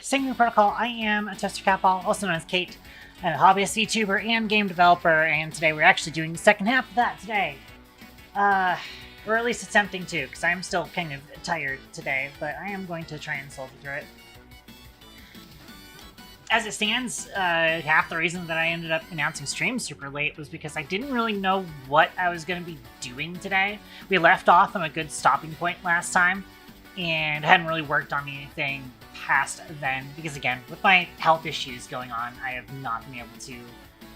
Singing Protocol, I am a Toasty Catball, also known as Kate, a hobbyist YouTuber and game developer, and today we're actually doing the second half of that today. Or at least attempting to, because I'm still kind of tired today, but I am going to try and soldier through it. As it stands, half the reason that I ended up announcing stream super late was because I didn't really know what I was going to be doing today. We left off on a good stopping point last time, and hadn't really worked on anything past then, because again, with my health issues going on, I have not been able to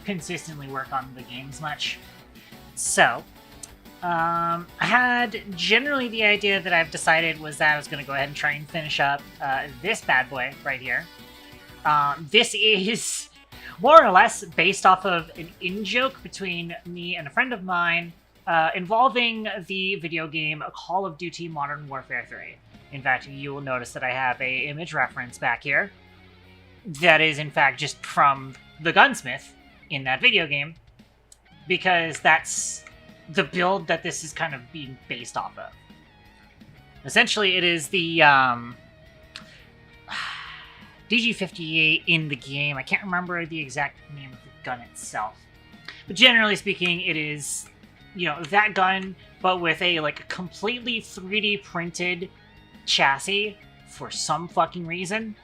consistently work on the games much. So, I had generally the idea that I've decided was that I was going to go ahead and try and finish up this bad boy right here. This is more or less based off of an in-joke between me and a friend of mine involving the video game Call of Duty Modern Warfare 3. In fact, you will notice that I have a image reference back here that is in fact just from the gunsmith in that video game, because that's the build that this is kind of being based off of. Essentially, it is the DG58 in the game. I can't remember the exact name of the gun itself, but generally speaking, it is, you know, that gun, but with a like completely 3D printed chassis for some fucking reason,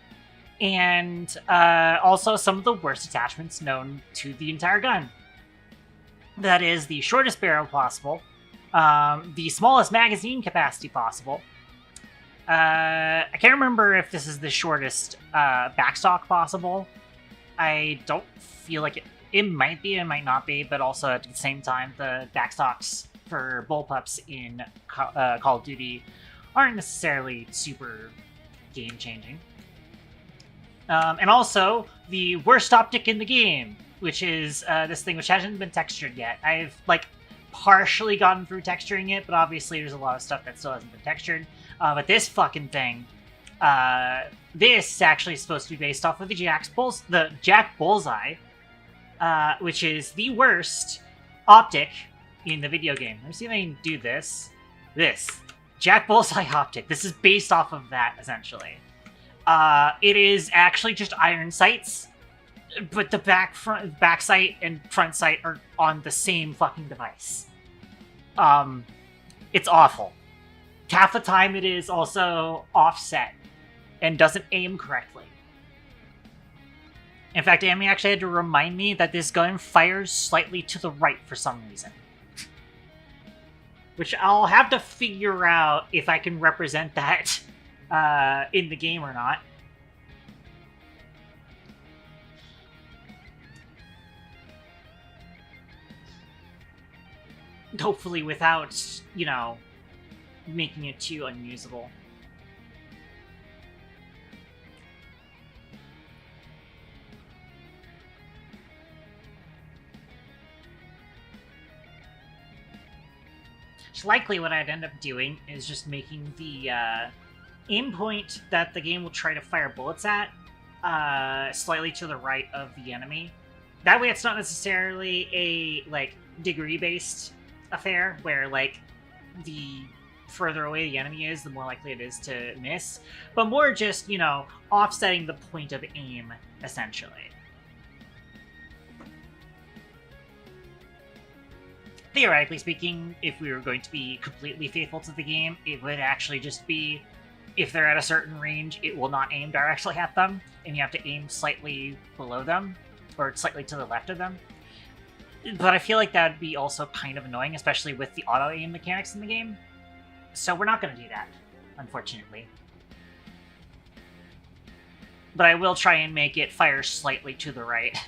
and also some of the worst attachments known to the entire gun. That is the shortest barrel possible, the smallest magazine capacity possible. I can't remember if this is the shortest backstock possible. I don't feel like it. It might be, it might not be, but also at the same time, the backstocks for bullpups in Call of Duty aren't necessarily super game-changing. And also, the worst optic in the game, which is this thing which hasn't been textured yet. I've, like, partially gotten through texturing it, but obviously there's a lot of stuff that still hasn't been textured. But this fucking thing, this is actually supposed to be based off of the Jack Bullseye, which is the worst optic in the video game. Let me see if I can do this. Jack Bullseye optic. This is based off of that, essentially. It is actually just iron sights, but the back sight and front sight are on the same fucking device. It's awful. Half the time it is also offset and doesn't aim correctly. In fact, Amy actually had to remind me that this gun fires slightly to the right for some reason. Which I'll have to figure out if I can represent that in the game or not. Hopefully without, you know, making it too unusable. Likely what I'd end up doing is just making the aim point that the game will try to fire bullets at slightly to the right of the enemy. That way it's not necessarily a, like, degree-based affair, where, like, the further away the enemy is, the more likely it is to miss, but more just, you know, offsetting the point of aim, essentially. Theoretically speaking, if we were going to be completely faithful to the game, it would actually just be, if they're at a certain range, it will not aim directly at them, and you have to aim slightly below them, or slightly to the left of them. But I feel like that would be also kind of annoying, especially with the auto-aim mechanics in the game. So we're not going to do that, unfortunately. But I will try and make it fire slightly to the right.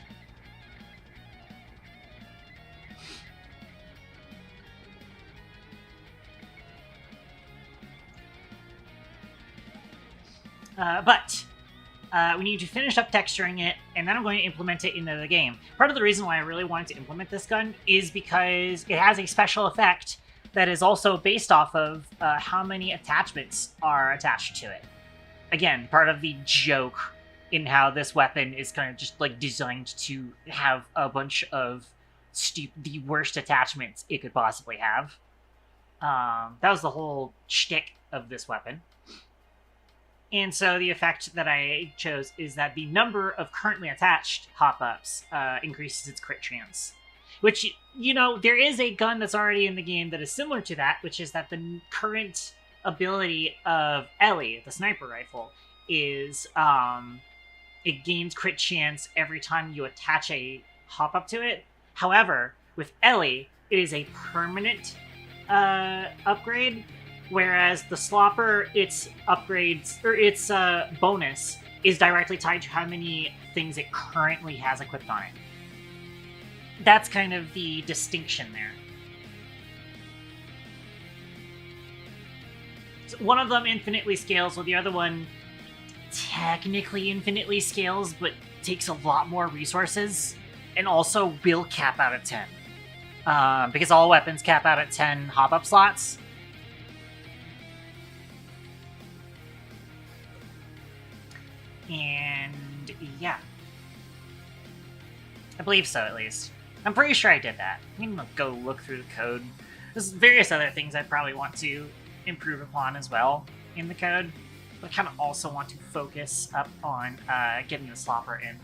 But we need to finish up texturing it, and then I'm going to implement it into the game. Part of the reason why I really wanted to implement this gun is because it has a special effect that is also based off of how many attachments are attached to it. Again, part of the joke in how this weapon is kind of just, like, designed to have a bunch of the worst attachments it could possibly have. That was the whole shtick of this weapon. And so the effect that I chose is that the number of currently attached hop-ups increases its crit chance. Which, you know, there is a gun that's already in the game that is similar to that, which is that the current ability of Ellie, the sniper rifle, is it gains crit chance every time you attach a hop-up to it. However, with Ellie, it is a permanent upgrade, whereas the Slopper, its upgrades, or its bonus, is directly tied to how many things it currently has equipped on it. That's kind of the distinction there. So one of them infinitely scales, while the other one technically infinitely scales, but takes a lot more resources, and also will cap out at 10. Because all weapons cap out at 10 hop-up slots. And yeah. I believe so, at least. I'm pretty sure I did that. I'm gonna go look through the code. There's various other things I'd probably want to improve upon as well in the code. But I kind of also want to focus up on getting the Slopper in.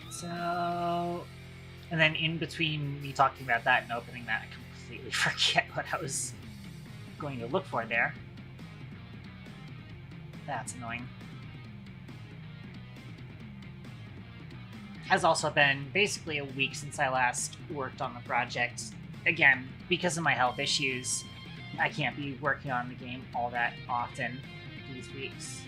So, and then in between me talking about that and opening that, I completely forget what I was going to look for there. That's annoying. Has also been basically a week since I last worked on the project. Again, because of my health issues, I can't be working on the game all that often these weeks.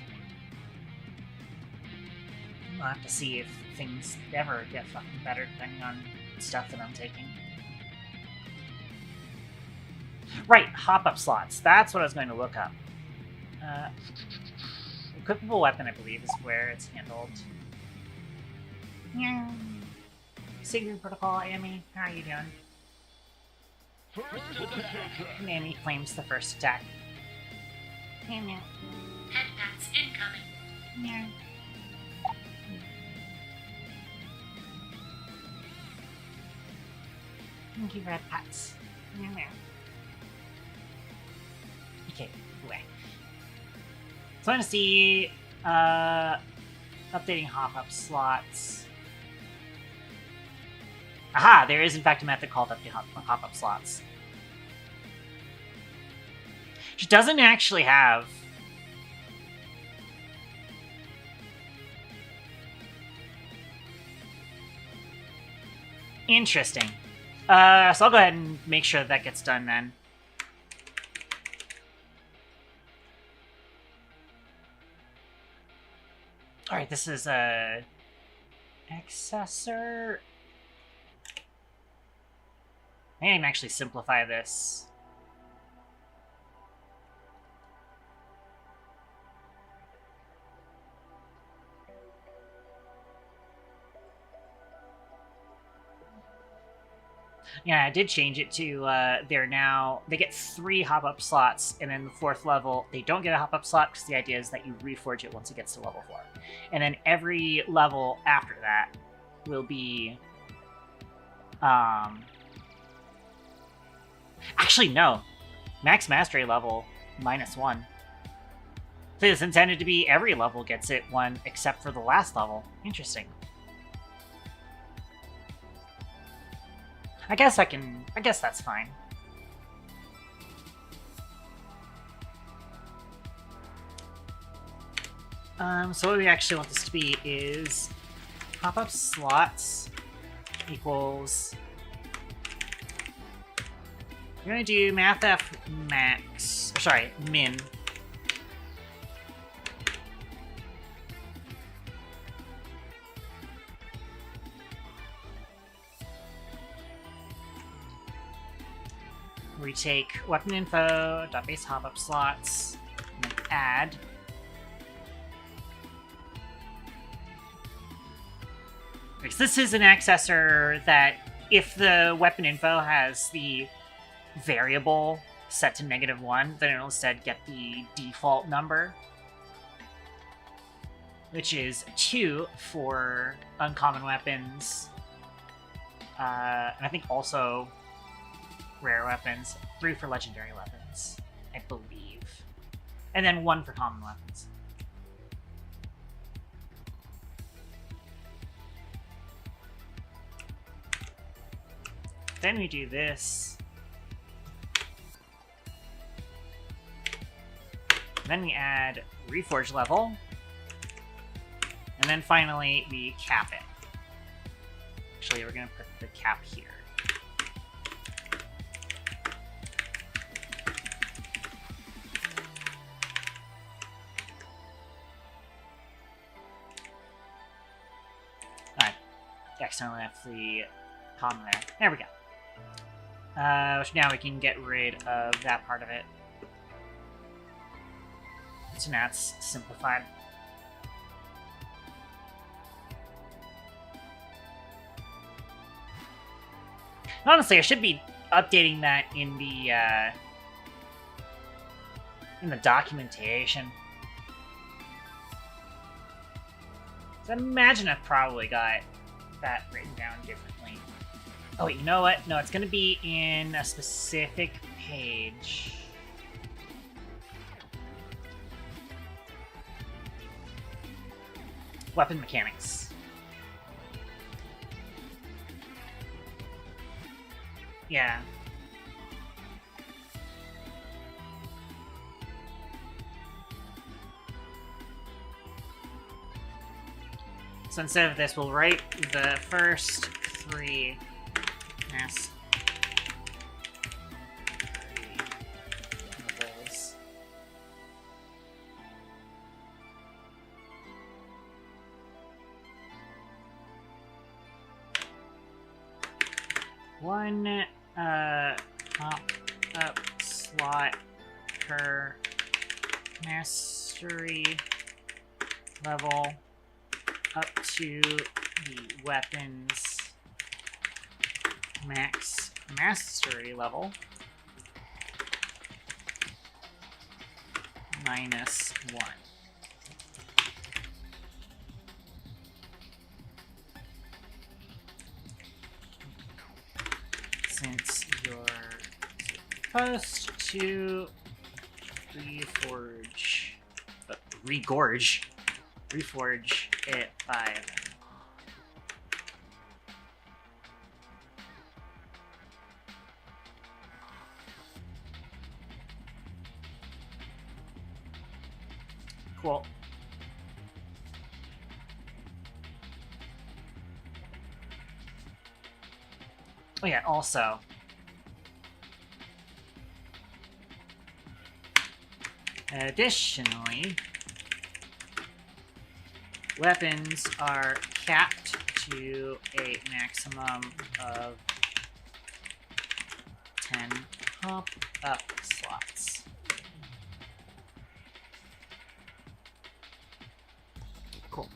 We'll have to see if things ever get fucking better depending on the stuff that I'm taking. Right, hop-up slots. That's what I was going to look up. Equipable weapon, I believe, is where it's handled. Yeah. Sigrid Protocol, Amy, how are you doing? And Amy claims the first attack. Amy. Headpats incoming. Yeah. Thank you, Red Pats. Okay, away. So I'm going to see updating hop-up slots. Aha! There is in fact a method called update hop-up slots. Which doesn't actually have... Interesting. So I'll go ahead and make sure that gets done then. Alright, this is a accessor. Maybe I can actually simplify this. Yeah, I did change it to, they get 3 hop-up slots, and then the 4th level, they don't get a hop-up slot, because the idea is that you reforge it once it gets to level 4. And then every level after that will be, actually, no. Max Mastery level, -1. So it's intended to be every level gets it 1, except for the last level. Interesting. I guess that's fine. So what we actually want this to be is pop-up slots equals... We're gonna do mathf max, or sorry, min. We take weapon info, .base hop-up slots, and then add. Because this is an accessor that if the weapon info has the variable set to -1, then it'll instead get the default number. which is 2 for uncommon weapons, and I think also rare weapons, 3 for legendary weapons, I believe, and then 1 for common weapons. Then we do this. Then we add Reforge level. And then finally, we cap it. Actually, we're going to put the cap here. I accidentally left the comma there. There we go. Which now we can get rid of that part of it. So now it's simplified. Honestly, I should be updating that in the documentation. So I imagine I've probably got that written down differently. Oh, wait, you know what? No, it's going to be in a specific page. Weapon mechanics. Yeah. So instead of this, we'll write the first 3 mass levels. One pop-up slot per mastery level up to the weapon's max mastery level -1. Since you're supposed to reforge it by cool. Oh yeah, also additionally, weapons are capped to a maximum of 10 pop-up slots. Cool.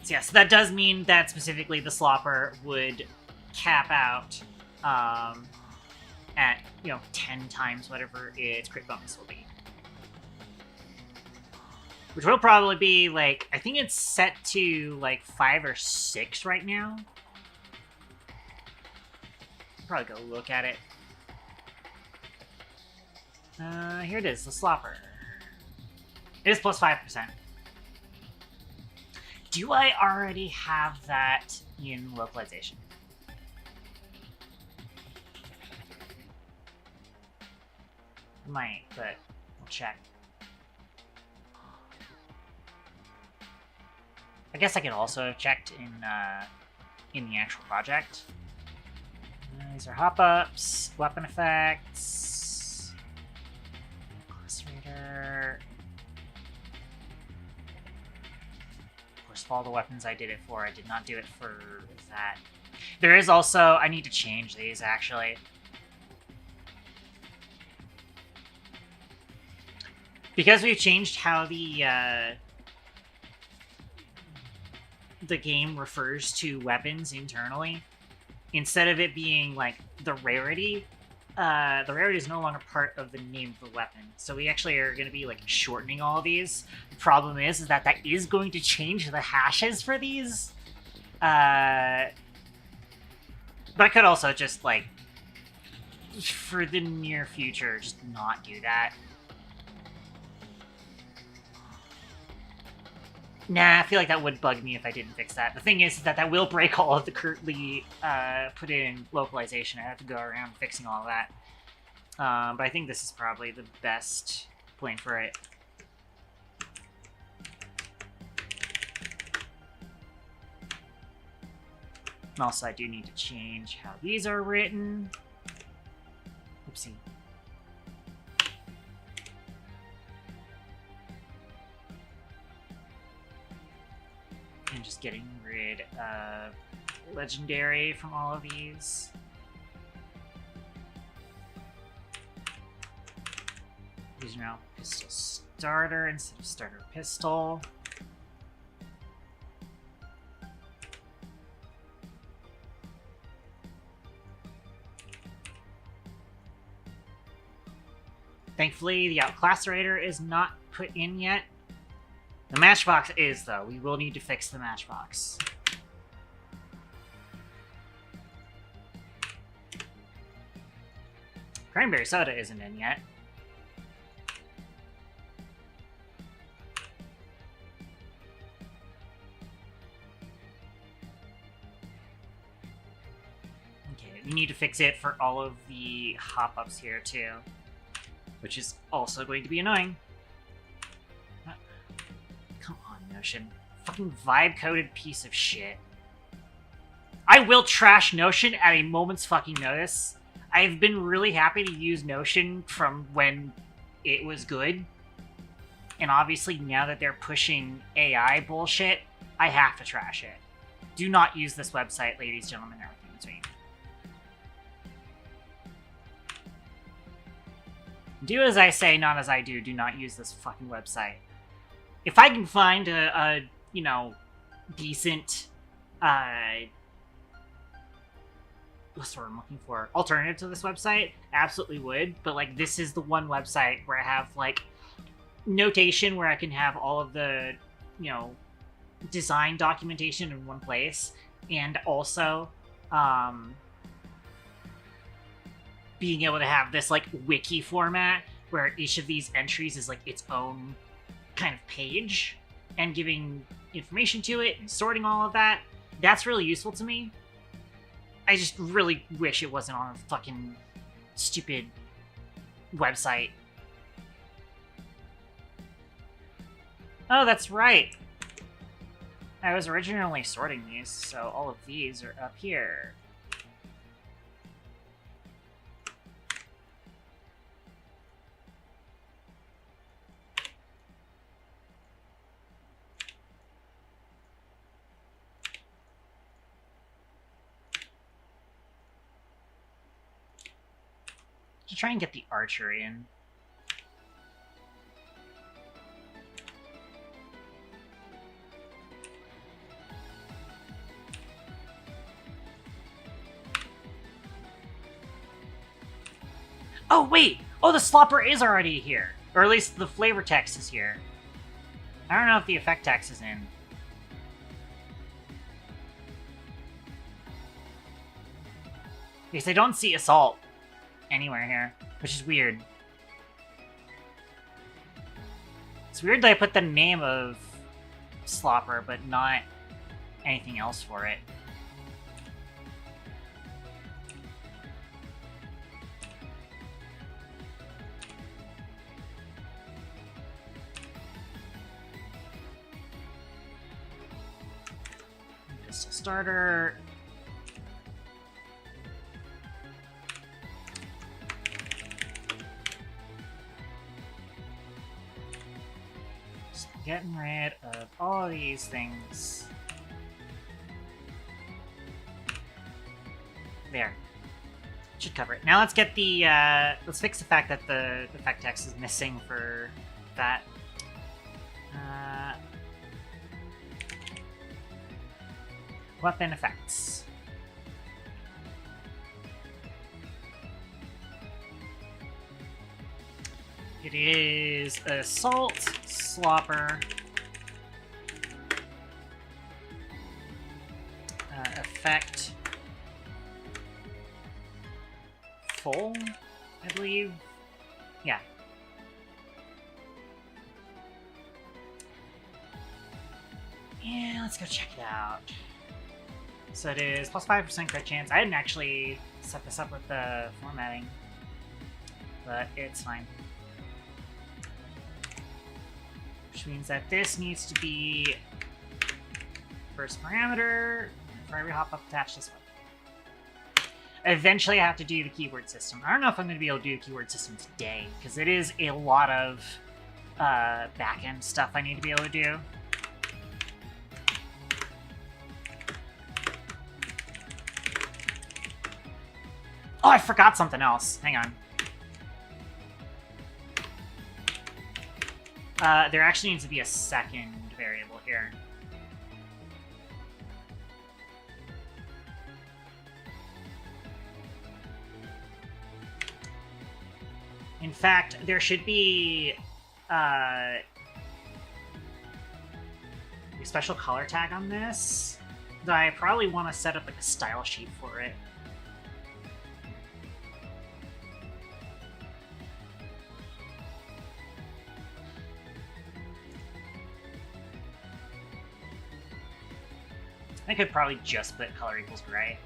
So yeah, so that does mean that specifically the slopper would cap out at, 10 times whatever its crit bonus will be. Which will probably be, like, I think it's set to, like, 5 or 6 right now. Probably go look at it. Here it is, the slopper. It is plus 5%. Do I already have that in localization? Might, but we'll check. I guess I could also have checked in the actual project. These are hop-ups, weapon effects, class reader. Of course, for all the weapons I did it for, I did not do it for that. There is also, I need to change these actually. Because we've changed how the game refers to weapons internally, instead of it being like the rarity is no longer part of the name of the weapon. So we actually are going to be like shortening all of these. The problem is that is going to change the hashes for these. But I could also just like, for the near future, just not do that. Nah, I feel like that would bug me if I didn't fix that. The thing is that will break all of the currently put in localization. I have to go around fixing all of that. But I think this is probably the best plan for it. And also, I do need to change how these are written. Oopsie. And just getting rid of legendary from all of these. These are now pistol starter instead of starter pistol. Thankfully, the Outclasserator is not put in yet. The matchbox is, though. We will need to fix the matchbox. Cranberry soda isn't in yet. Okay, we need to fix it for all of the hop-ups here, too. Which is also going to be annoying. Come on, Notion. Fucking vibe-coded piece of shit. I will trash Notion at a moment's fucking notice. I've been really happy to use Notion from when it was good. And obviously, now that they're pushing AI bullshit, I have to trash it. Do not use this website, ladies, gentlemen, everything between. Do as I say, not as I do. Do not use this fucking website. If I can find a you know, decent, what's the word I'm looking for? Alternative to this website, absolutely would. But, like, this is the one website where I have, like, notation where I can have all of the, you know, design documentation in one place. And also, being able to have this, like, wiki format where each of these entries is, like, its own kind of page and giving information to it and sorting all of that. That's really useful to me. I just really wish it wasn't on a fucking stupid website. Oh, that's right. I was originally sorting these, so all of these are up here. To try and get the archer in. Oh, wait! Oh, the slopper is already here! Or at least the flavor text is here. I don't know if the effect text is in. Because I don't see assault anywhere here, which is weird. It's weird that I put the name of Slopper, but not anything else for it. Pistol starter. Getting rid of all of these things. There. Should cover it. Now let's get the, let's fix the fact that the effect text is missing for that. Weapon effects. It is Assault, Slopper, Effect, Full, I believe. Yeah. Yeah, let's go check it out. So it is plus 5% crit chance. I didn't actually set this up with the formatting, but it's fine. Which means that this needs to be first parameter for every hop-up attached this way. Eventually I have to do the keyword system. I don't know if I'm going to be able to do the keyword system today, because it is a lot of back-end stuff I need to be able to do. Oh, I forgot something else. Hang on. There actually needs to be a second variable here. In fact, there should be a special color tag on this that I probably want to set up like a style sheet for it. I could probably just put color equals gray.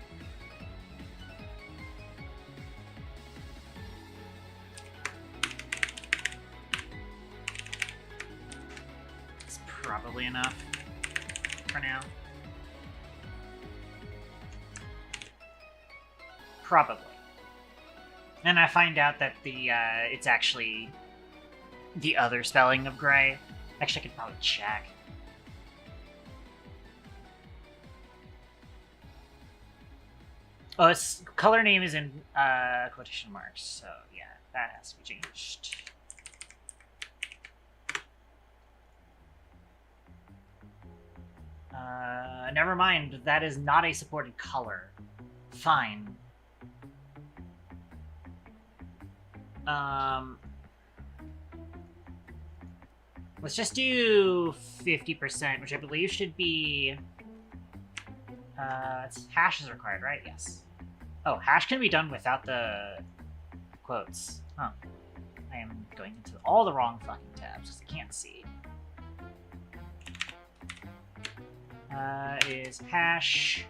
It's probably enough for now. Probably. And I find out that the it's actually the other spelling of gray. Actually, I could probably check. Oh, its color name is in quotation marks, so yeah, that has to be changed. Never mind, that is not a supported color. Fine. Let's just do 50%, which I believe should be... hash is required, right? Yes. Oh, hash can be done without the quotes. Huh. I am going into all the wrong fucking tabs because I can't see. Is hash...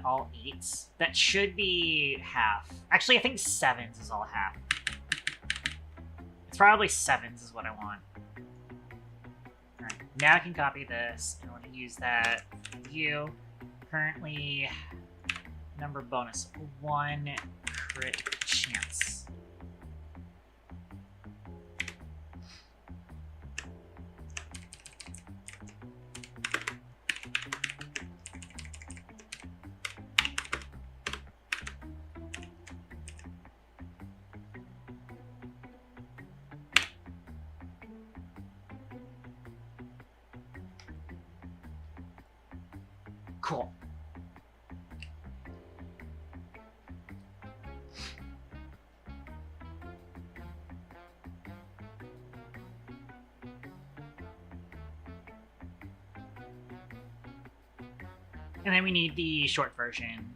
all 8s. That should be half. Actually, I think 7s is all half. It's probably 7s is what I want. Alright, now I can copy this. I want to use that view. Currently, number bonus 1 crit chance. Cool. And then we need the short version.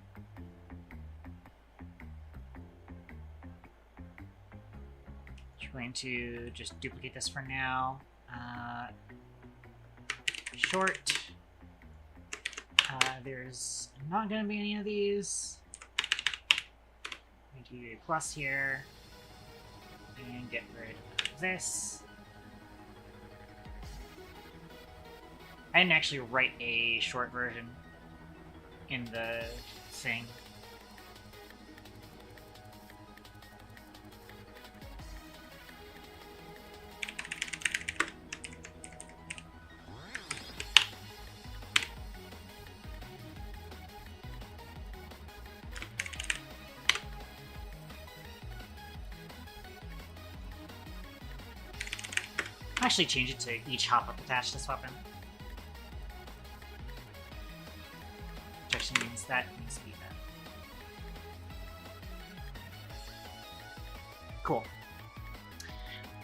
I'm going to just duplicate this for now. Short. There's not going to be any of these. I'm going to do a plus here. And get rid of this. I didn't actually write a short version in the thing. Actually change it to each hop-up attached this weapon. Which actually means that needs to be that. Cool.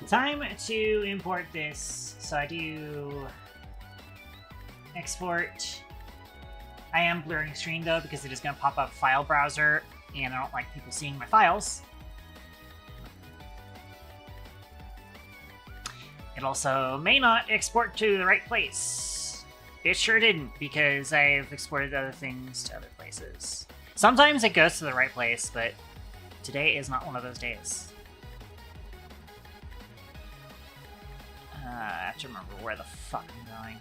Time to import this. So I do export. I am blurring screen though because it is going to pop up file browser and I don't like people seeing my files. It also may not export to the right place. It sure didn't because I've exported other things to other places. Sometimes it goes to the right place, but today is not one of those days. I have to remember where the fuck I'm going.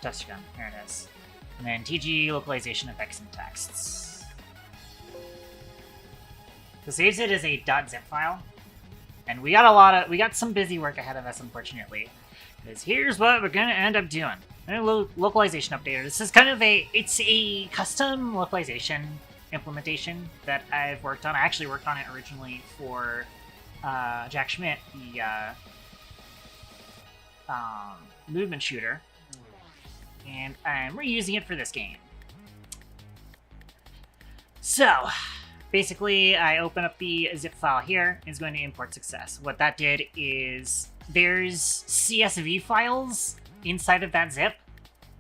Toasty gun, there it is. And then TG localization effects and texts. So saves it as a .zip file. And we got some busy work ahead of us, unfortunately. Because here's what we're gonna end up doing. A localization updater. This is kind of it's a custom localization implementation that I've worked on. I actually worked on it originally for Jack Schmidt, the movement shooter. And I'm reusing it for this game. So, basically, I open up the zip file here. It's going to import success. What that did is there's CSV files inside of that zip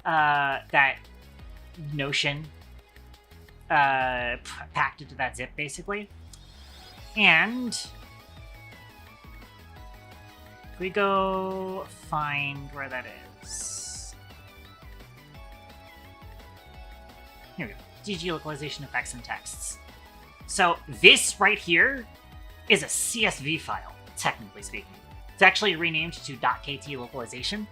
that Notion packed into that zip, basically. And if we go find where that is. Here we go. DG localization effects and texts. So this right here is a CSV file, technically speaking. It's actually renamed to .kt localization,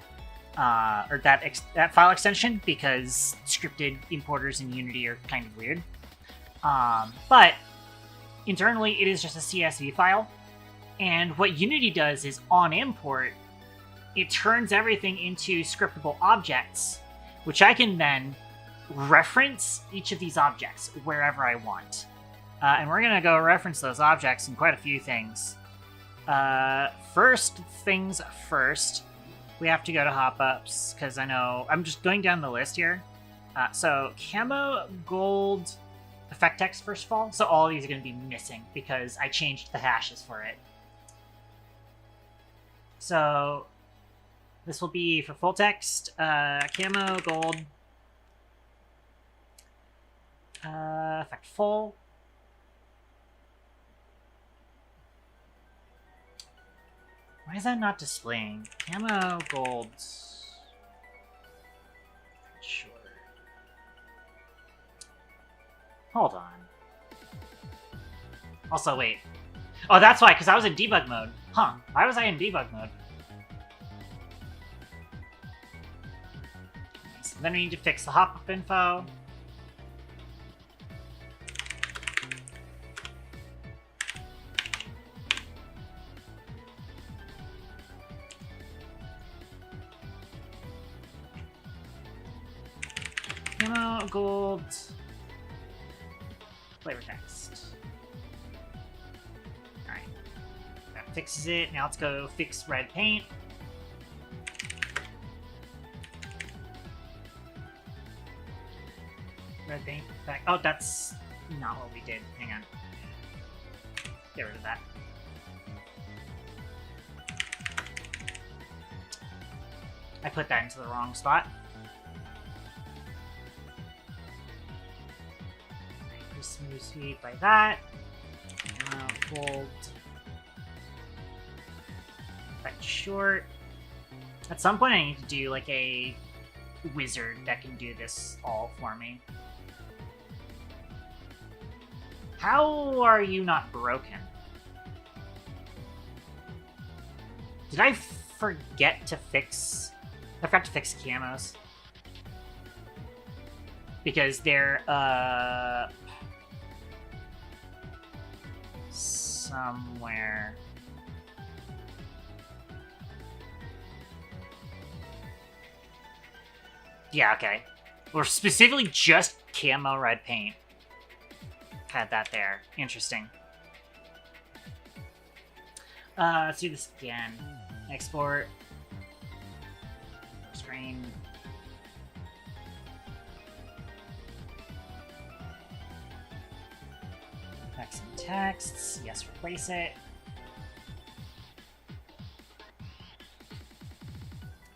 or that file extension, because scripted importers in Unity are kind of weird. But internally, it is just a CSV file. And what Unity does is on import, it turns everything into scriptable objects, which I can then reference each of these objects wherever I want. And we're going to go reference those objects in quite a few things. First things first, we have to go to hop-ups, because I know... I'm just going down the list here. So, camo, gold, effect text, first of all. So all of these are going to be missing, because I changed the hashes for it. So, this will be for full text, camo, gold, effect full. Why is that not displaying? Camo, gold. Sure. Hold on. Also, wait. Oh, that's why, because I was in debug mode. Huh. Why was I in debug mode? So then we need to fix the hop-up info. Camo, gold, flavor text. Alright. That fixes it. Now let's go fix red paint. Red paint effect. Oh, that's not what we did. Hang on. Get rid of that. I put that into the wrong spot. Smooth sweep by that. Fold. Effect short. At some point I need to do like a wizard that can do this all for me. How are you not broken? Did I forget to fix... I forgot to fix camos. Because they're, somewhere. Yeah, okay. Or specifically just camo red paint. Had that there. Interesting. Let's do this again. Export. Screen. texts. Yes, replace it.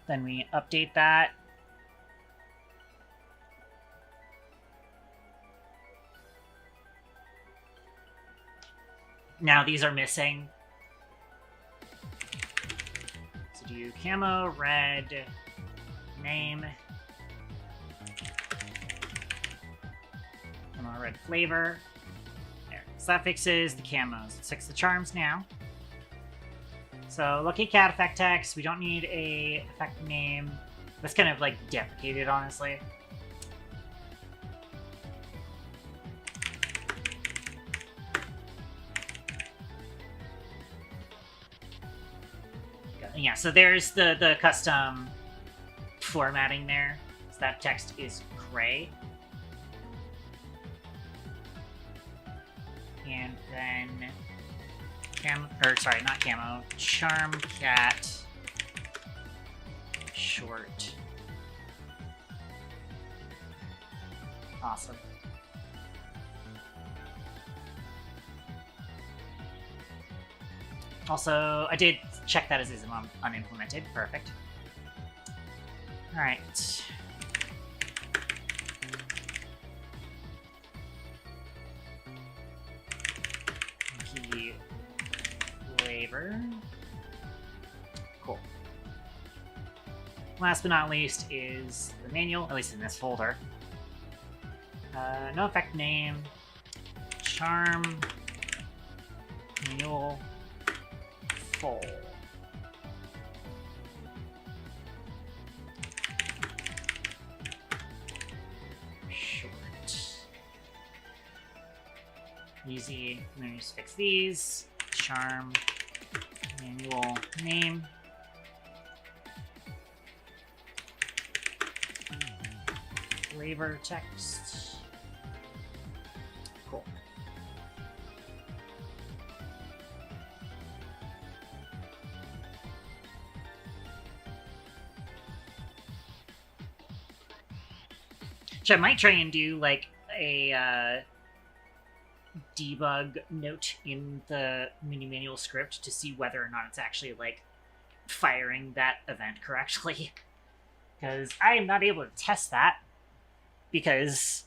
Then we update that. Now these are missing. So do camo, red, name, camo, red flavor. There. So that fixes the camos. Let's fix the charms now. So lucky cat effect text. We don't need a effect name. That's kind of like deprecated, honestly. Yeah, so there's the custom formatting there. So that text is gray. And then not camo, charm cat short. Awesome. Also, I did check that as is unimplemented. Perfect. Alright. Key flavor. Cool. Last but not least is the manual, at least in this folder. No effect name. Charm. Manual. Full. Short. Easy. Let me just fix these. Charm. Manual name. Flavor text. Cool. Which I might try and do, like, a debug note in the mini manual script to see whether or not it's actually, like, firing that event correctly. Because I am not able to test that, because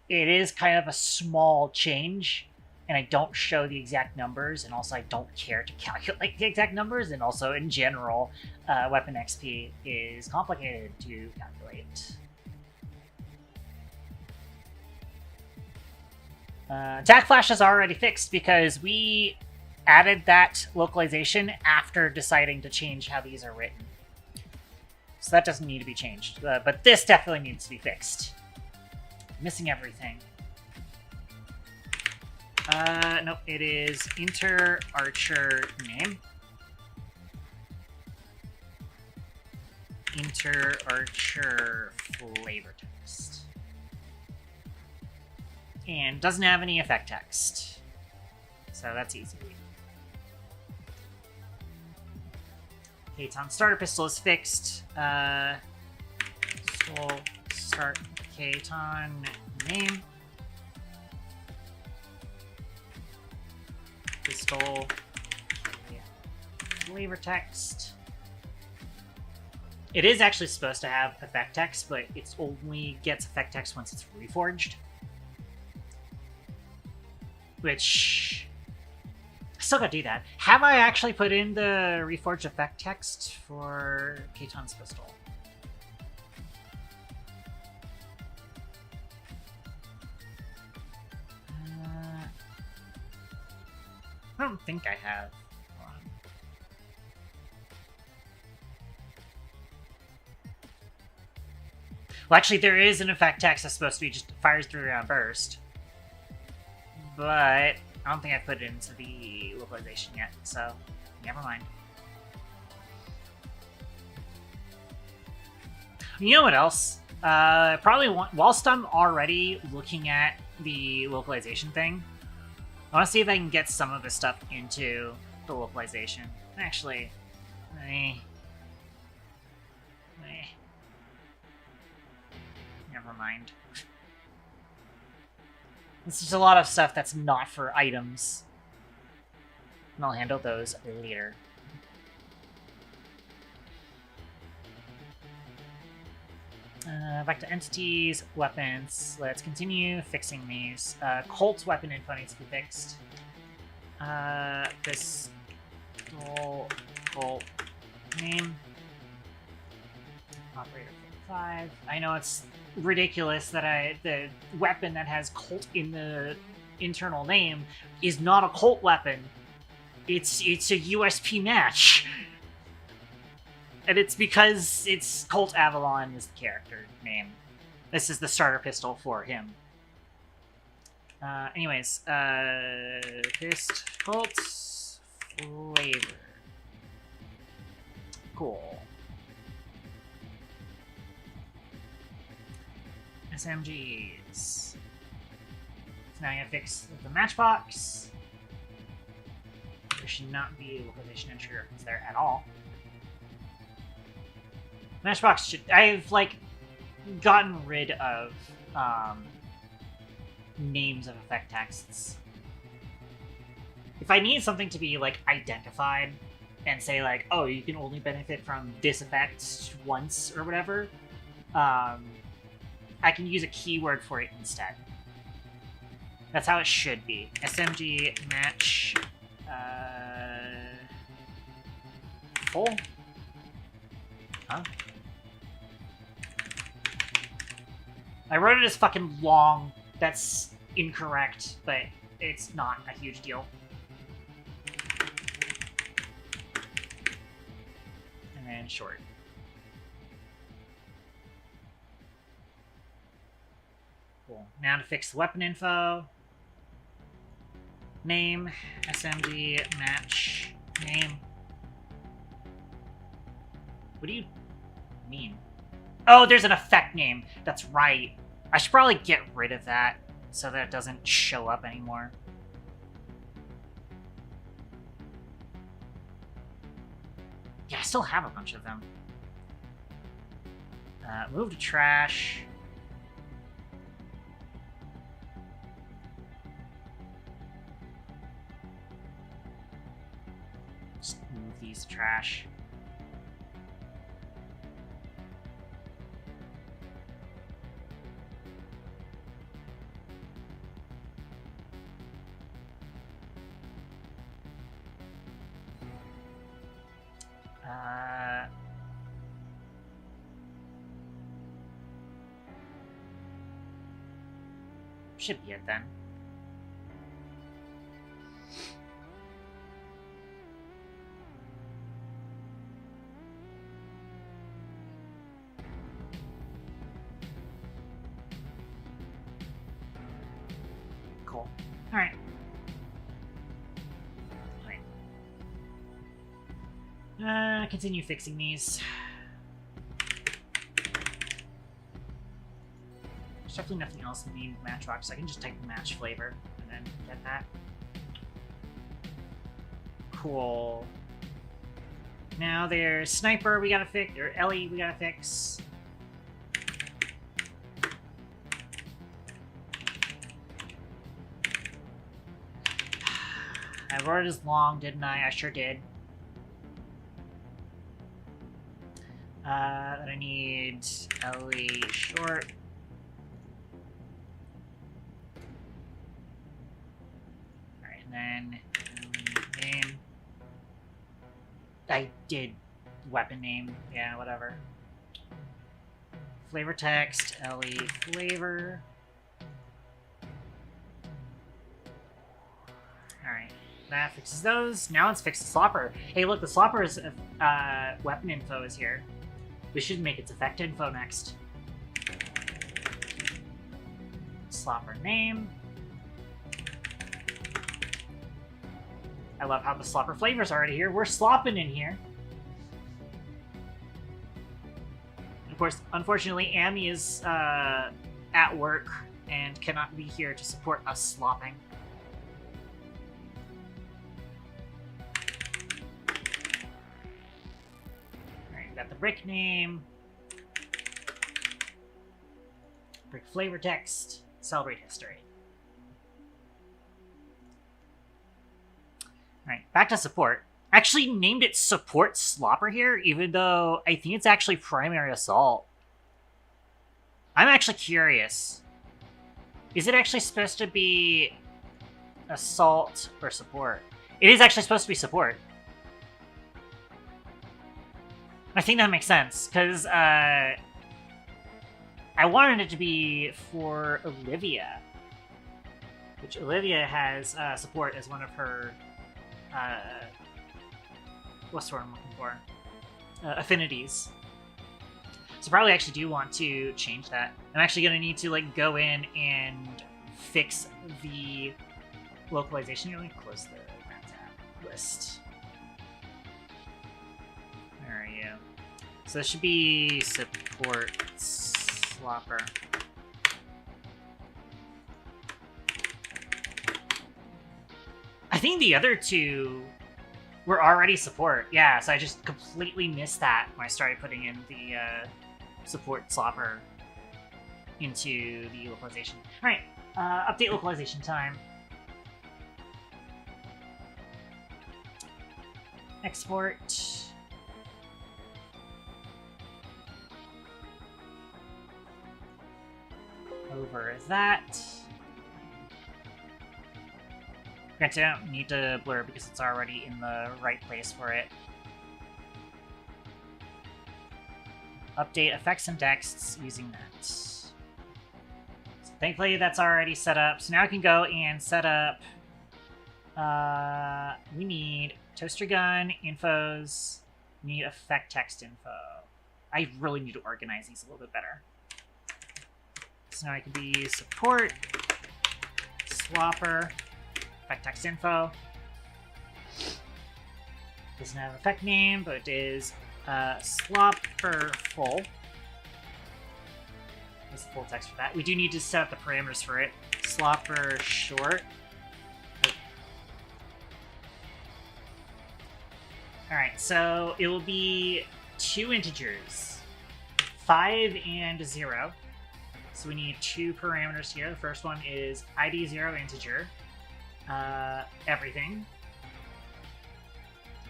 it is kind of a small change, and I don't show the exact numbers, and also I don't care to calculate the exact numbers, and also, in general, weapon XP is complicated to calculate. Attack Flash is already fixed because we added that localization after deciding to change how these are written. So that doesn't need to be changed. But this definitely needs to be fixed. Missing everything. Nope, it is enter archer name. Enter archer flavor text. And doesn't have any effect text. So that's easy. Katon starter pistol is fixed. Pistol start Katon name. Pistol flavor text. It is actually supposed to have effect text, but it only gets effect text once it's reforged. Which, I still gotta do that. Have I actually put in the reforged effect text for Katon's pistol? I don't think I have. Hold on. Well, actually, there is an effect text that's supposed to be just fires through around burst. But I don't think I put it into the localization yet, so never mind. You know what else? Probably whilst I'm already looking at the localization thing, I want to see if I can get some of this stuff into the localization. Actually, never mind. This is a lot of stuff that's not for items. And I'll handle those later. Back to entities, weapons. Let's continue fixing these. Colt's weapon info needs to be fixed. This Colt name. Operator 5. I know it's ridiculous that the weapon that has Colt in the internal name is not a Colt weapon. It's a USP match. And it's because it's Colt Avalon is the character name. This is the starter pistol for him. Anyways, fist Colt's flavor. Cool. SMGs. So now I'm gonna fix the matchbox. There should not be a localization entry reference there at all. Matchbox should... I've, like, gotten rid of, names of effect texts. If I need something to be, like, identified and say, like, oh, you can only benefit from this effect once or whatever, I can use a keyword for it instead. That's how it should be. SMG match... full? Huh? I wrote it as fucking long. That's incorrect, but it's not a huge deal. And then short. Cool. Now to fix the weapon info. Name, SMG, match, name. What do you mean? Oh, there's an effect name. That's right. I should probably get rid of that so that it doesn't show up anymore. Yeah, I still have a bunch of them. Move to trash. Just move these to trash. Should be it then. Cool. All right. Continue fixing these. There's definitely nothing else in the matchbox, so I can just type match flavor and then get that. Cool. Now there's sniper we gotta fix, or Ellie we gotta fix. I wrote it as long, didn't I? I sure did. Then I need Ellie short. Alright, and then name. I did weapon name. Yeah, whatever. Flavor text, Ellie flavor. Alright, that fixes those. Now let's fix the slopper. Hey, look, the slopper's weapon info is here. We should make its effect info next. Slopper name. I love how the slopper flavor's already here. We're slopping in here. Of course, unfortunately, Amy is at work and cannot be here to support us slopping. Got the brick name, brick flavor text, celebrate history. Alright, back to support. Actually named it support slopper here, even though I think it's actually primary assault. I'm actually curious. Is it actually supposed to be assault or support? It is actually supposed to be support. I think that makes sense, because I wanted it to be for Olivia. Which Olivia has support as one of her... what's the word I'm looking for? Affinities. So probably actually do want to change that. I'm actually going to need to like go in and fix the localization. Let me close the tab list. Where are you? So this should be support slopper. I think the other two were already support. Yeah, so I just completely missed that when I started putting in the support slopper into the localization. Alright, update localization time. Export. Over that. Granted, I don't need to blur because it's already in the right place for it. Update effects and texts using that. So thankfully, that's already set up. So now I can go and set up... we need toaster gun, infos, we need effect text info. I really need to organize these a little bit better. So now I can be support, swapper, effect text info. Doesn't have an effect name, but it is slopper full. That's the full text for that. We do need to set up the parameters for it. Slopper short. Alright, so it will be 2 integers, 5 and 0. So we need 2 parameters here. The first one is ID 0 integer, everything.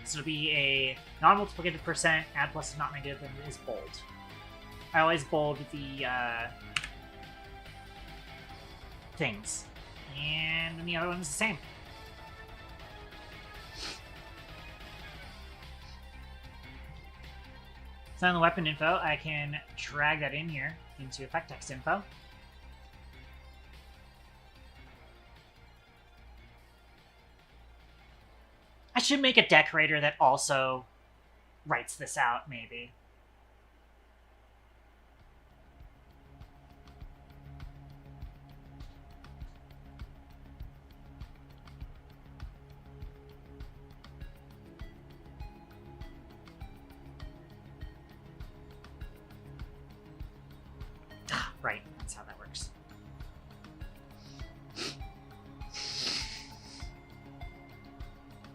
So it'll be a non-multiplicative percent, add plus is not negative, and it is bold. I always bold the things. And then the other one is the same. So on the weapon info, I can drag that in here into effect text info. I should make a decorator that also writes this out, maybe. Right, that's how that works.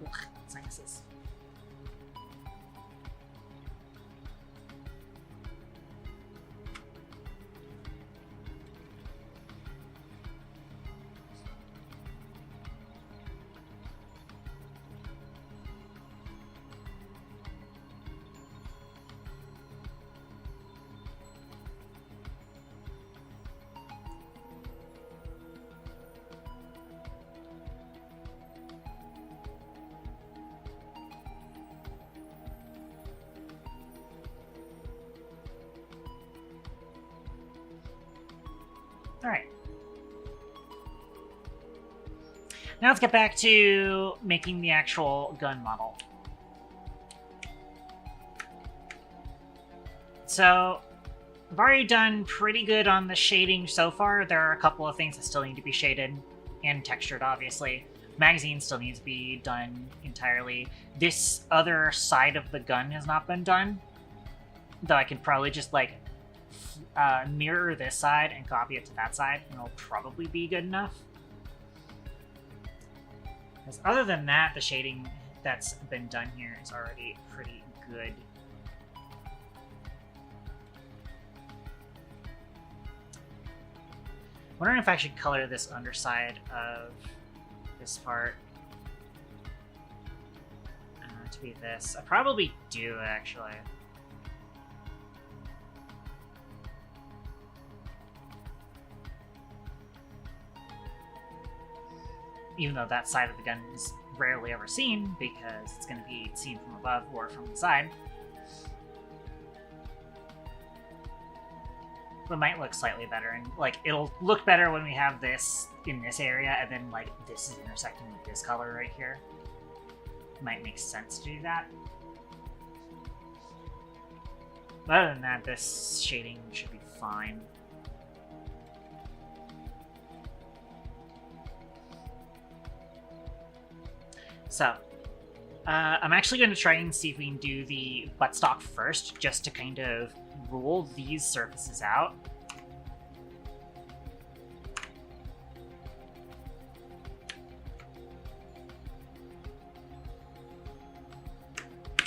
Ugh, sinuses. Alright. Now let's get back to making the actual gun model. So, I've already done pretty good on the shading so far. There are a couple of things that still need to be shaded and textured, obviously. Magazine still needs to be done entirely. This other side of the gun has not been done. Though I can probably just, like, mirror this side and copy it to that side, and it'll probably be good enough. Because other than that, the shading that's been done here is already pretty good. Wondering if I should color this underside of this part. it to be this. I probably do, actually. Even though that side of the gun is rarely ever seen, because it's going to be seen from above or from the side. But it might look slightly better, and like it'll look better when we have this in this area, and then like this is intersecting with this color right here. It might make sense to do that. But other than that, this shading should be fine. So, I'm actually going to try and see if we can do the buttstock first, just to kind of rule these surfaces out.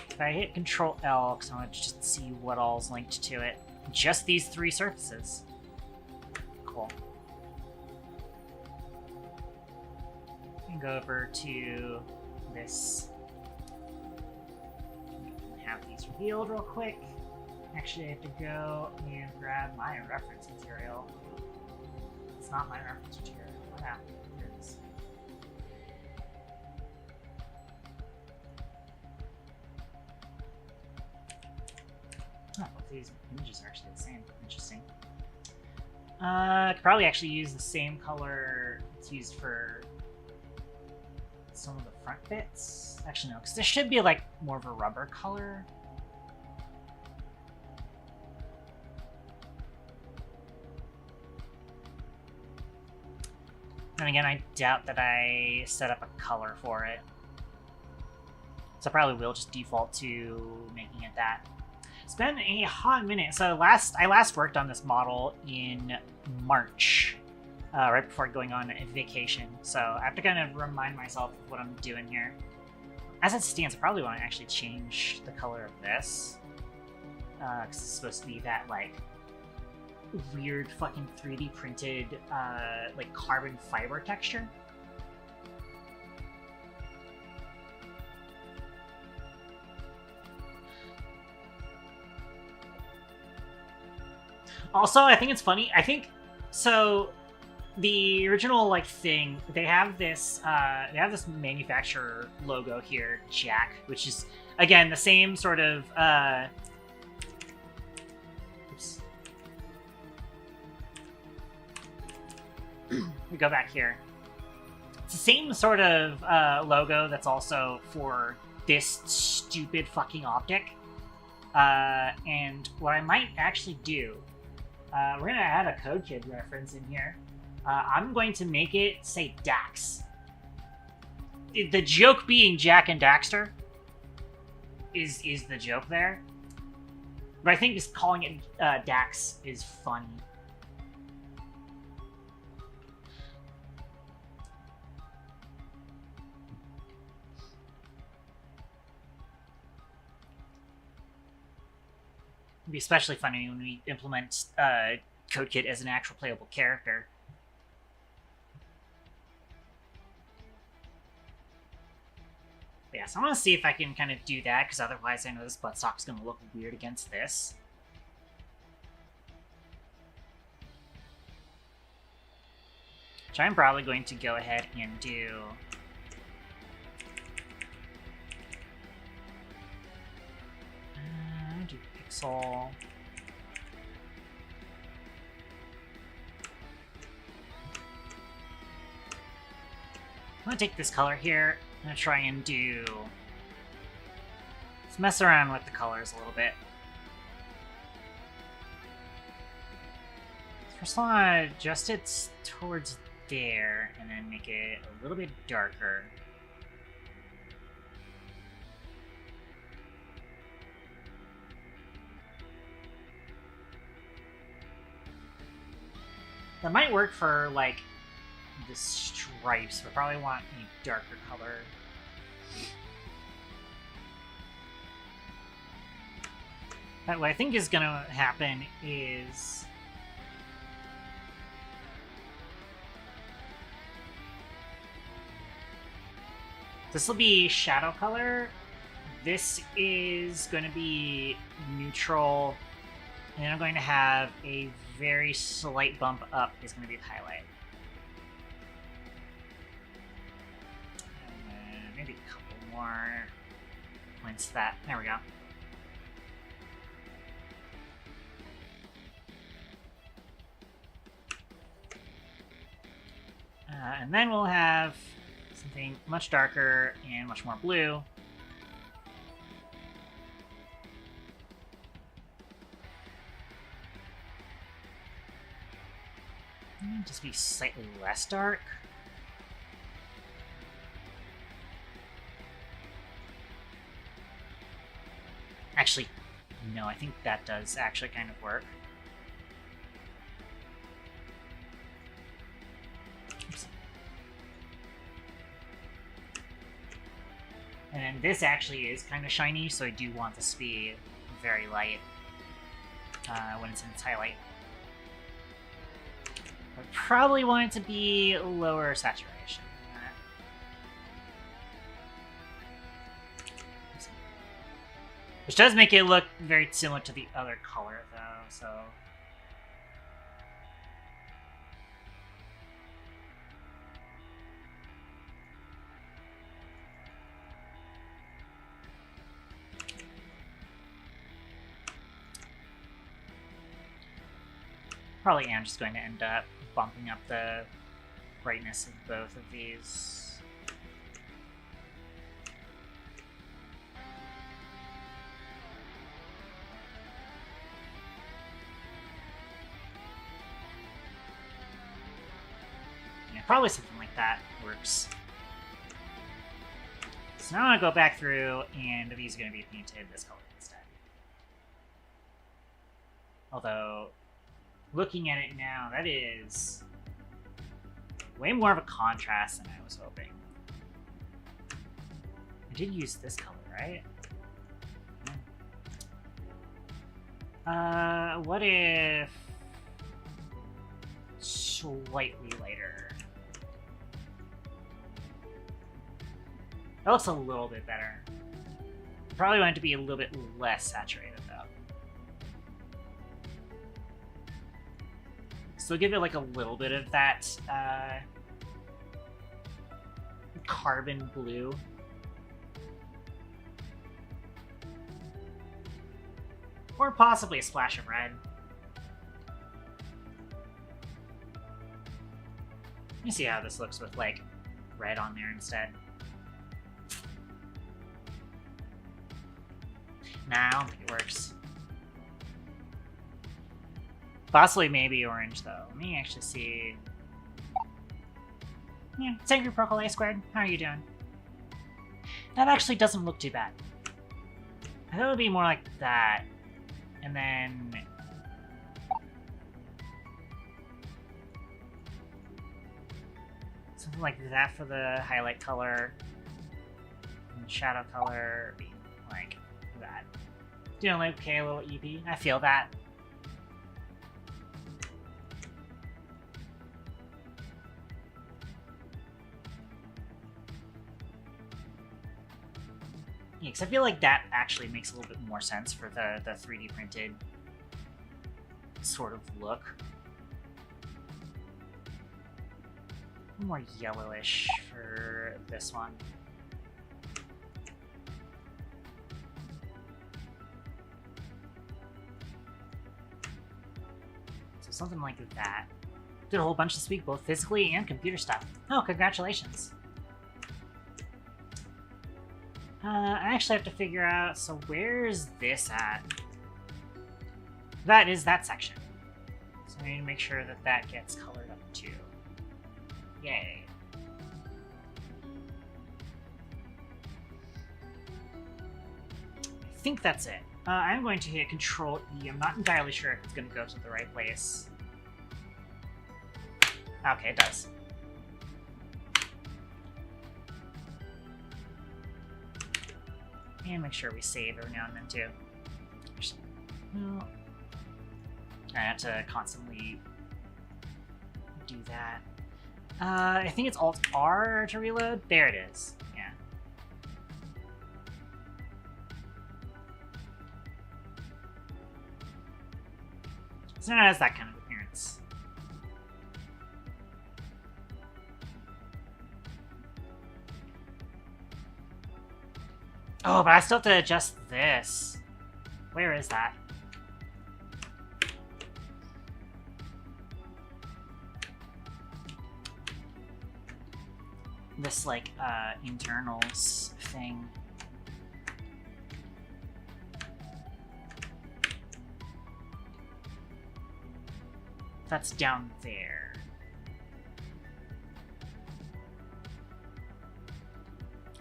If I hit Control L, because I want to just see what all's linked to it. Just these three surfaces. Cool. And go over to this. Have these revealed real quick. Actually, I have to go and grab my reference material. It's not my reference material. Oh, no. Here it is. Oh, both these images are actually the same. Interesting. I could probably actually use the same color it's used for some of the front bits. Actually, no, because this should be like more of a rubber color. And again, I doubt that I set up a color for it. So I probably will just default to making it that. It's been a hot minute. So I last worked on this model in March, right before going on vacation. So I have to kind of remind myself of what I'm doing here. As it stands, I probably want to actually change the color of this. Because it's supposed to be that, like, weird fucking 3D printed, like, carbon fiber texture. Also, I think it's funny. I think so. The original like thing, they have this manufacturer logo here, Jack, which is again the same sort of. Oops. We go back here. It's the same sort of logo that's also for this stupid fucking optic. And what I might actually do. We're going to add a Code Kid reference in here. I'm going to make it say Dax. The joke being Jack and Daxter is the joke there. But I think just calling it Dax is funny. It'd be especially funny when we implement CodeKit as an actual playable character. But yeah, so I want to see if I can kind of do that, because otherwise I know this buttstock's going to look weird against this. Which I'm probably going to go ahead and do... do pixel... I'm going to take this color here. I'm going to try and do... Let's mess around with the colors a little bit. First, I want to adjust it towards there, and then make it a little bit darker. That might work for, like, the stripes, but probably want a darker color. But what I think is gonna happen is... This will be shadow color. this is going to be neutral, and then I'm going to have a very slight bump up is going to be the highlight. And then maybe a couple more points to that. There we go. And then we'll have something much darker and much more blue. Just be slightly less dark. Actually, no, I think that does actually kind of work. Oops. And this actually is kind of shiny, so I do want this to be very light when it's in its highlight. I probably want it to be lower saturation than that. Which does make it look very similar to the other color, though, so... Probably am just going to end up bumping up the brightness of both of these. Yeah, probably something like that works. So now I'm going to go back through, and these are going to be painted this color instead. Although, looking at it now, that is way more of a contrast than I was hoping. I did use this color, right? What if slightly lighter? That looks a little bit better. Probably want it to be a little bit less saturated, though. So give it like a little bit of that carbon blue. Or possibly a splash of red. Let me see how this looks with like red on there instead. Nah, I don't think it works. Possibly maybe orange, though. Let me actually see. Yeah, Sangry Procol A squared. How are you doing? That actually doesn't look too bad. I thought it would be more like that. And then... something like that for the highlight color. And the shadow color being like that. Doing like okay, a little EP. I feel that. Yeah, because I feel like that actually makes a little bit more sense for the 3D printed sort of look. More yellowish for this one. So something like that. Did a whole bunch this week, both physically and computer stuff. Oh, congratulations. I actually have to figure out, so where's this at? That is that section. So I need to make sure that that gets colored up too. Yay. I think that's it. I'm going to hit Control E. I'm not entirely sure if it's going to go to the right place. Okay, it does. And make sure we save every now and then too. Well, I have to constantly do that. I think it's Alt-R to reload. There it is. Yeah. So it has that kind of appearance. Oh, but I still have to adjust this. Where is that? This, like, internals thing. That's down there.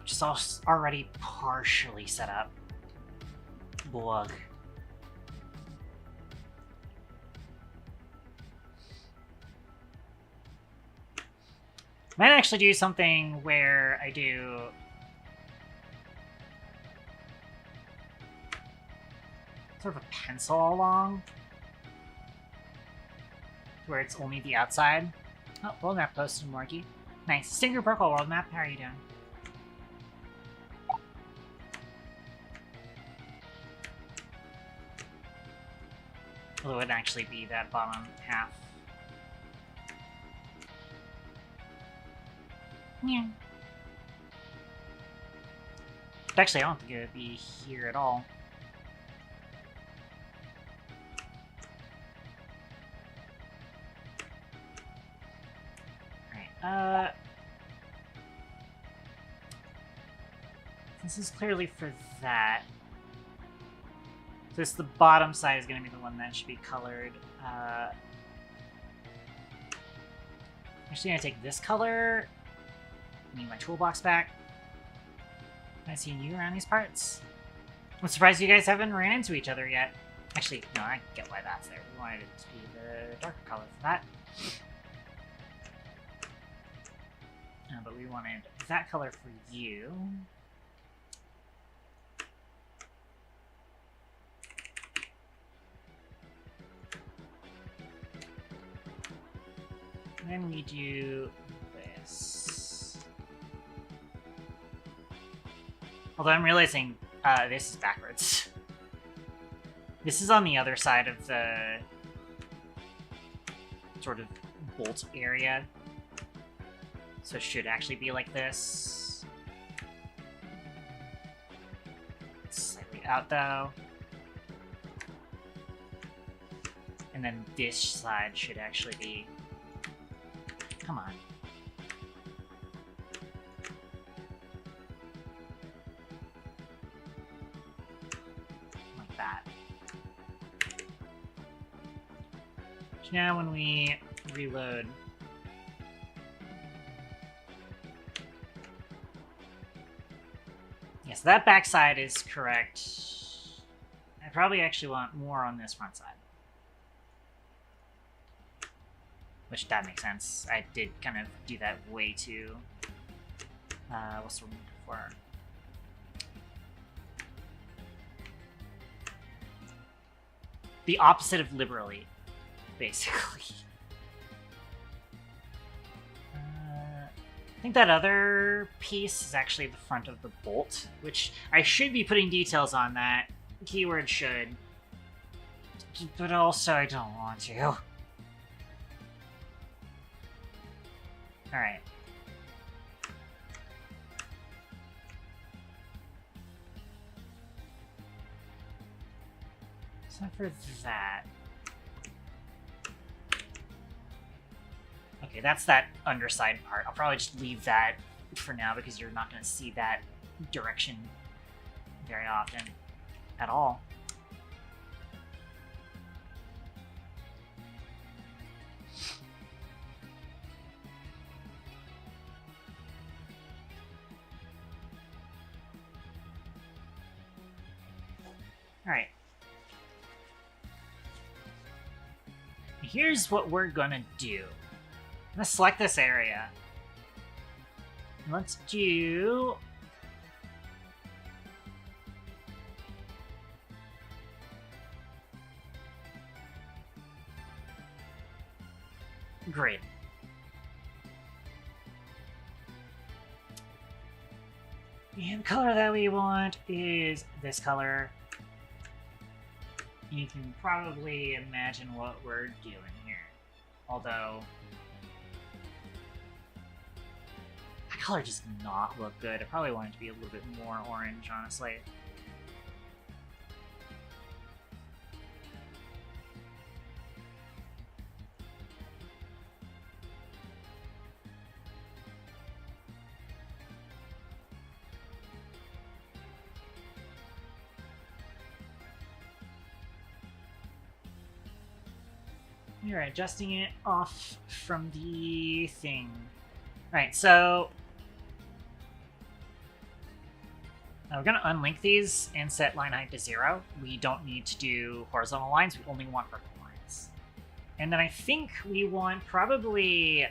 Which is already partially set up. Blug. Might actually do something where I do sort of a pencil along, where it's only the outside. Oh, world map posted, Morky. Nice. Stinger Purple world map. How are you doing? Although it would actually be that bottom half. Yeah. But actually, I don't think it would be here at all. Alright, this is clearly for that. This, the bottom side is going to be the one that should be colored. I'm actually going to take this color. Need my toolbox back. Have I seen you around these parts? I'm surprised you guys haven't ran into each other yet. Actually, no, I get why that's there. We wanted it to be the darker color for that. But we wanted that color for you. And then we do this. Although I'm realizing this is backwards. This is on the other side of the sort of bolt area. So it should actually be like this. Slightly out though. And then this side should actually be... Come on. Like that. So now when we reload... Yes, that back side is correct. I probably actually want more on this front side. Which, that makes sense. I did kind of do that way too. What's the one for? The opposite of liberally, basically. I think that other piece is actually the front of the bolt, which I should be putting details on that. Keyword should. But also I don't want to. Alright. So for that... Okay, that's that underside part. I'll probably just leave that for now because you're not going to see that direction very often at all. Alright. Here's what we're gonna do. I'm gonna select this area. Let's do... Grid. And the color that we want is this color. You can probably imagine what we're doing here. Although, that color does not look good. I probably want it to be a little bit more orange, honestly. You're adjusting it off from the thing. Right, so we're going to unlink these and set line height to 0. We don't need to do horizontal lines, we only want vertical lines. And then I think we want probably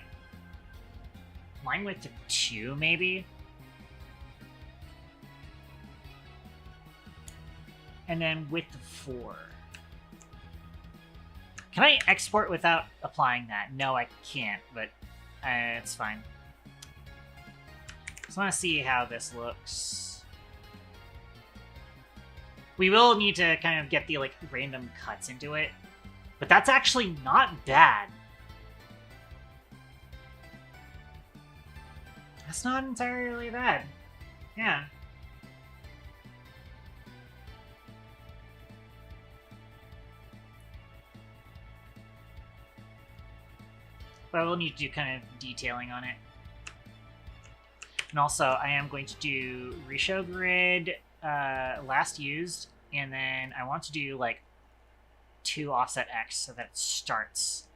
line width to 2, maybe. And then width to 4. Can I export without applying that? No, I can't, but it's fine. Just want to see how this looks. We will need to kind of get the like random cuts into it, but that's actually not bad. That's not entirely bad. Yeah. But we'll need to do kind of detailing on it. And also, I am going to do reshow grid last used, and then I want to do like 2 offset X so that it starts.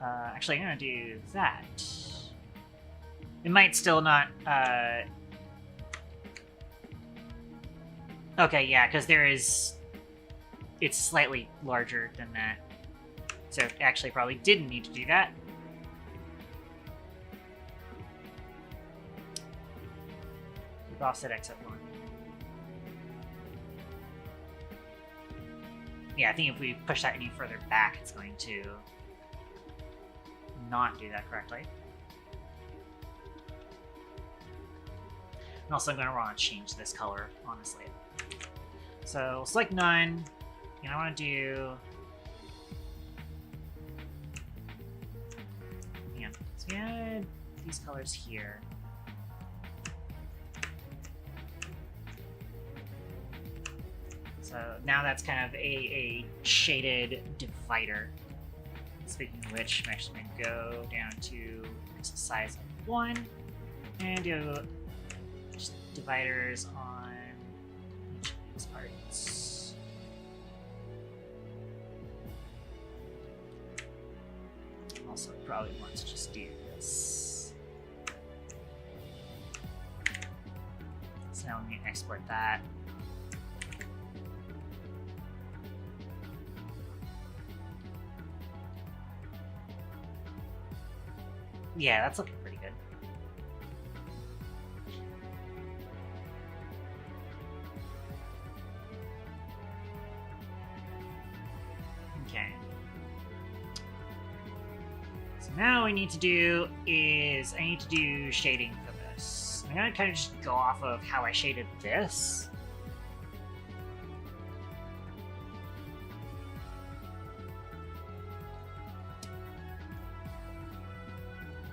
Actually, I'm going to do that. It might still not... Okay, yeah, because there is... It's slightly larger than that. So actually probably didn't need to do that. Offset X at 1. Yeah, I think if we push that any further back, it's going to not do that correctly. And also, I'm going to want to change this color, honestly. So, select none, and I want to do... Yeah, so we had these colors here. So now that's kind of a shaded divider. Speaking of which, I'm actually going to go down to pixel size of 1 and do just dividers on each of these parts. Also, probably want to just do this. So now I'm going to export that. Yeah, that's looking pretty good. Okay. So now what we need to do is I need to do shading for this. I'm gonna kind of just go off of how I shaded this.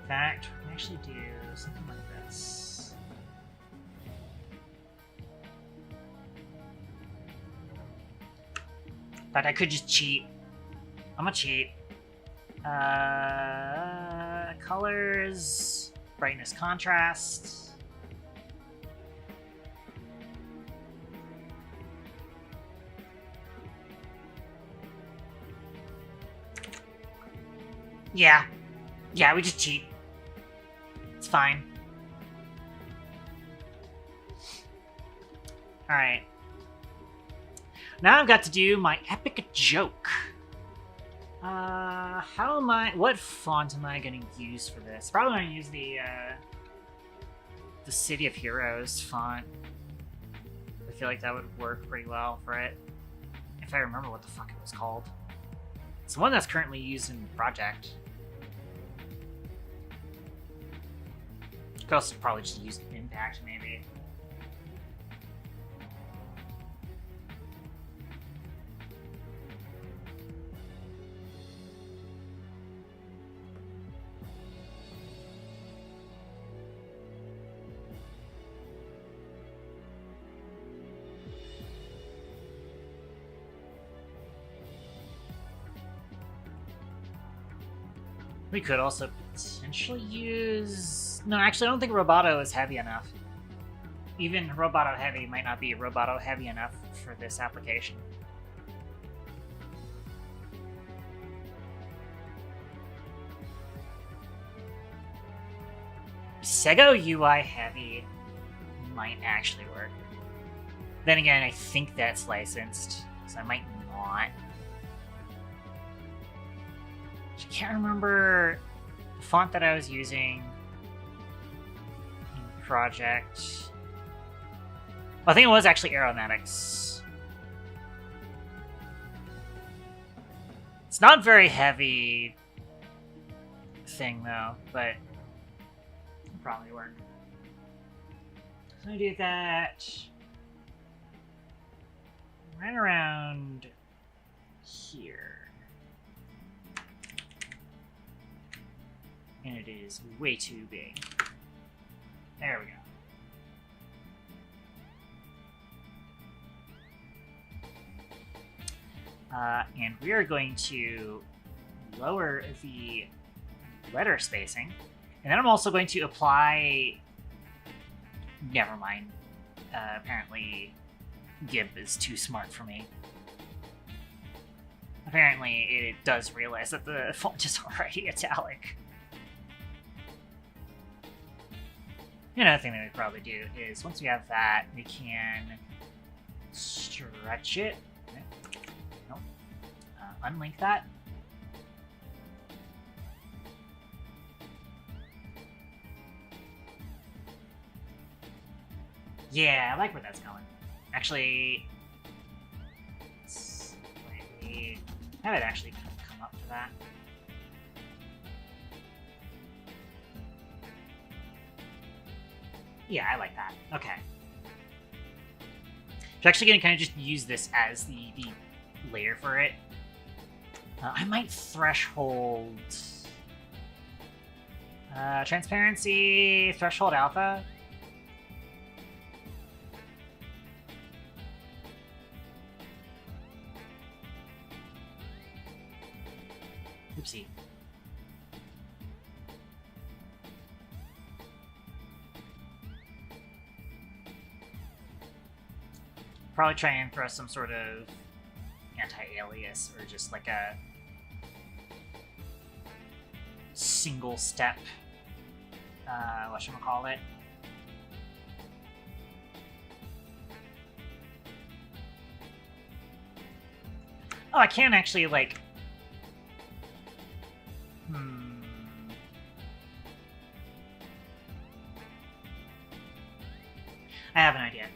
In fact, we can actually do something like this. In fact, I could just cheat. I'm gonna cheat. Colors, brightness, contrast. Yeah. Yeah, we just cheat. It's fine. Alright. Now I've got to do my epic joke. What font am I gonna use for this? Probably gonna use the City of Heroes font. I feel like that would work pretty well for it. If I remember what the fuck it was called. It's the one that's currently used in the project. Could also probably just use Impact, maybe. We could also potentially use... No, actually, I don't think Roboto is heavy enough. Even Roboto heavy might not be Roboto heavy enough for this application. Sego UI heavy might actually work. Then again, I think that's licensed, so I might not. I can't remember the font that I was using in project. I think it was actually Aeronautics. It's not very heavy thing though, but it'll probably work. So I do that right around here. And it is way too big. There we go. And we are going to lower the letter spacing. And then I'm also going to apply... Never mind. Apparently, Gib is too smart for me. Apparently, it does realize that the font is already italic. Another thing that we probably do is, once we have that, we can stretch it. Nope. Unlink that. Yeah, I like where that's going. Actually, let's have it actually come up to that. Yeah, I like that. Okay. So actually going to kind of just use this as the layer for it. I might threshold... transparency, threshold alpha. Oopsie. Probably try and throw some sort of anti-alias or just like a single step, whatchamacallit. Oh, I can actually, like... I have an idea.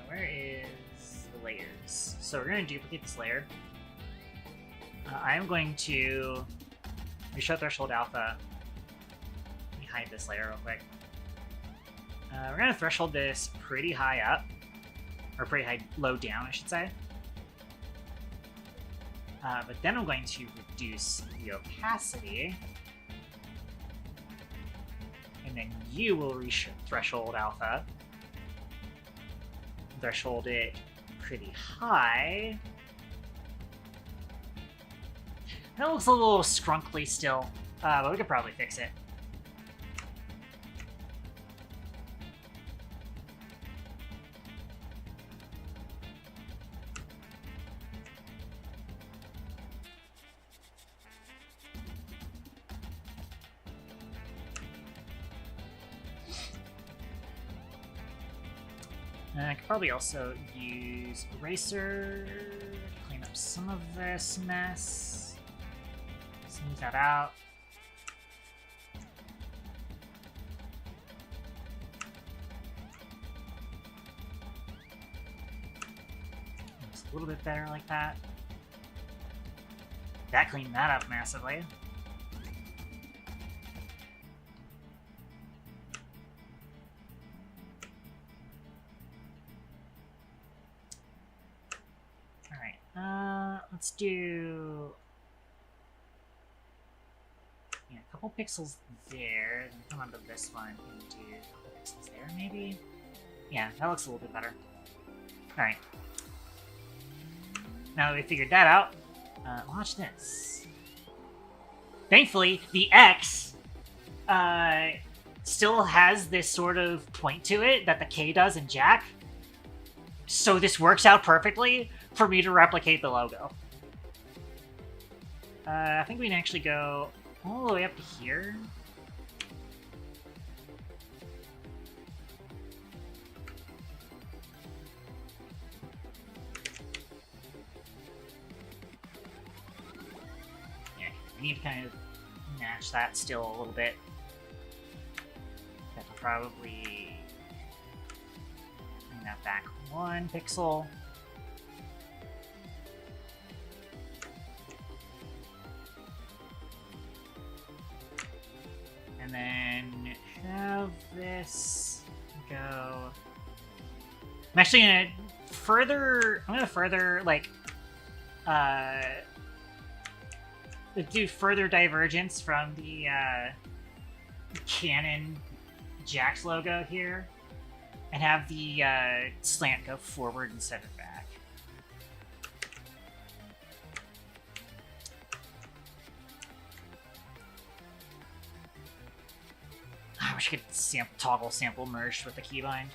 Where is the layers? So we're going to duplicate this layer. I'm going to reshow threshold alpha. Let me hide this layer real quick. We're going to threshold this pretty high up. Or pretty high, low down, I should say. But then I'm going to reduce the opacity. And then you will reach threshold alpha. Threshold it pretty high. That looks a little scrunkly still, but we could probably fix it. I could probably also use Eraser to clean up some of this mess. Smooth that out. Looks a little bit better like that. That cleaned that up massively. Let's do a couple pixels there, then come onto this one and do a couple pixels there, maybe? Yeah, that looks a little bit better. Alright. Now that we figured that out, watch this. Thankfully, the X still has this sort of point to it that the K does in Jack. So this works out perfectly for me to replicate the logo. I think we can actually go all the way up to here. Yeah, we need to kind of match that still a little bit. That'll probably bring that back 1 pixel. And then have this go. I'm actually gonna further. I'm gonna further like do further divergence from the Canon Jax logo here, and have the slant go forward instead of back. I wish I could toggle sample merged with the keybind.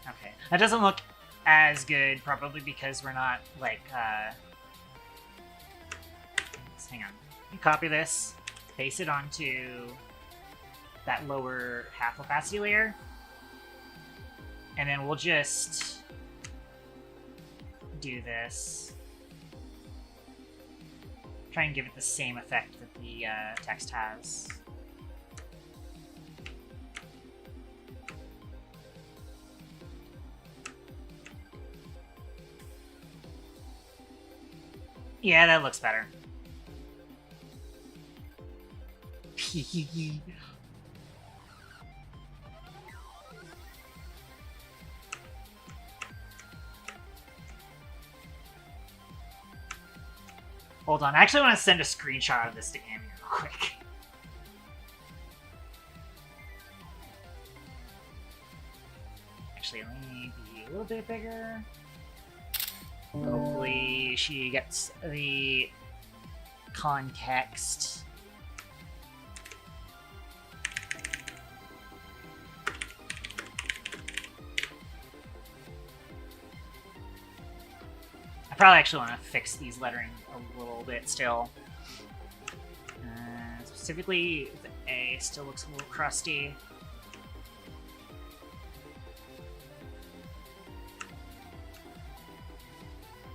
Okay, that doesn't look as good, probably because we're not like. Let's hang on. You copy this, paste it onto that lower half opacity layer, and then we'll just do this. Try and give it the same effect that the text has. Yeah, that looks better. Hold on, I actually want to send a screenshot of this to Amy real quick. Actually, let me be a little bit bigger. Hopefully she gets the context. I probably actually want to fix these lettering a little bit still. Specifically, the A still looks a little crusty.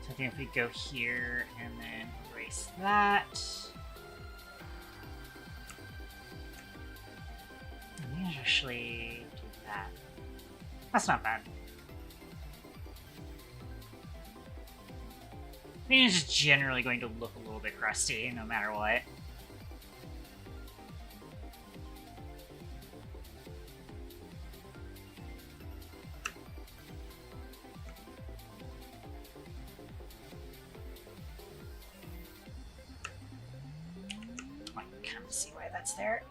So I think if we go here and then erase that. Let me actually do that. That's not bad. I think it's just generally going to look a little bit crusty, no matter what. I can kind of see why that's there.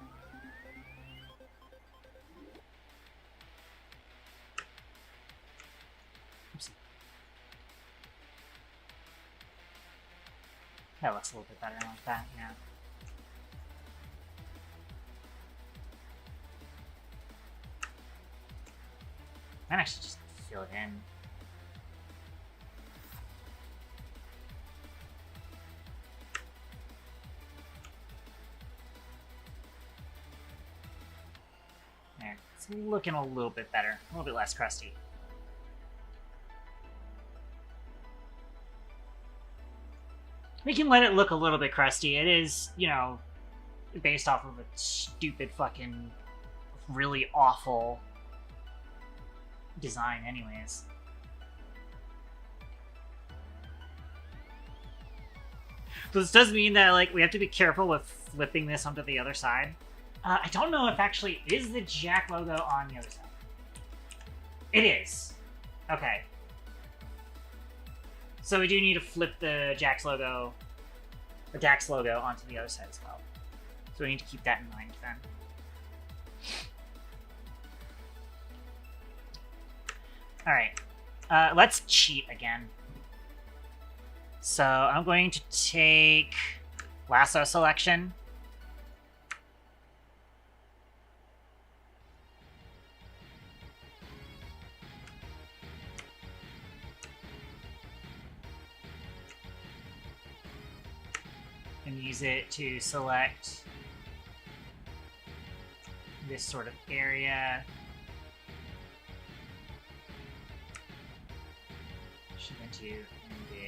That looks a little bit better like that, yeah. I might actually just fill it in. There, it's looking a little bit better, a little bit less crusty. We can let it look a little bit crusty. It is, you know, based off of a stupid fucking really awful design anyways. So this does mean that, like, we have to be careful with flipping this onto the other side. I don't know if actually is the Jack logo on the other side. It is. Okay. So we do need to flip the Jax logo, the Dax logo, onto the other side as well. So we need to keep that in mind then. All right, let's cheat again. So I'm going to take lasso selection. And use it to select this sort of area. Should going to end it here.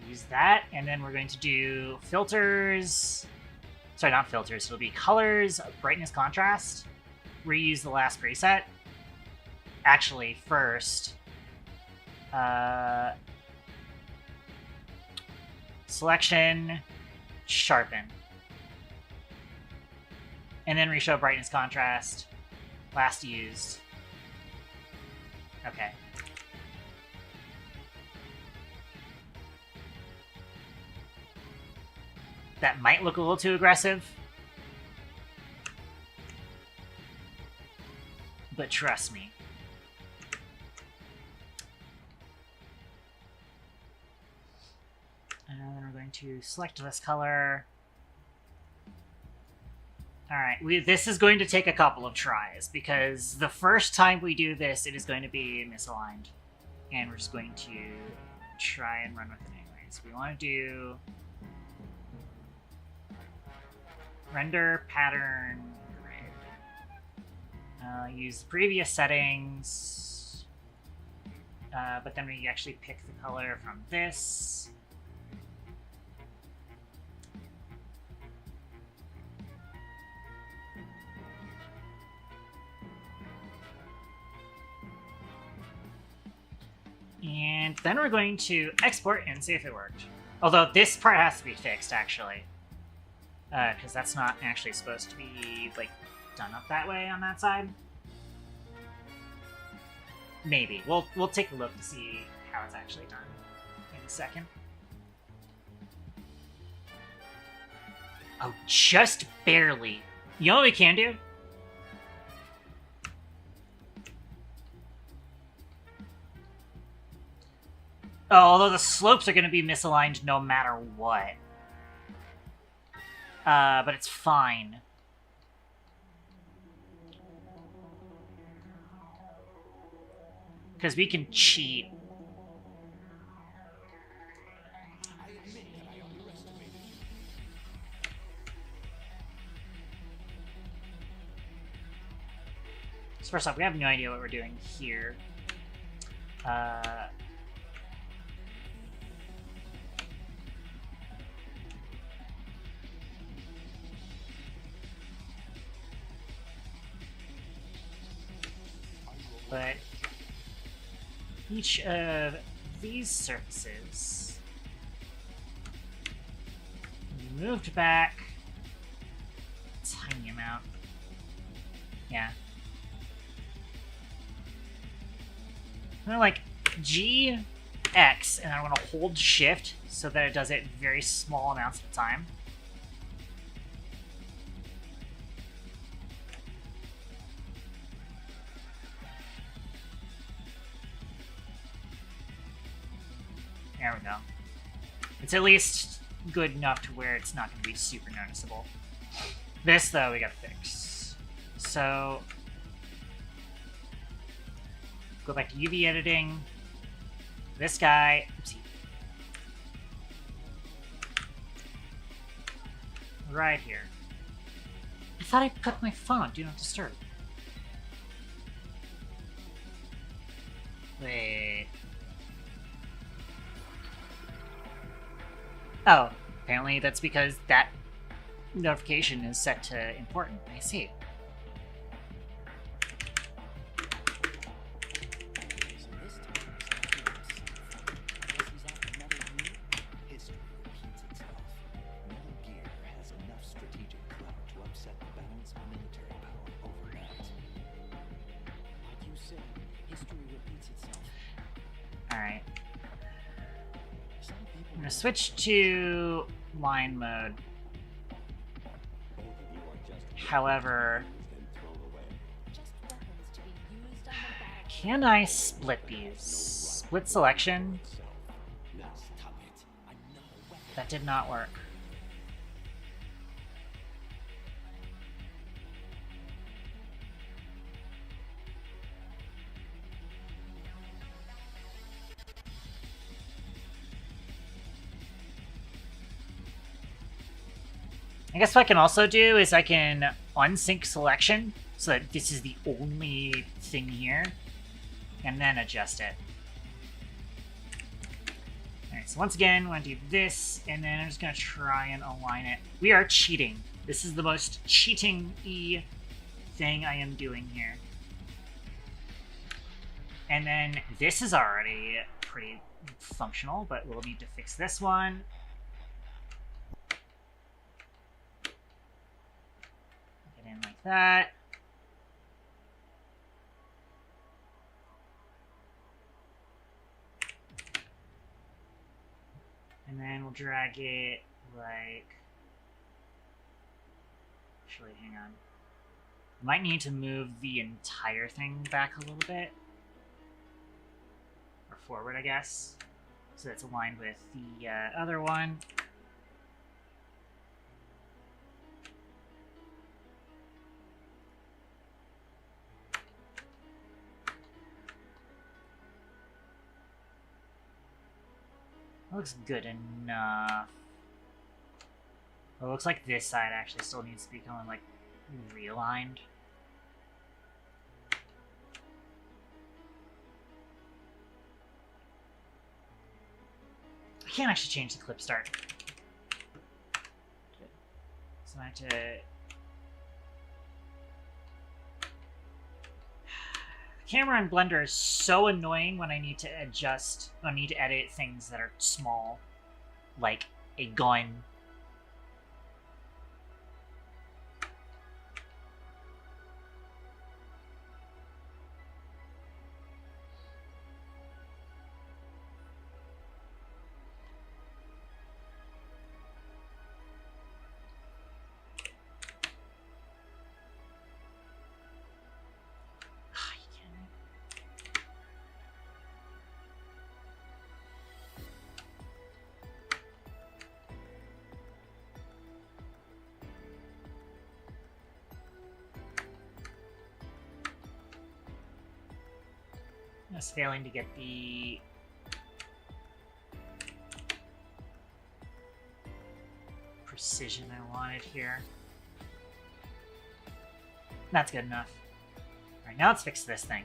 Use that, and then we're going to do filters. Sorry, not filters. It'll be colors, brightness, contrast. Reuse the last preset. Actually, first, selection, sharpen. And then reshow brightness contrast. Last used. Okay. That might look a little too aggressive. But trust me. And then we're going to select this color. Alright, this is going to take a couple of tries, because the first time we do this, it is going to be misaligned. And we're just going to try and run with it anyways. We want to do render pattern grid. Use the previous settings, but then we actually pick the color from this. And then we're going to export and see if it worked. Although this part has to be fixed, actually. Because that's not actually supposed to be, like, done up that way on that side. Maybe. We'll take a look to see how it's actually done in a second. Oh, just barely. You know what we can do? Oh, although the slopes are going to be misaligned no matter what. But it's fine. Because we can cheat. So first off, we have no idea what we're doing here. But each of these surfaces moved back a tiny amount. Yeah. I'm gonna like G, X, and I'm gonna hold Shift so that it does it very small amounts at a time. There we go. It's at least good enough to where it's not going to be super noticeable. This, though, we gotta fix. So, go back to UV editing. This guy, oopsie. Right here. I thought I put my phone on Do Not Disturb. Wait. Oh, apparently that's because that notification is set to important. I see. Alright. I'm gonna switch to line mode. However, Can I split these? Split selection? That did not work. I guess what I can also do is I can unsync selection so that this is the only thing here, and then adjust it. Alright, so once again, I'm going to do this, and then I'm just going to try and align it. We are cheating. This is the most cheating-y thing I am doing here. And then this is already pretty functional, but we'll need to fix this one. Get in like that. And then we'll drag it like... Actually, hang on. Might need to move the entire thing back a little bit. Or forward, I guess. So that's aligned with the other one. Looks good enough. Well, it looks like this side actually still needs to be kind of like realigned. I can't actually change the clip start. So I have to... Camera in Blender is so annoying when I need to adjust, when I need to edit things that are small, like a gun. Just failing to get the precision I wanted here. That's good enough. Alright, now let's fix this thing.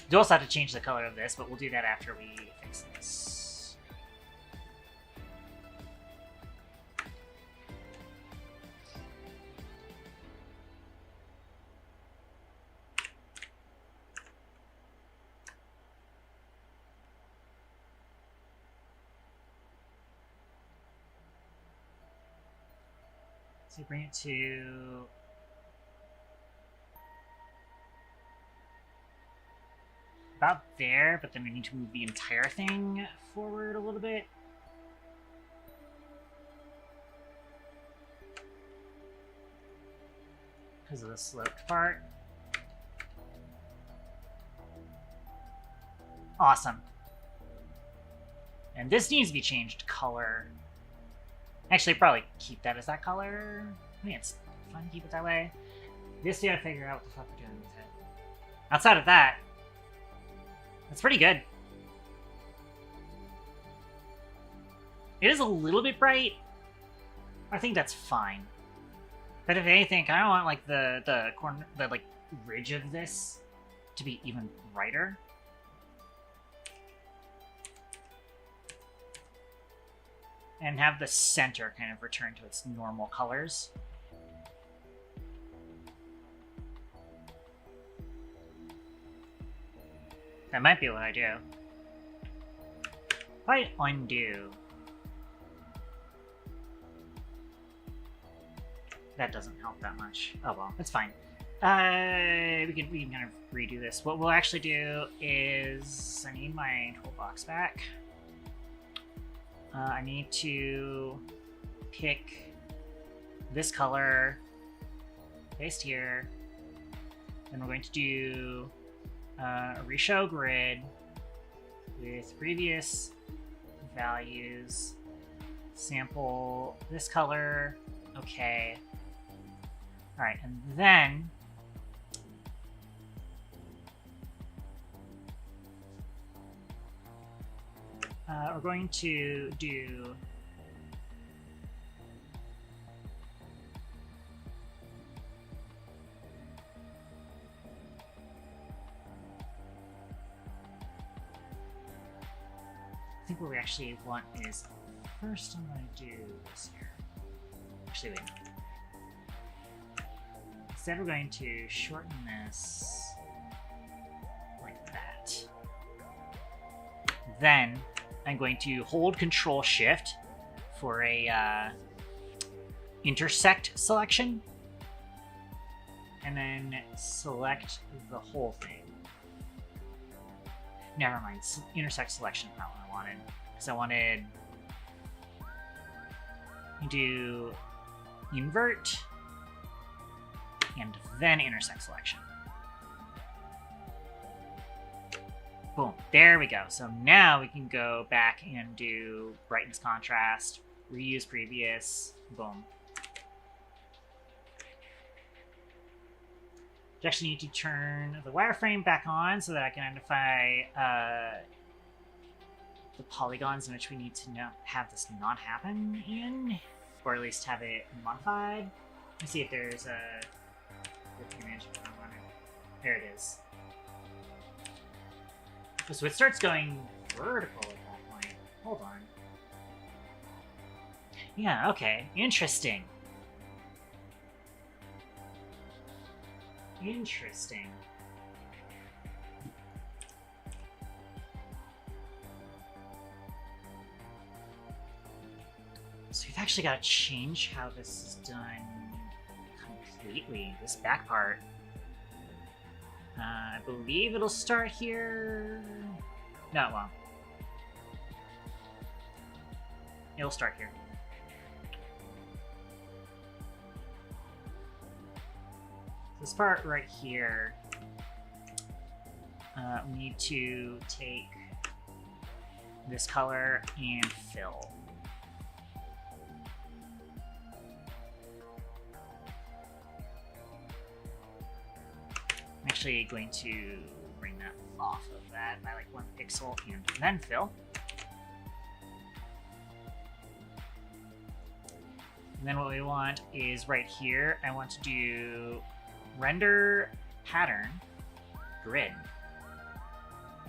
You also have to change the color of this, but we'll do that after we fix this. So bring it to about there, but then we need to move the entire thing forward a little bit. Because of the sloped part. Awesome. And this needs to be changed color. Actually, probably keep that as that color. I mean, it's fun to keep it that way. This, we gotta figure out what the fuck we're doing with it. Outside of that, that's pretty good. It is a little bit bright. I think that's fine. But if anything, I want like the corner, the like ridge of this to be even brighter. And have the center kind of return to its normal colors. That might be what I do. If I undo... That doesn't help that much. Oh well, it's fine. We can kind of redo this. What we'll actually do is... I need my toolbox back. I need to pick this color, paste here. Then we're going to do a reshow grid with previous values. Sample this color. Okay. All right, and then we're going to do I think what we actually want is first I'm going to do this here. Actually, wait. Instead, we're going to shorten this like that. Then I'm going to hold Control Shift for a intersect selection, and then select the whole thing. Never mind, intersect selection is not what I wanted, because I wanted to do invert and then intersect selection. Boom, there we go. So now we can go back and do brightness contrast, reuse previous, boom. I actually need to turn the wireframe back on so that I can identify the polygons in which we need to have this not happen in, or at least have it modified. Let's see if there's a image. There it is. So it starts going vertical at that point. Hold on. Yeah, okay. Interesting. Interesting. So we've actually got to change how this is done completely. This back part. I believe it'll start here. No, it won't. It'll start here. This part right here, we need to take this color and fill. I'm actually going to bring that off of that by like 1 pixel and then fill. And then what we want is right here, I want to do render pattern grid.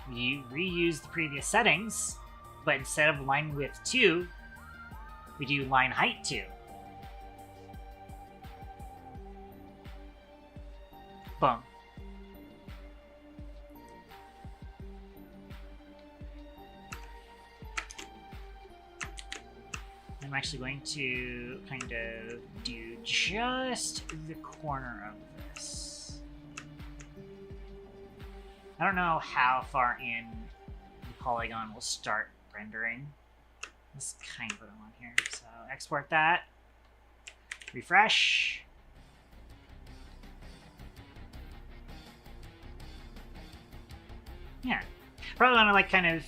We reuse the previous settings, but instead of line width 2, we do line height 2. Boom. I'm actually going to kind of do just the corner of this. I don't know how far in the polygon will start rendering. That's kind of what I want here. So export that, refresh. Yeah, probably want to like kind of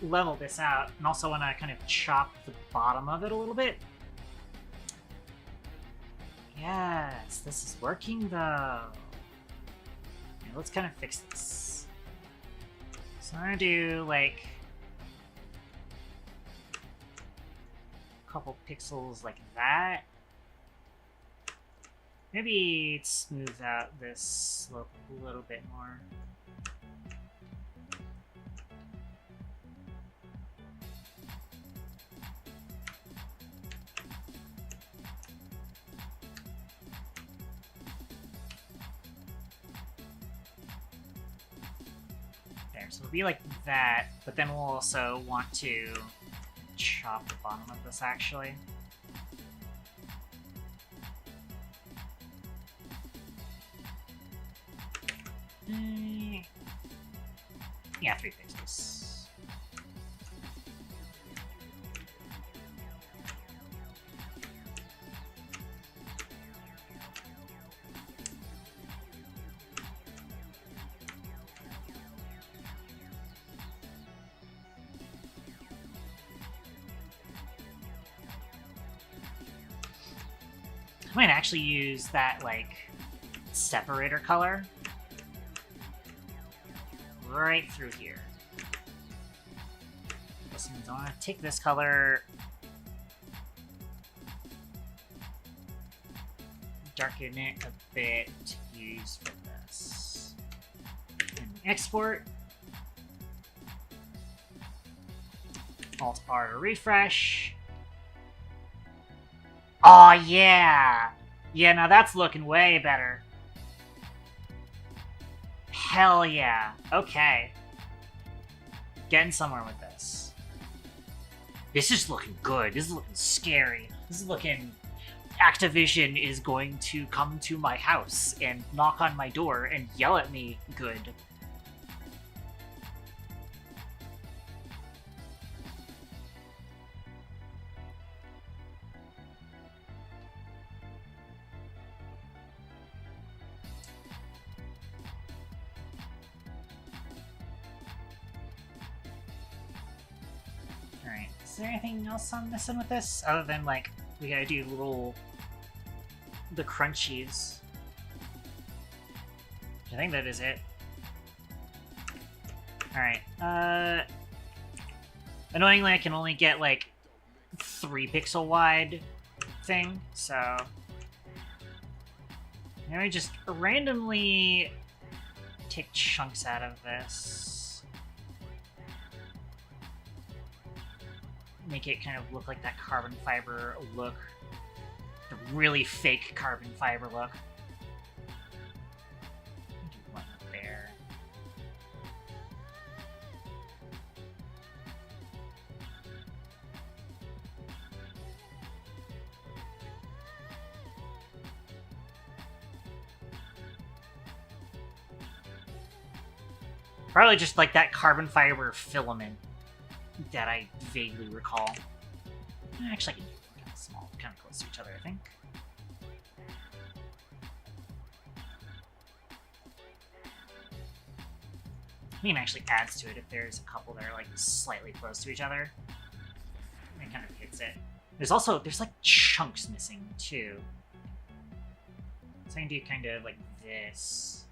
level this out, and also want to kind of chop the bottom of it a little bit. Yes, this is working though. Yeah, let's kind of fix this. So I'm gonna do like a couple pixels like that. Maybe smooth out this slope a little bit more. So it'll be like that, but then we'll also want to chop the bottom of this actually. Yeah, 3 pixels. I might actually use that, like, separator color right through here. This means I want to take this color, darken it a bit to use for this. And export. Alt-R to refresh. Aw, yeah! Yeah, now that's looking way better. Hell yeah. Okay. Getting somewhere with this. This is looking good. This is looking scary. This is looking... Activision is going to come to my house and knock on my door and yell at me good. Alright, is there anything else I'm missing with this? Other than, like, we gotta do the crunchies. I think that is it. Alright, annoyingly I can only get, like, 3 pixel wide thing, so... Let me just randomly take chunks out of this. Make it kind of look like that carbon fiber look. The really fake carbon fiber look. Do one up there. Probably just like that carbon fiber filament that I vaguely recall. Actually, I can do it kind of small, kind of close to each other, I think. I mean, it actually adds to it if there's a couple that are like slightly close to each other. It kind of hits it. There's like chunks missing too. So I can do kind of like this.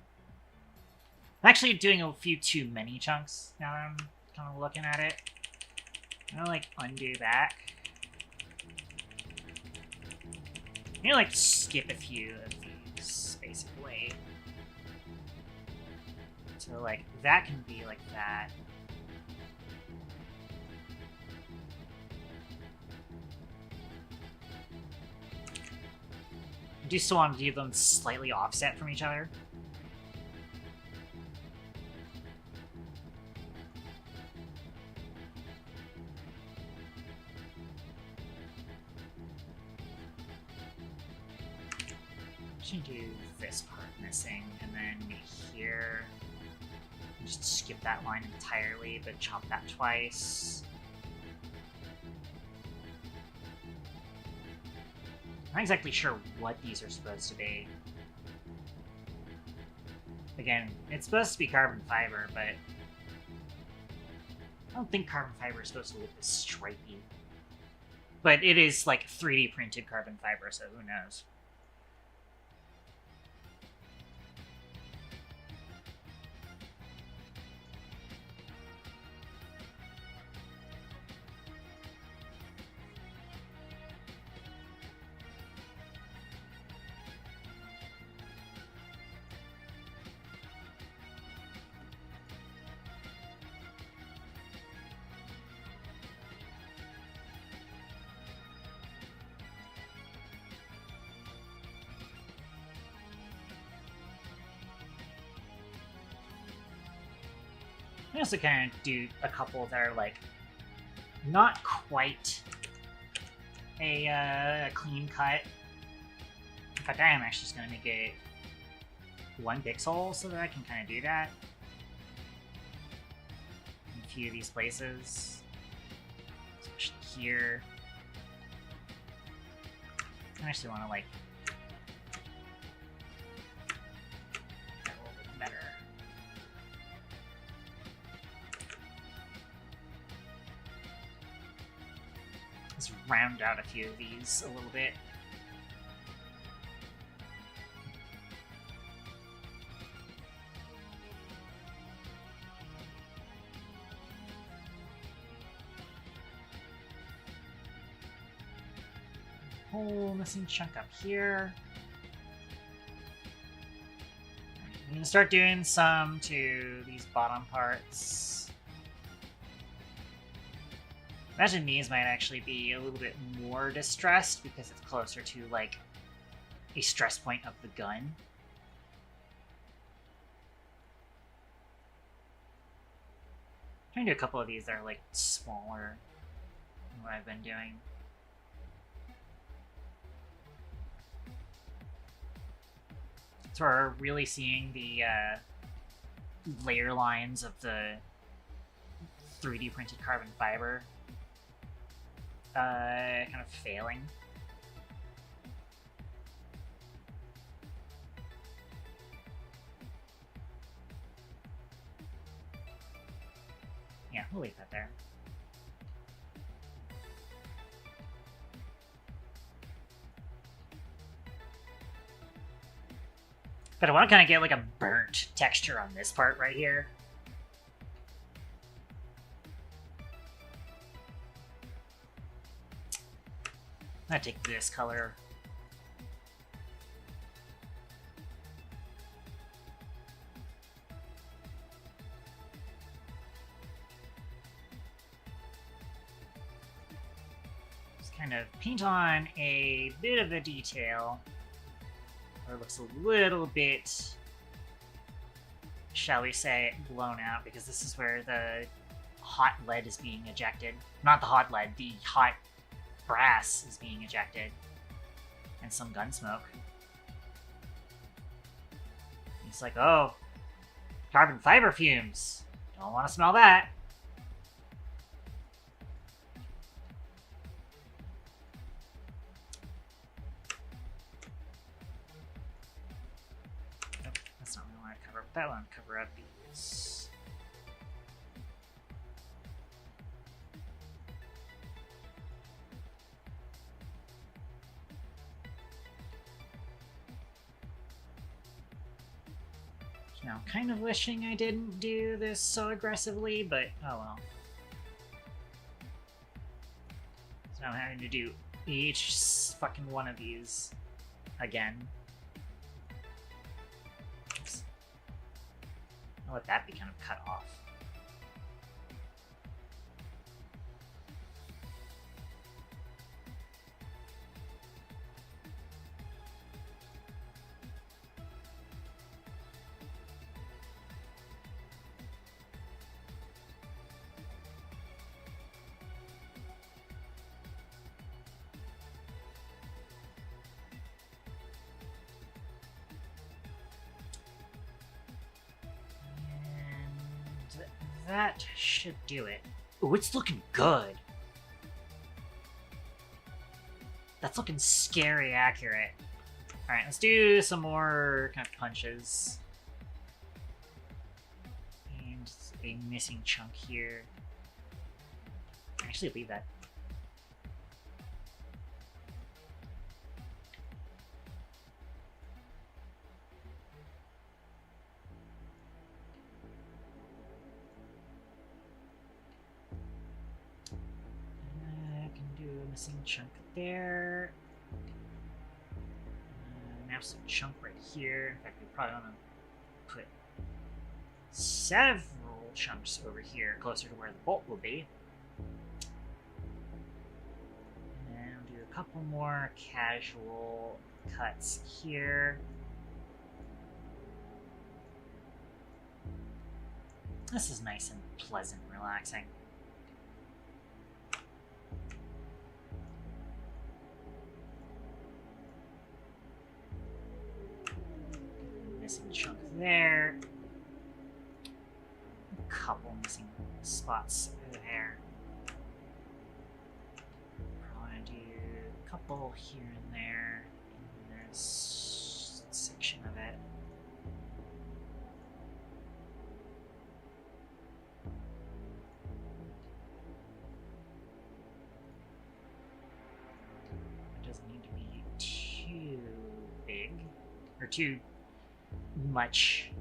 I'm actually doing a few too many chunks now that I'm kind of looking at it. I'm gonna like undo that. I'm gonna like skip a few of these, basically. So like that can be like that. I do still want to leave them slightly offset from each other. Should do this part missing, and then here, just skip that line entirely, but chop that twice. I'm not exactly sure what these are supposed to be. Again, it's supposed to be carbon fiber, but I don't think carbon fiber is supposed to look this stripy. But it is like 3D printed carbon fiber, so who knows? I also kind of do a couple that are like not quite a clean cut. In fact, I am actually just going to make it 1 pixel so that I can kind of do that in a few of these places, especially here. I actually want to like get a little bit better. Let's round out a few of these a little bit. whole missing chunk up here. I'm gonna start doing some to these bottom parts. Imagine these might actually be a little bit more distressed because it's closer to, like, a stress point of the gun. I'm trying to do a couple of these that are, like, smaller than what I've been doing. So we're really seeing the layer lines of the 3D printed carbon fiber kind of failing. Yeah, we'll leave that there. But I want to kind of get like a burnt texture on this part right here. I'm gonna take this color. Just kind of paint on a bit of a detail. Or it looks a little bit, shall we say, blown out, because this is where the hot lead is being ejected. Not the hot lead, the hot brass is being ejected. And some gun smoke. It's like, oh, carbon fiber fumes. Don't want to smell that. Nope, that's not what I want to cover. That one cover up these. Now, I'm kind of wishing I didn't do this so aggressively, but oh well. So now I'm having to do each fucking one of these again. Oops. I'll let that be kind of cut off. That should do it. Ooh, it's looking good. That's looking scary accurate. Alright, let's do some more kind of punches. And a missing chunk here. Actually, leave that. Missing chunk there. Now some chunk right here. In fact, we probably want to put several chunks over here, closer to where the bolt will be. And we'll do a couple more casual cuts here. This is nice and pleasant, relaxing. Missing chunk there. A couple missing spots there. Probably want to do a couple here and there in this section of it. It doesn't need to be too big or too much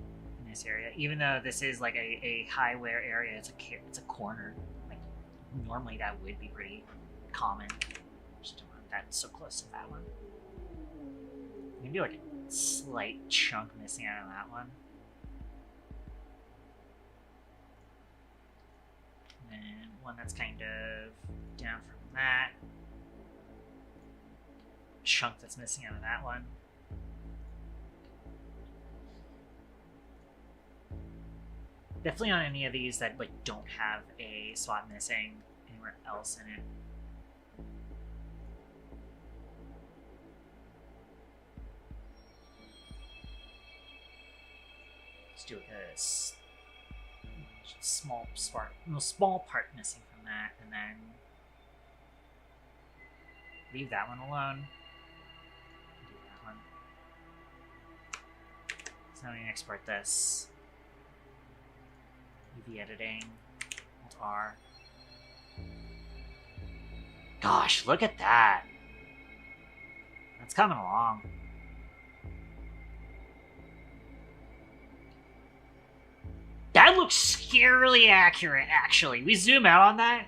in this area, even though this is like a high wear area. It's a corner. Like normally that would be pretty common. Just don't want That's so close to that one. Maybe like a slight chunk missing out of that one. And then one that's kind of down from that. Chunk that's missing out of that one. Definitely on any of these that like don't have a spot missing anywhere else in it. Let's do like a small part missing from that, and then leave that one alone. Do that one. So now we can export this. UV editing, Alt-R. Gosh, look at that. That's coming along. That looks scarily accurate, actually. We zoom out on that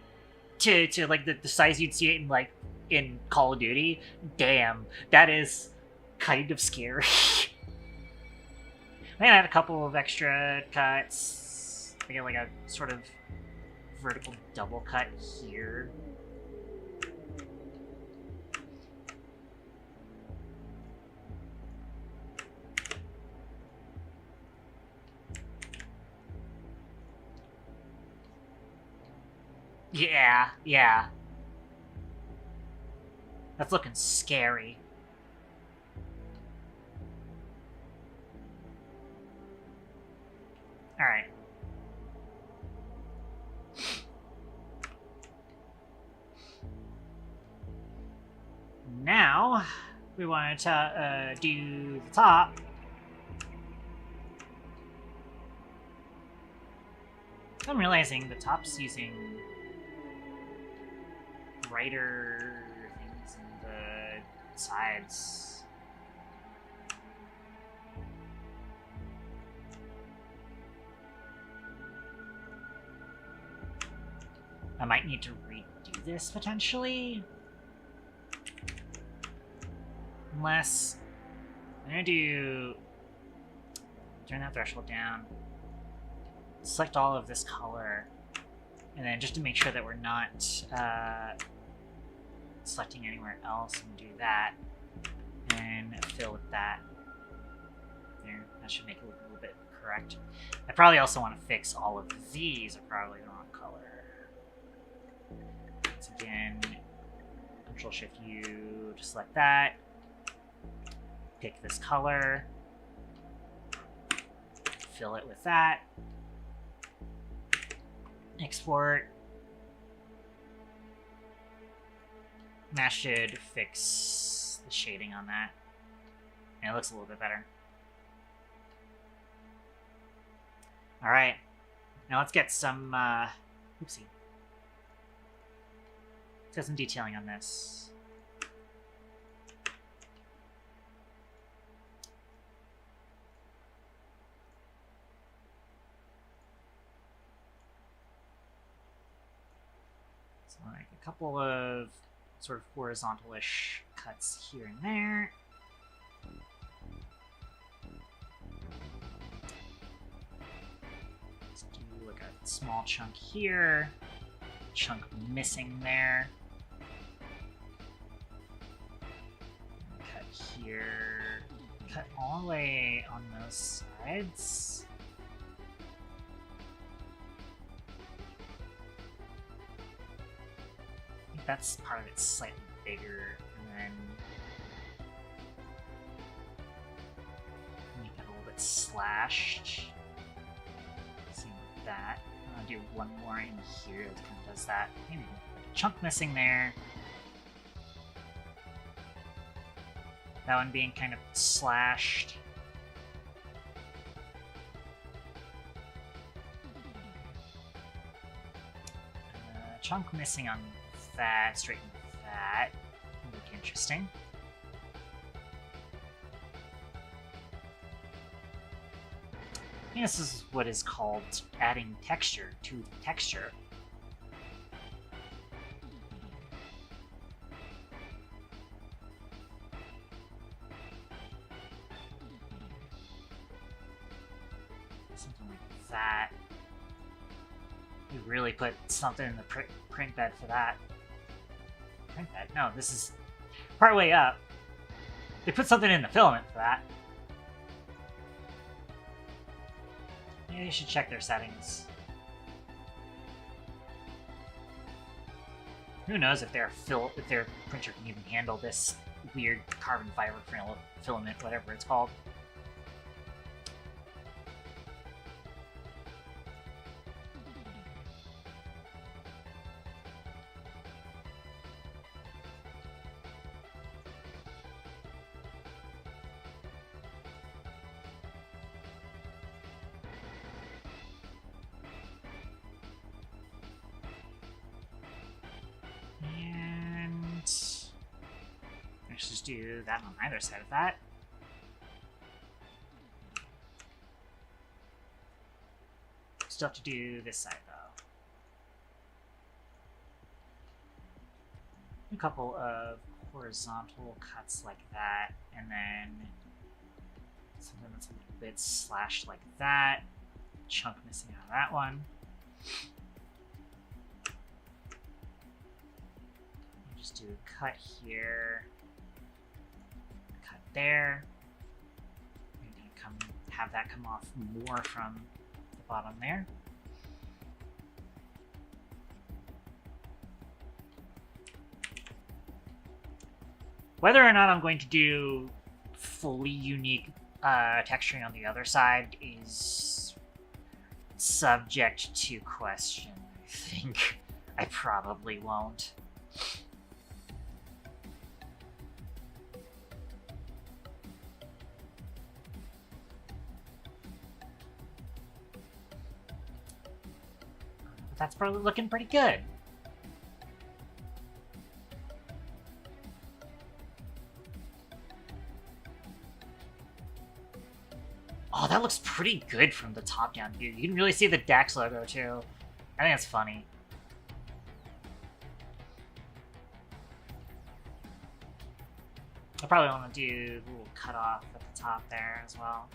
to like the size you'd see it in like in Call of Duty. Damn, that is kind of scary. I had a couple of extra cuts. I get like a sort of vertical double cut here. Yeah. That's looking scary. All right. Now, we want to do the top. I'm realizing the top's using brighter things in the sides. I might need to redo this potentially. Unless I'm gonna turn that threshold down, select all of this color, and then just to make sure that we're not selecting anywhere else, and do that, and fill with that. There, that should make it look a little bit correct. I probably also want to fix all of these are probably the wrong color. Once again, Control-Shift-U to select that. Pick this color, fill it with that, export. That should fix the shading on that. And it looks a little bit better. All right, now let's get some, oopsie. Let's get some detailing on this. Like a couple of sort of horizontal-ish cuts here and there. Let's do like a small chunk here, chunk missing there. Cut here, cut all the way on those sides. That's part of it slightly bigger, and then make it a little bit slashed. Same with that. I'll do one more in here that kind of does that. Maybe a chunk missing there. That one being kind of slashed. Chunk missing on that, straighten that. That'll look interesting. I think this is what is called adding texture to the texture. Something like that. You really put something in the print bed for that. Print bed? No, this is part way up. They put something in the filament for that. Maybe they should check their settings. Who knows if their printer can even handle this weird carbon fiber filament, whatever it's called. Let's just do that on either side of that. Still have to do this side, though. A couple of horizontal cuts like that, and then something that's a little bit slashed like that. Chunk missing out of that one. Just do a cut here. There. I'm gonna have that come off more from the bottom there. Whether or not I'm going to do fully unique texturing on the other side is subject to question. I think I probably won't. That's probably looking pretty good. Oh, that looks pretty good from the top-down view. You can really see the Dax logo, too. I think that's funny. I probably want to do a little cut-off at the top there as well.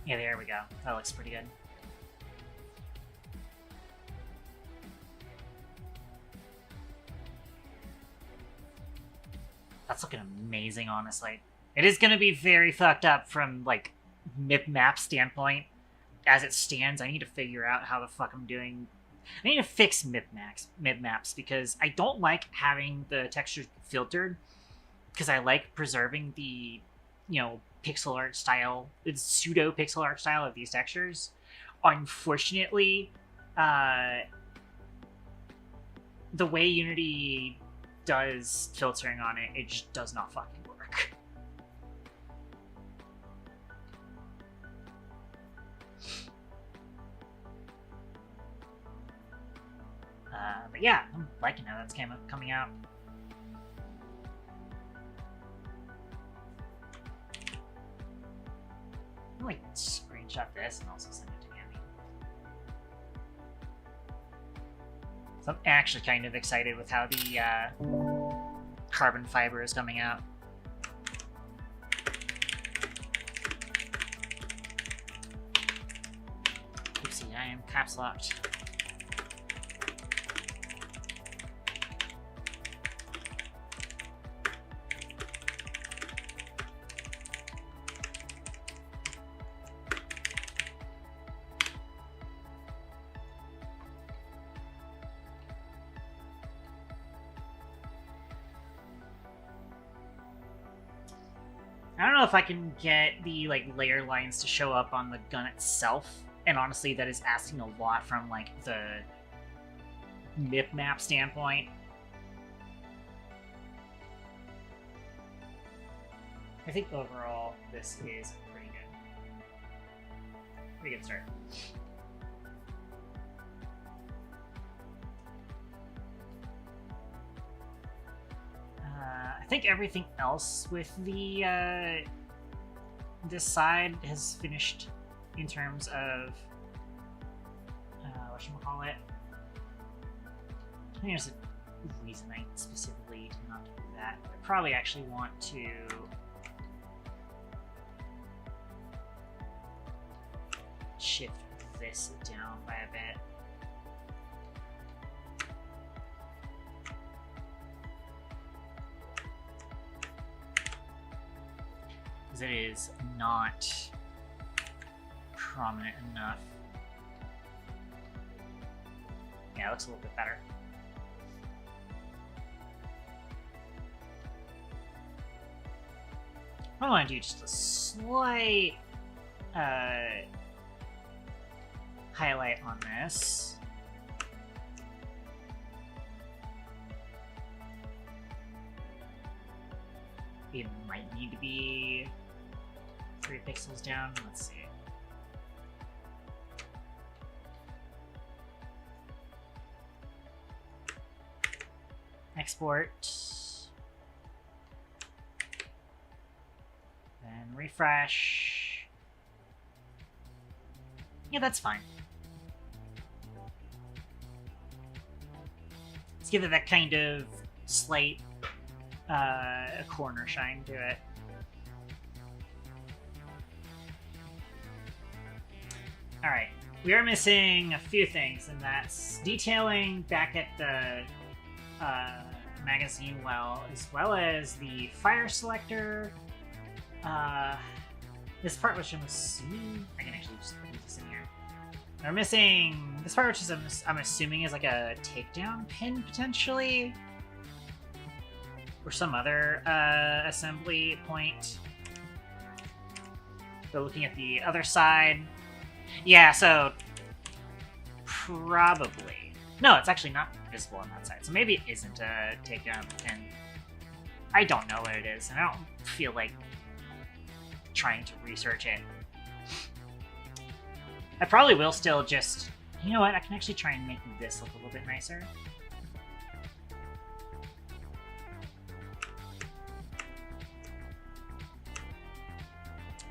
Yeah, there we go. That looks pretty good. That's looking amazing, honestly. It is going to be very fucked up from, like, map standpoint. As it stands, I need to figure out how the fuck I'm doing. I need to fix mid-maps because I don't like having the textures filtered because I like preserving the, you know, pixel art style, it's pseudo pixel art style of these textures. Unfortunately, the way Unity does filtering on it, it just does not fucking work. But yeah, I'm liking how that's coming out. I'm gonna screenshot this and also send it to Andy. So I'm actually kind of excited with how the carbon fiber is coming out. Oopsie, I am caps locked. I don't know if I can get the like layer lines to show up on the gun itself, and honestly that is asking a lot from like the map standpoint. I think overall this is pretty good start. think everything else with the this side has finished in terms of whatchamacallit. I think there's a reason I specifically did not do that. I probably actually want to shift this down by a bit. Because it is not prominent enough. Yeah, it looks a little bit better. I want to do just a slight highlight on this. It might need to be 3 pixels down. Let's see. Export. Then refresh. Yeah, that's fine. Let's give it that kind of slight corner shine to it. Alright, we are missing a few things, and that's detailing back at the magazine well as the fire selector. This part, which I'm assuming I can actually just leave this in here. We're missing this part, which is I'm assuming is like a takedown pin potentially, or some other assembly point. So looking at the other side, yeah. So probably no, it's actually not visible on that side. So maybe it isn't a takedown pin. I don't know what it is, and I don't feel like trying to research it. I probably will still just... You know what? I can actually try and make this look a little bit nicer.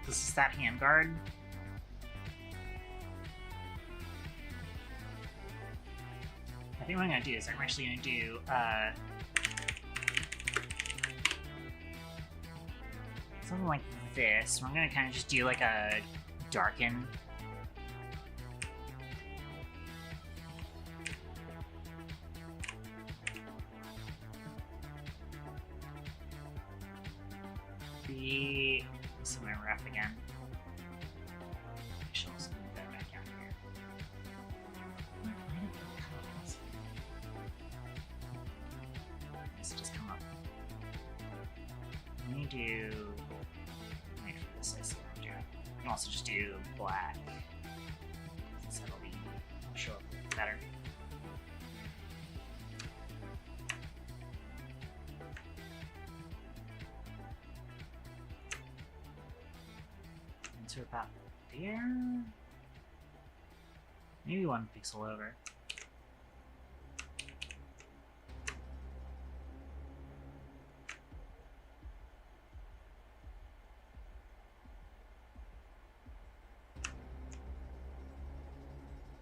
This is that handguard. I think what I'm going to do is I'm actually going to do... something like this. I'm going to kind of just do like a darken. This is my ref again. Actually, let's move that back down here. Let's just come up. Let me do... Wait for this, I see what I'm doing. I can also just do black. So that'll show up a little better. To about there. Maybe 1 pixel over.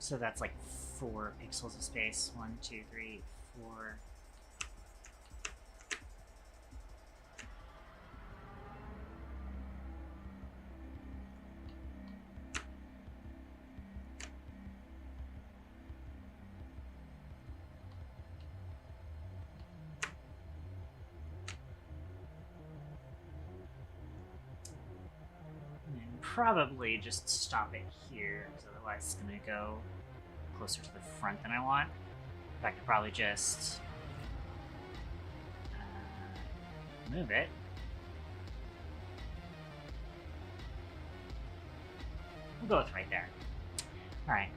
So that's like 4 pixels of space. 1, 2, 3, 4. Probably just stop it here, because otherwise it's going to go closer to the front than I want. In fact, I could probably just move it. We'll go with right there. Alright.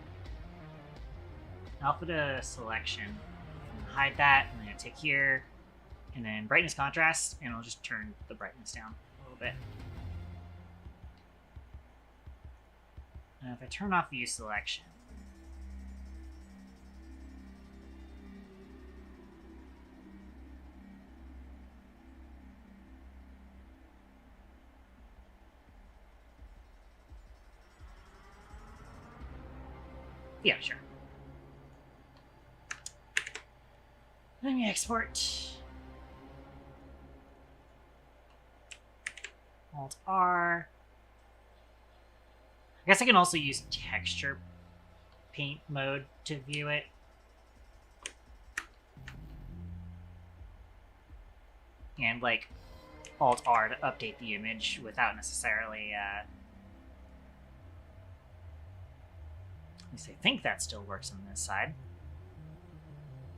Alpha to selection. I'm gonna hide that, I'm going to take here, and then brightness contrast, and I'll just turn the brightness down a little bit. Now if I turn off view selection, Yeah, sure. Let me export. Alt R. I guess I can also use texture paint mode to view it. And like Alt R to update the image without necessarily at least I think that still works on this side.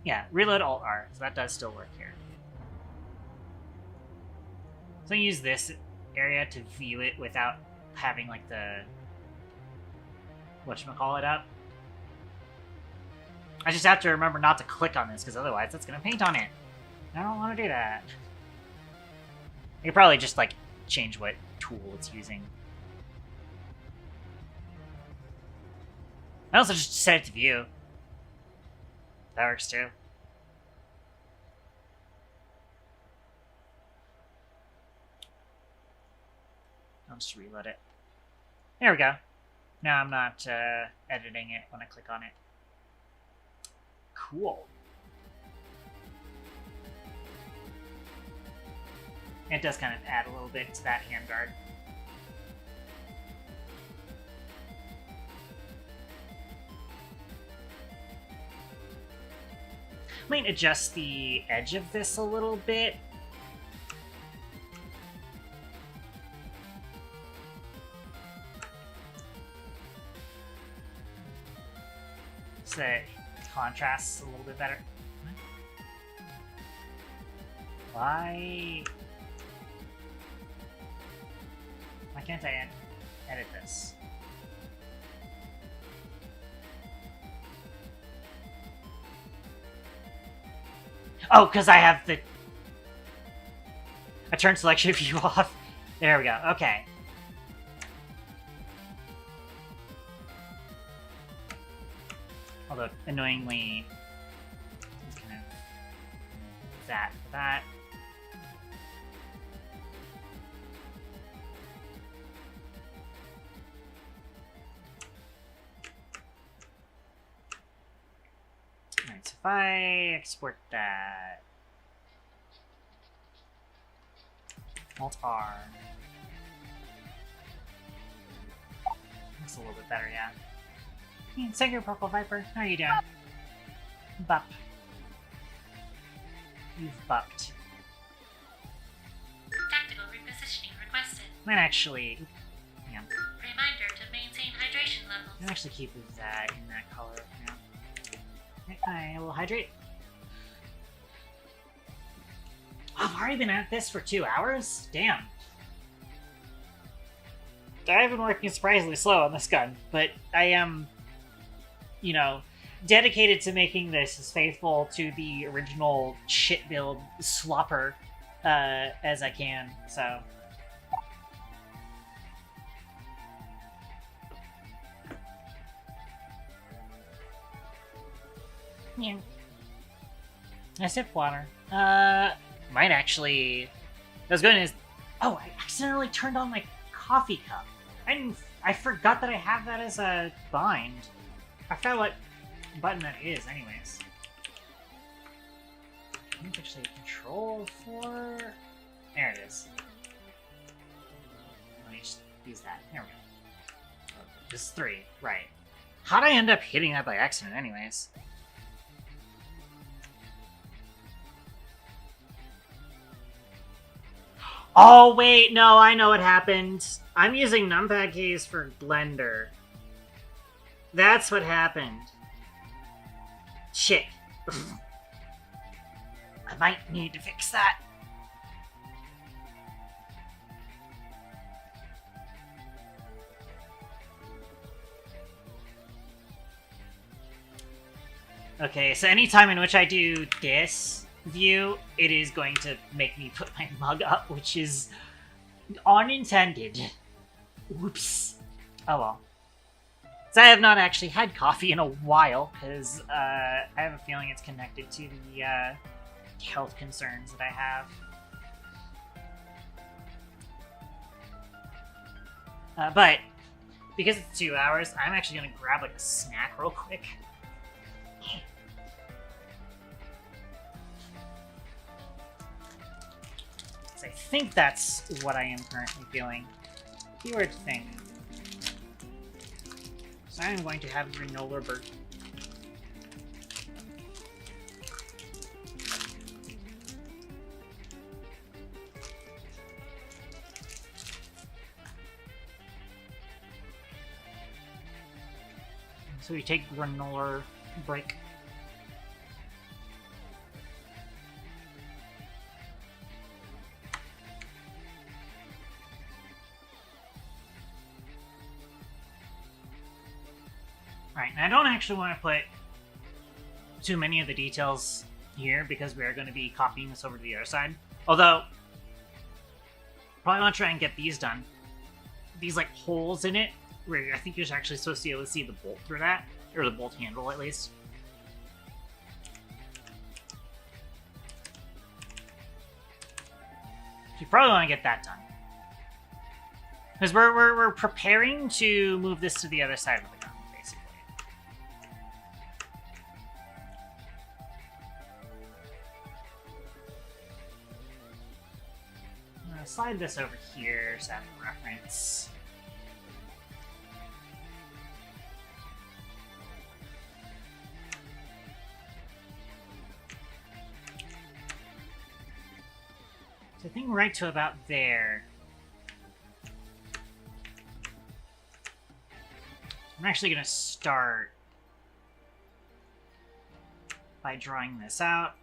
Yeah, reload Alt R, so that does still work here. So I use this area to view it without having like the whatchamacallit up. I just have to remember not to click on this because otherwise that's gonna paint on it. I don't want to do that. I could probably just like change what tool it's using. I also just set it to view. That works too. I'll just reload it. There we go. Now I'm not editing it when I click on it. Cool. It does kind of add a little bit to that handguard. Might adjust the edge of this a little bit. So that it contrasts a little bit better. Why can't I edit this? Oh, because I have the... I turned selection view off. There we go. Okay. Although, annoyingly... It's kind of... that. Alright, so if I export that... Alt R. Looks a little bit better, yeah. Sacred Purple Viper, how are you doing? Bup. You've bupped. Tactical repositioning requested. Might actually... Yeah. Reminder to maintain hydration levels. I'll actually keep that in that color now. I will hydrate. I've already been at this for 2 hours? Damn. I've been working surprisingly slow on this gun, but I am, you know, dedicated to making this as faithful to the original shit build slopper as I can, so... Yeah. I sipped water. Might actually... I was going to... Oh, I accidentally turned on my coffee cup. I forgot that I have that as a bind. I forgot what button that is, anyways. I think actually control for... There it is. Let me just use that. There we go. Oh, this is 3, right. How'd I end up hitting that by accident, anyways? Oh, wait, no, I know what happened. I'm using numpad keys for Blender. That's what happened. Shit. I might need to fix that. Okay, so anytime in which I do this view, it is going to make me put my mug up, which is unintended. Whoops. Oh well. So I have not actually had coffee in a while, because I have a feeling it's connected to the health concerns that I have. But because it's 2 hours, I'm actually gonna grab like a snack real quick. So I think that's what I am currently feeling. Keyword thing. So I'm going to have granola burger. So we take granola break. Alright, and I don't actually want to put too many of the details here because we're going to be copying this over to the other side. Although, probably want to try and get these done. These like holes in it, where I think you're actually supposed to be able to see the bolt through that, or the bolt handle at least. You probably want to get that done. Because we're preparing to move this to the other side of the gun, basically. I'm going to slide this over here so I have a reference. So I think right to about there. I'm actually going to start by drawing this out.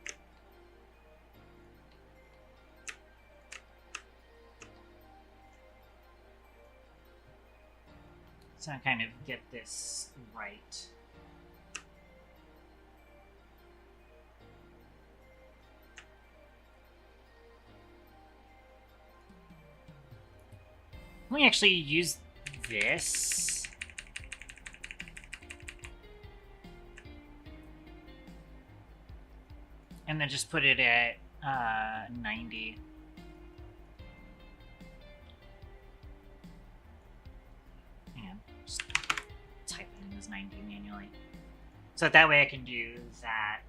So I kind of get this right. Let me actually use this. And then just put it at 90. And just type it in as 90 manually. So that way I can do that.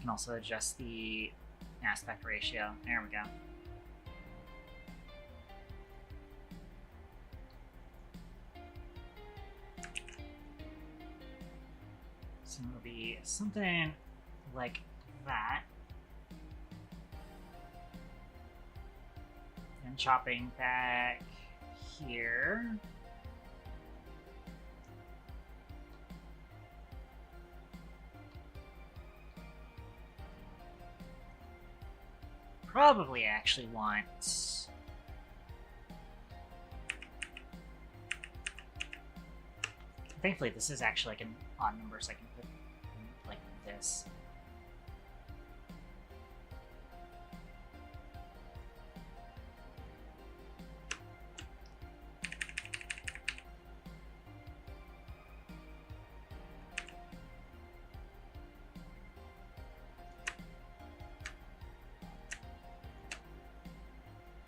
Can also adjust the aspect ratio. There we go. So it'll be something like that. And chopping back here. Probably actually want... Thankfully, this is actually like an odd number, so I can put like this.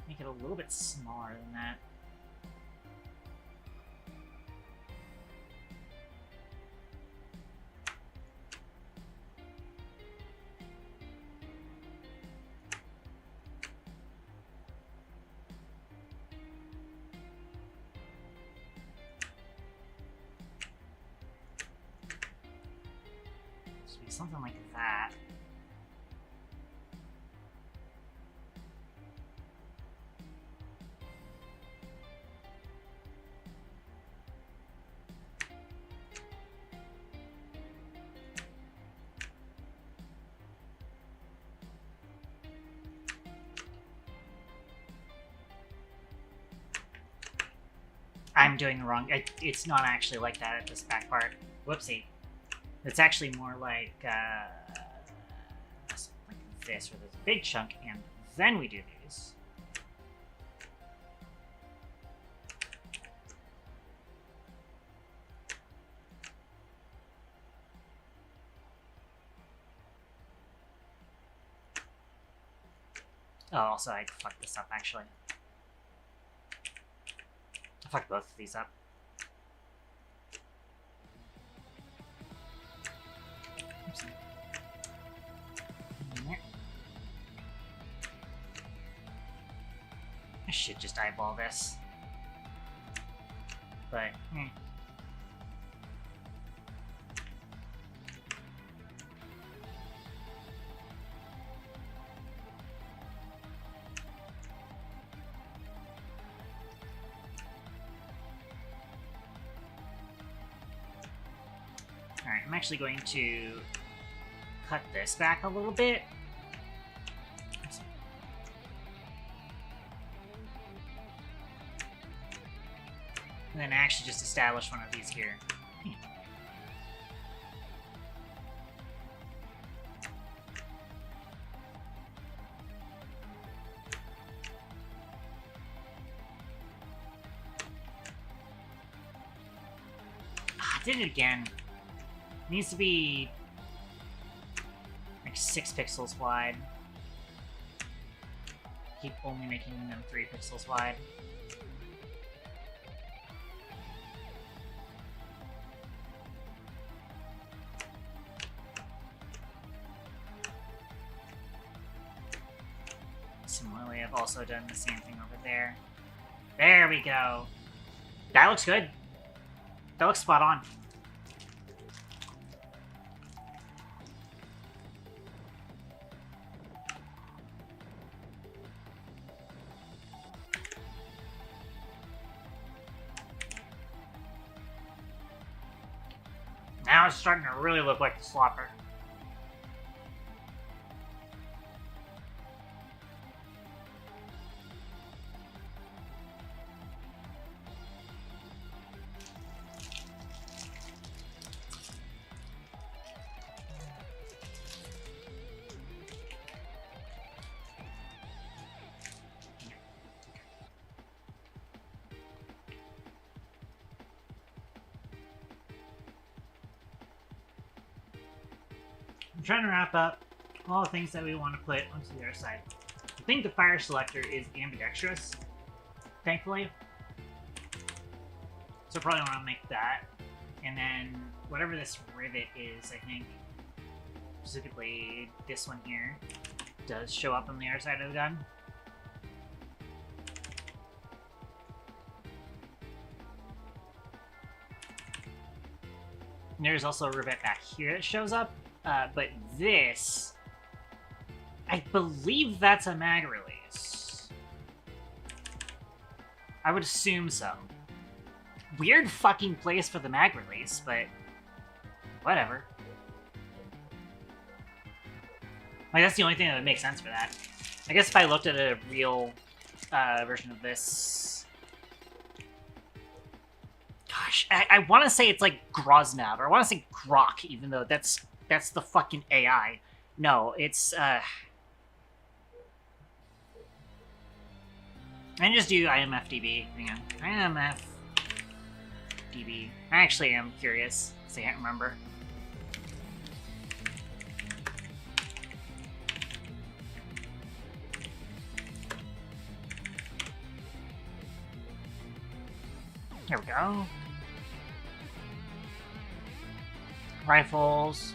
Make it a little bit smaller than that. Should be something like that. I'm doing the wrong... It's not actually like that at this back part. Whoopsie. It's actually more like this, where there's a big chunk, and then we do these. Oh, also I fucked this up, actually. I fucked both of these up. Oops. I should just eyeball this. But, Alright, I'm actually going to cut this back a little bit. And then actually just establish one of these here. I did it again. It needs to be like 6 pixels wide. Keep only making them 3 pixels wide. Similarly, I've also done the same thing over there. There we go. That looks good. That looks spot on. Now it's starting to really look like the slopper. I'm trying to wrap up all the things that we want to put onto the other side. I think the fire selector is ambidextrous, thankfully. So probably want to make that. And then whatever this rivet is, I think, specifically this one here, does show up on the other side of the gun. And there's also a rivet back here that shows up. But this, I believe that's a mag release. I would assume so. Weird fucking place for the mag release, but whatever. Like, that's the only thing that would make sense for that. I guess if I looked at a real version of this... Gosh, I want to say it's like Groznav, or I want to say Grok, even though that's the fucking AI. No, it's, I can just do IMFDB. Hang on. IMFDB. I actually am curious, because I can't remember. There we go. Rifles.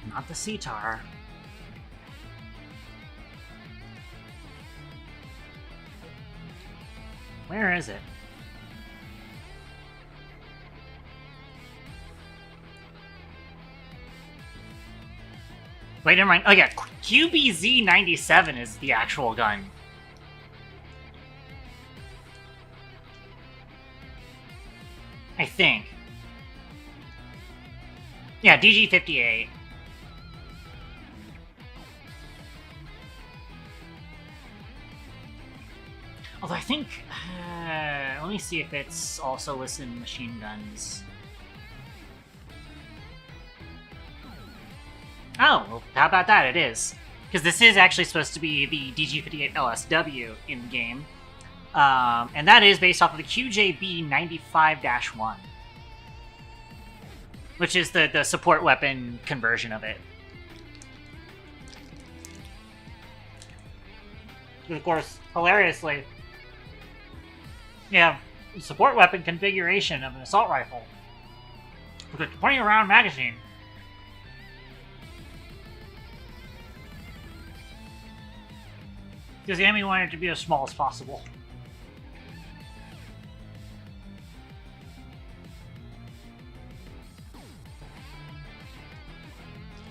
Not the Cetar. Where is it? Wait, never mind. Oh yeah, QBZ-97 is the actual gun. I think. Yeah, DG-58. Although I think... let me see if it's also listed in machine guns. Oh, well, how about that? It is. Because this is actually supposed to be the DG-58 LSW in the game. And that is based off of the QJB-95-1. which is the support weapon conversion of it. And of course, hilariously, you have support weapon configuration of an assault rifle with a 20-round magazine. Because the enemy wanted it to be as small as possible.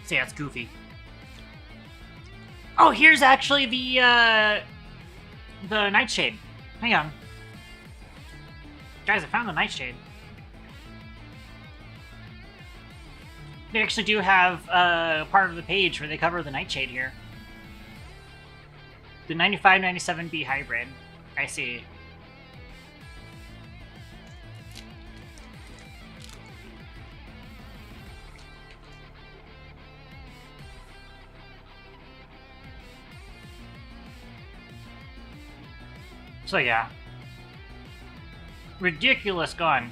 See, that's goofy. Oh, here's actually the Nightshade. Hang on. Guys, I found the Nightshade. They actually do have part of the page where they cover the Nightshade here. The 9597B hybrid. I see. So yeah. Ridiculous gun.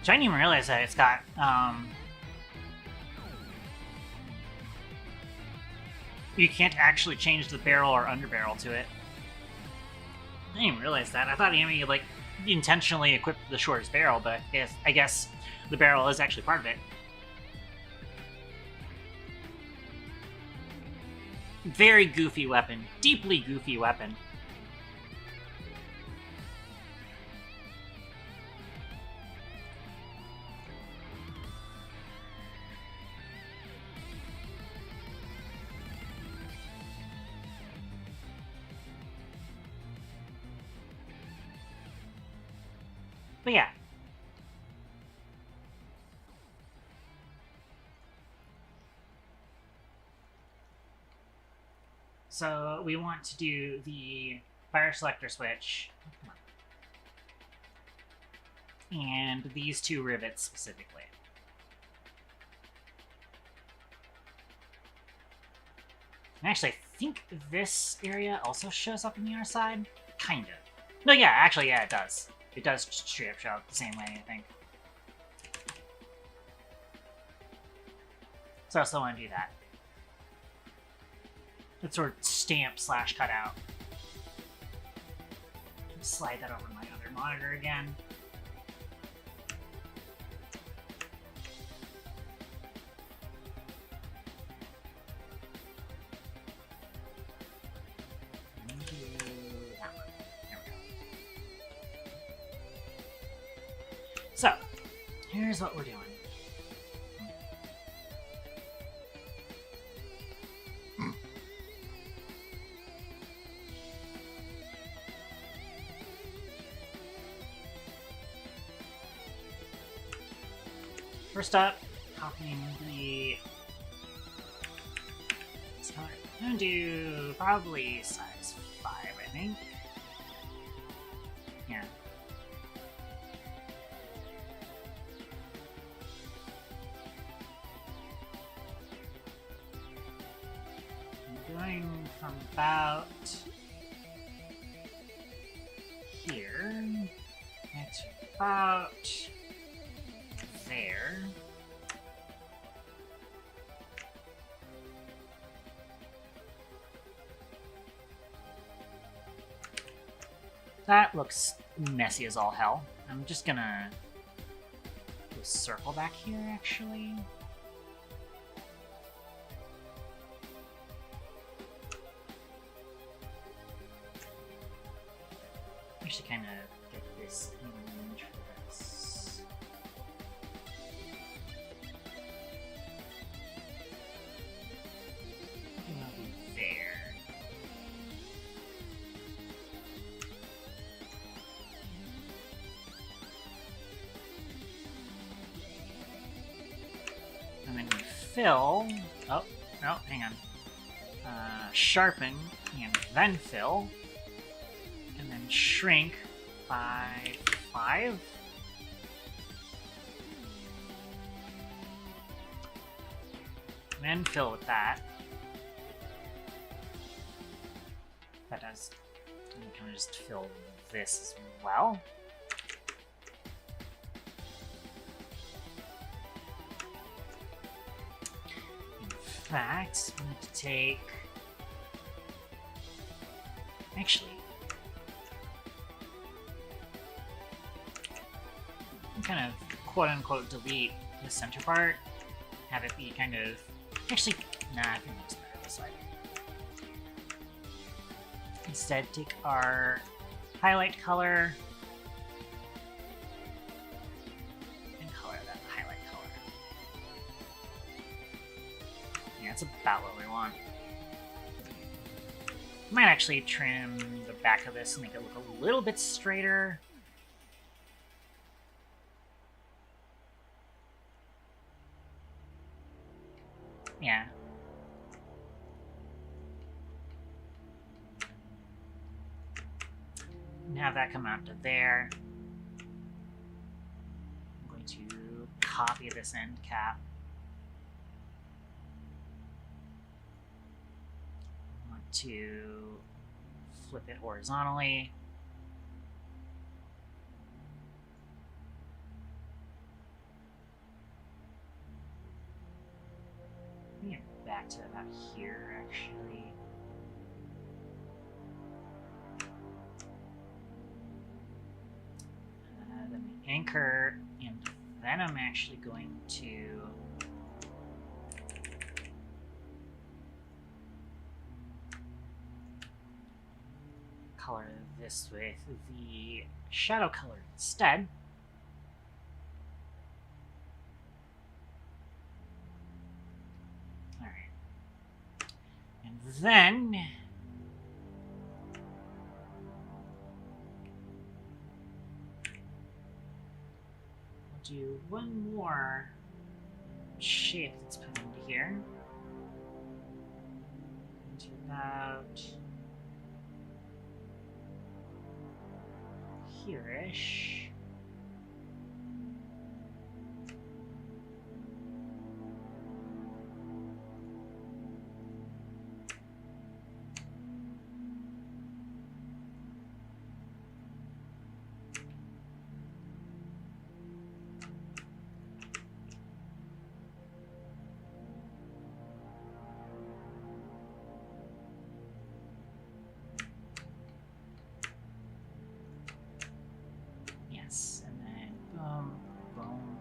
So I didn't even realize that it's got, you can't actually change the barrel or underbarrel to it. I didn't even realize that. I thought Amy, like, intentionally equipped the shortest barrel, but I guess the barrel is actually part of it. Very goofy weapon. Deeply goofy weapon. But yeah. So we want to do the fire selector switch. And these two rivets specifically. And actually, I think this area also shows up on the other side. Kind of. No, yeah, actually, yeah, it does. It does straight up show up the same way, I think. So I also want to do that. That sort of stamp slash cutout. Slide that over to my other monitor again. So, here's what we're doing. First up, copying the... I'm gonna do probably size 5, I think. Yeah. Going from about here to about there. That looks messy as all hell. I'm just gonna do a circle back here, actually. I should kind of get this image for this. There. And then we fill. Oh, no, hang on. Sharpen and then fill. And then shrink by 5. And then fill with that. That does. And we can just fill this as well. In fact, we need to take... Actually, kind of quote-unquote delete the center part, have it be kind of... Actually, nah, I think it's better this way. Instead, take our highlight color and color that highlight color. Yeah, that's about what we want. I might actually trim the back of this and make it look a little bit straighter. Yeah. And have that come out to there. I'm going to copy this end cap. I want to flip it horizontally. Back to about here, actually. Then the anchor, and then I'm actually going to color this with the shadow color instead. Then we'll do one more shape that's put into here. Into about here-ish. And then boom, boom,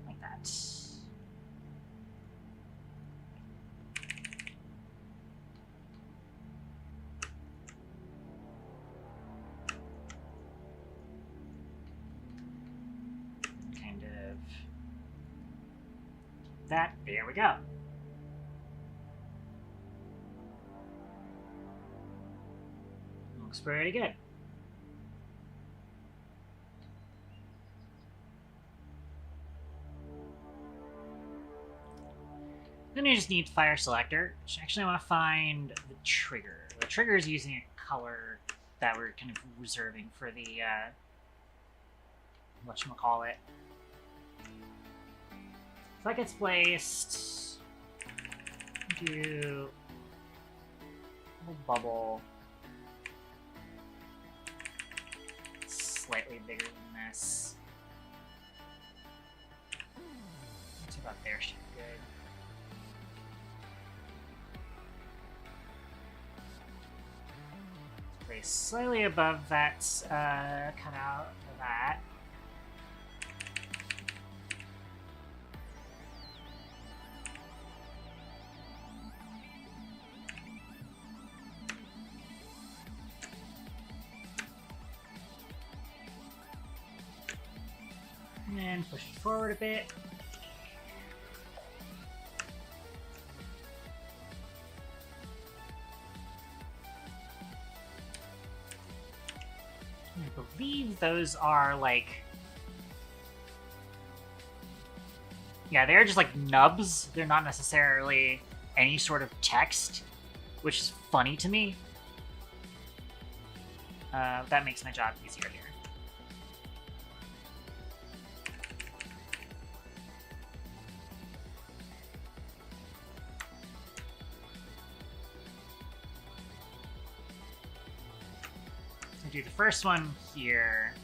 like that. Kind of that. There we go. Looks pretty good. Then you just need fire selector, which actually I want to find the trigger. The trigger is using a color that we're kind of reserving for the, whatchamacallit. If that gets placed, do a little bubble, slightly bigger than this. It's about there should be good. Place slightly above that cutout for that. And then push it forward a bit. I believe those are like... Yeah, they're just like nubs. They're not necessarily any sort of text, which is funny to me. That makes my job easier here. do the first one here.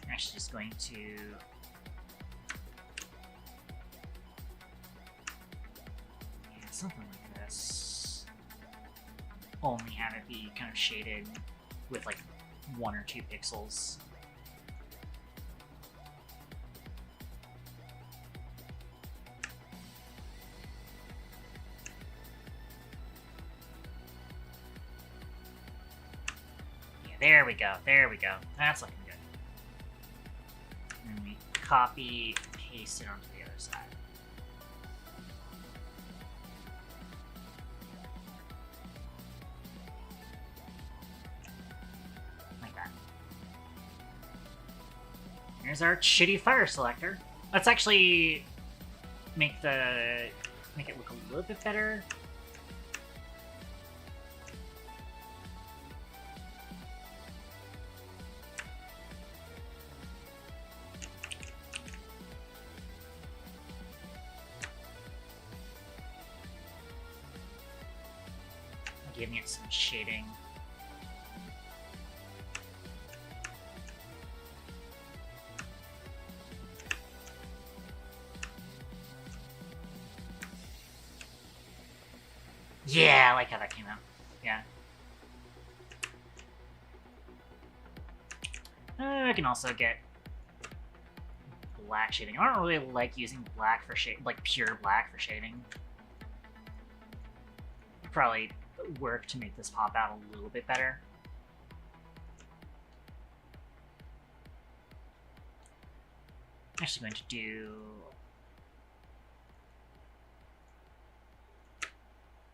I'm actually just going to something like this. Only have it be kind of shaded with like 1 or 2 pixels. Yeah, there we go. There we go. That's looking good. And we copy, paste it onto the other side. Here's our shitty fire selector. Let's actually make it look a little bit better. Giving it some shading. Yeah, I like how that came out. Yeah. I can also get black shading. I don't really like using black for shade, like pure black for shading. Probably work to make this pop out a little bit better. I'm actually going to do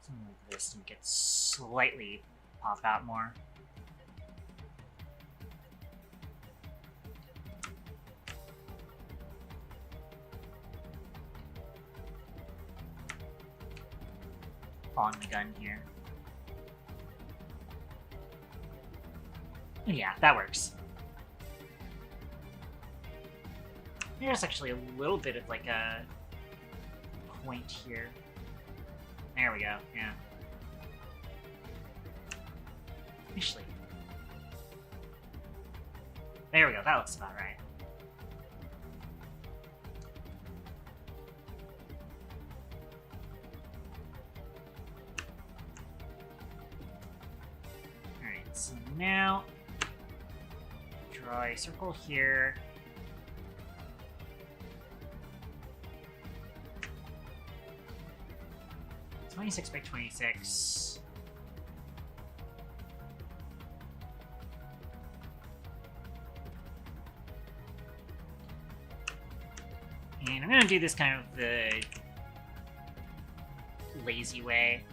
something like this and get slightly pop out more. Following the gun here. Yeah, that works. There's actually a little bit of like a point here. There we go, yeah. Actually. There we go, that looks about right. Alright, so now draw a circle here. .26 by 26. And I'm gonna do this kind of the lazy way.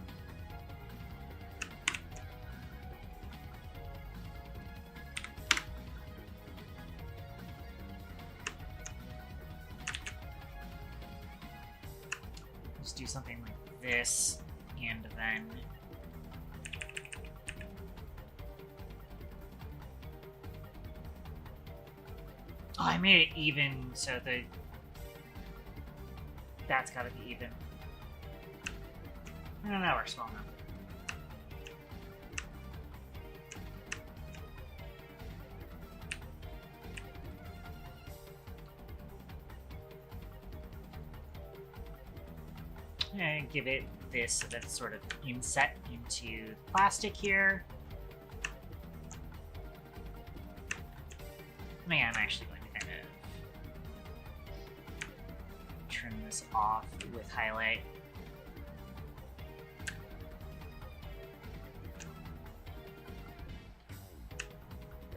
Just do something like this, and then oh, I made it even, so that's gotta be even. No, that works well enough. And give it this so that it's sort of inset into plastic here. Man, I'm actually going to kind of trim this off with highlight.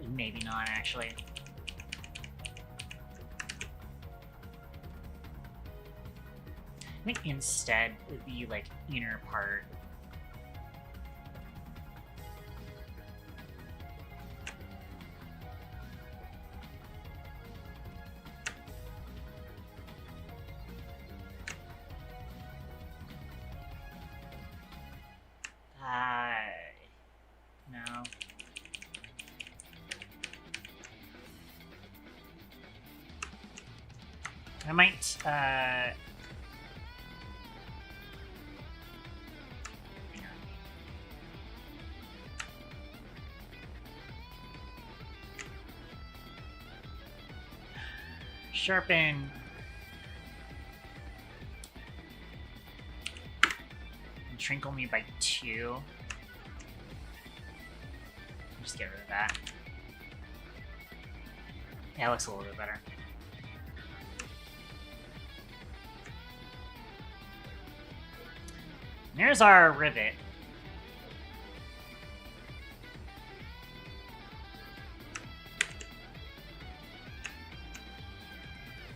Maybe not, actually. I think instead would be like inner part. No. I might, sharpen. And trinkle me by 2. Just get rid of that. Yeah, it looks a little bit better. And there's our rivet.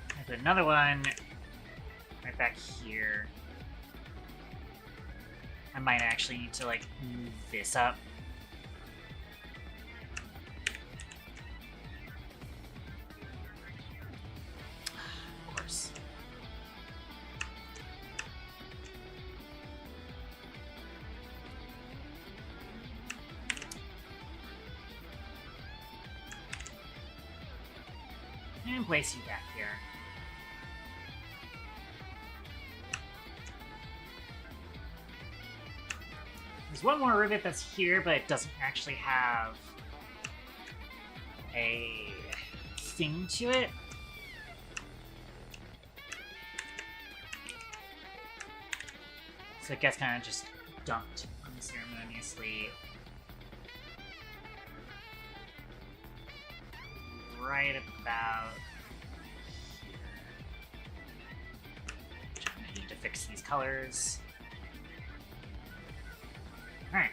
I put another one right back here. I might actually need to, like, move this up. Of course. And place you back here. There's one more rivet that's here, but it doesn't actually have a thing to it. So it gets kind of just dumped unceremoniously. Right about here. I need to fix these colors. Alright.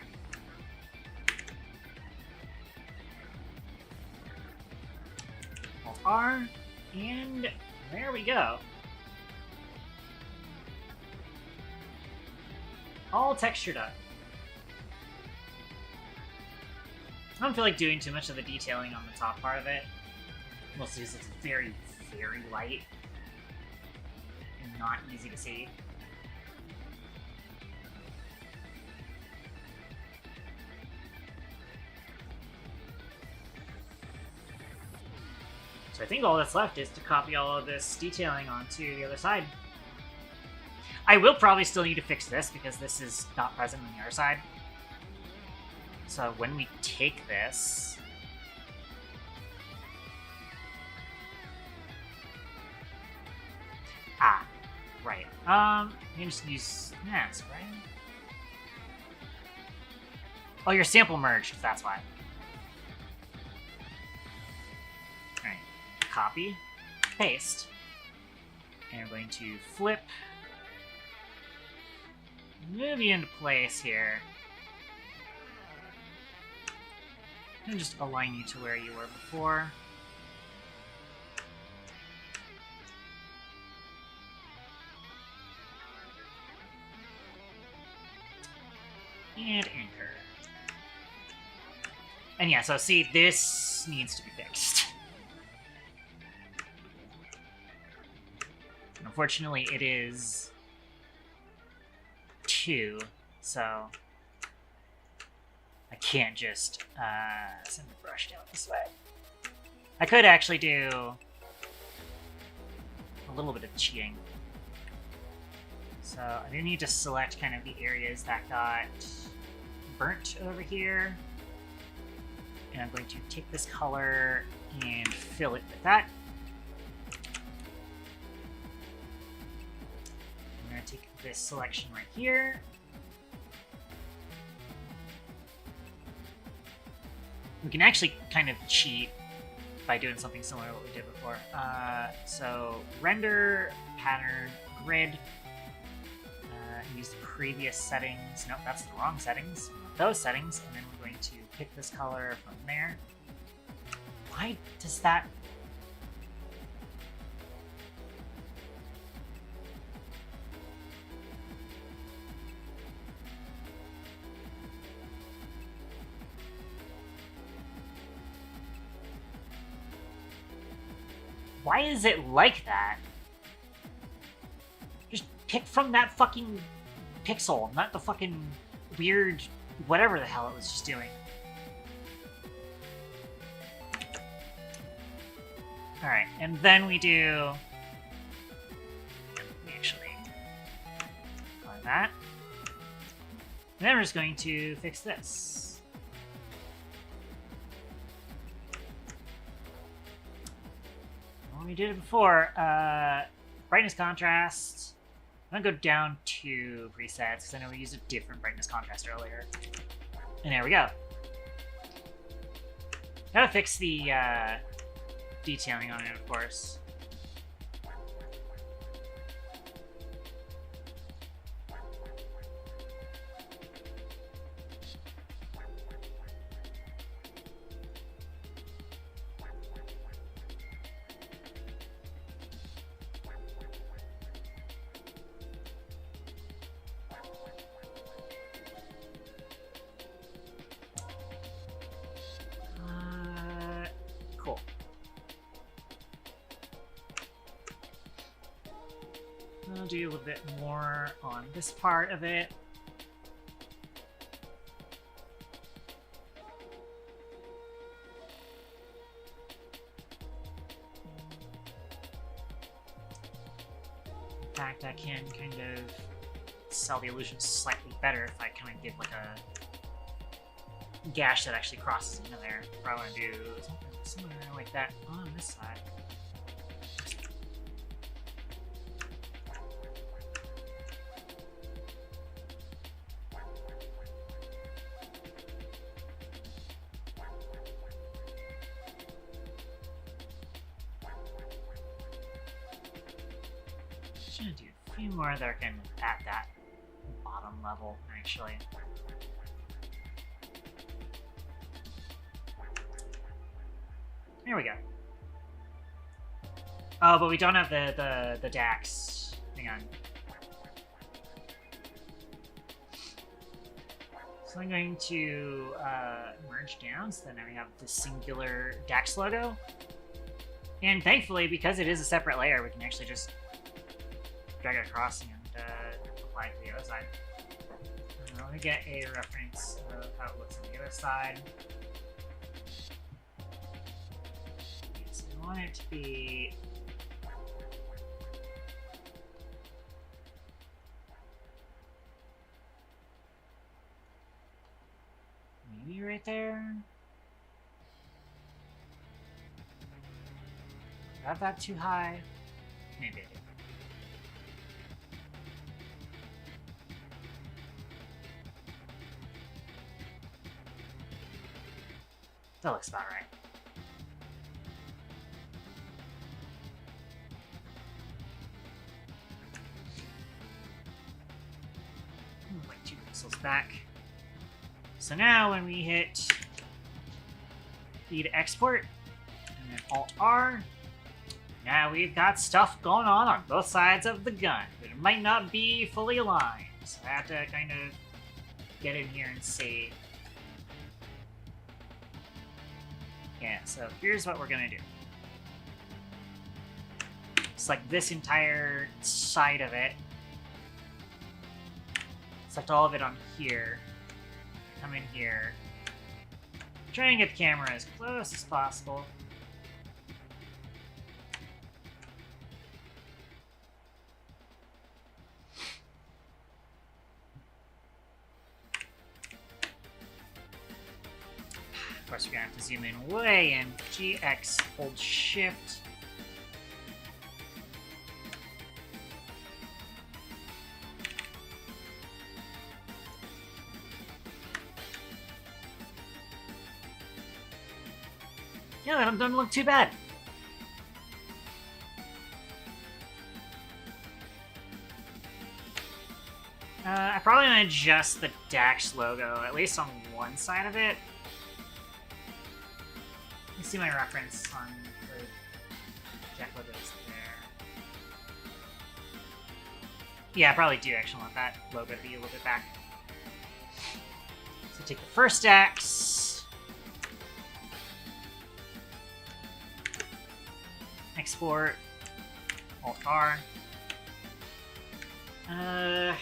Alt R, and there we go. All textured up. I don't feel like doing too much of the detailing on the top part of it. Mostly because it's very, very light and not easy to see. So I think all that's left is to copy all of this detailing onto the other side. I will probably still need to fix this because this is not present on the other side. So when we take this... Ah, right. You can just use mask, right? Oh, your sample merged, that's why. Alright, copy, paste. And I'm going to flip, move you into place here. And just align you to where you were before. And anchor. And yeah, so see, this needs to be fixed. Unfortunately, it is 2, so I can't just send the brush down this way. I could actually do a little bit of cheating. So I do need to select kind of the areas that got burnt over here. And I'm going to take this color and fill it with that. I'm going to take this selection right here. We can actually kind of cheat by doing something similar to what we did before. So render, pattern, grid. Use the previous settings. Nope, that's the wrong settings. Those settings, and then we're going to pick this color from there. Why does that... Why is it like that? Just pick from that fucking pixel, not the fucking weird whatever the hell it was just doing. Alright, and then we do like that. And then we're just going to fix this. Well, we did it before. Brightness contrast. I'm gonna go down to presets because I know we used a different brightness contrast earlier. And there we go. Gotta fix the detailing on it, of course. Cool. I'll do a little bit more on this part of it. In fact, I can kind of sell the illusion slightly better if I kind of give like a gash that actually crosses into there. Probably want to do something similar like that on this side. Should do a few more that are kind of at that bottom level, actually. There we go. Oh, but we don't have the DAX. Hang on. So I'm going to merge down, so then now we have the singular DAX logo. And thankfully, because it is a separate layer, we can actually just drag it across and apply it to the other side. Let me get a reference of how it looks on the other side. I want it to be maybe right there. Got that too high? Maybe I did. That looks about right. Like 2 pixels back. So now when we hit E to export, and then Alt-R, now we've got stuff going on both sides of the gun, but it might not be fully aligned. So I have to kind of get in here and see. Yeah, so here's what we're gonna do. Select this entire side of it. Select all of it on here. Come in here. Try and get the camera as close as possible. Of course, we're gonna have to zoom in way in. GX, hold shift. Yeah, that doesn't look too bad. I probably want to adjust the DAX logo, at least on one side of it. Let me see my reference on the Jack logos there. Yeah, I probably do actually want that logo to be a little bit back. So take the first DAX. Export. Alt-R. A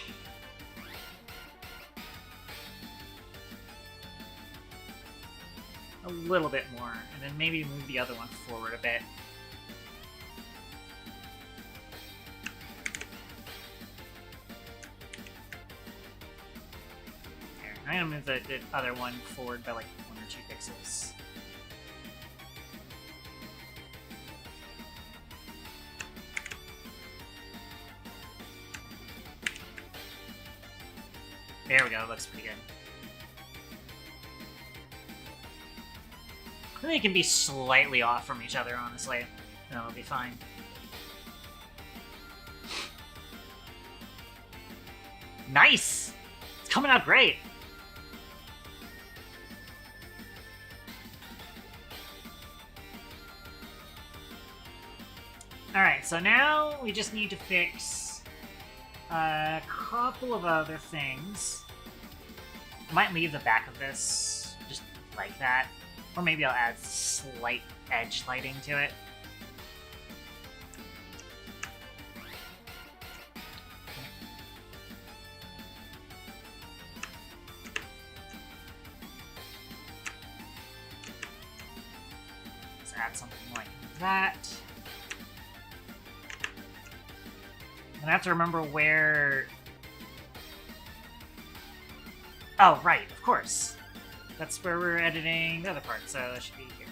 little bit more, and then maybe move the other one forward a bit. I'm gonna move the other one forward by like 1 or 2 pixels. There we go, looks pretty good. I think they can be slightly off from each other, honestly. And it'll be fine. Nice! It's coming out great! Alright, so now we just need to fix a couple of other things. I might leave the back of this just like that. Or maybe I'll add slight edge lighting to it. Let's add something like that. And I have to remember where... Oh, right, of course. That's where we're editing the other part, so it should be here.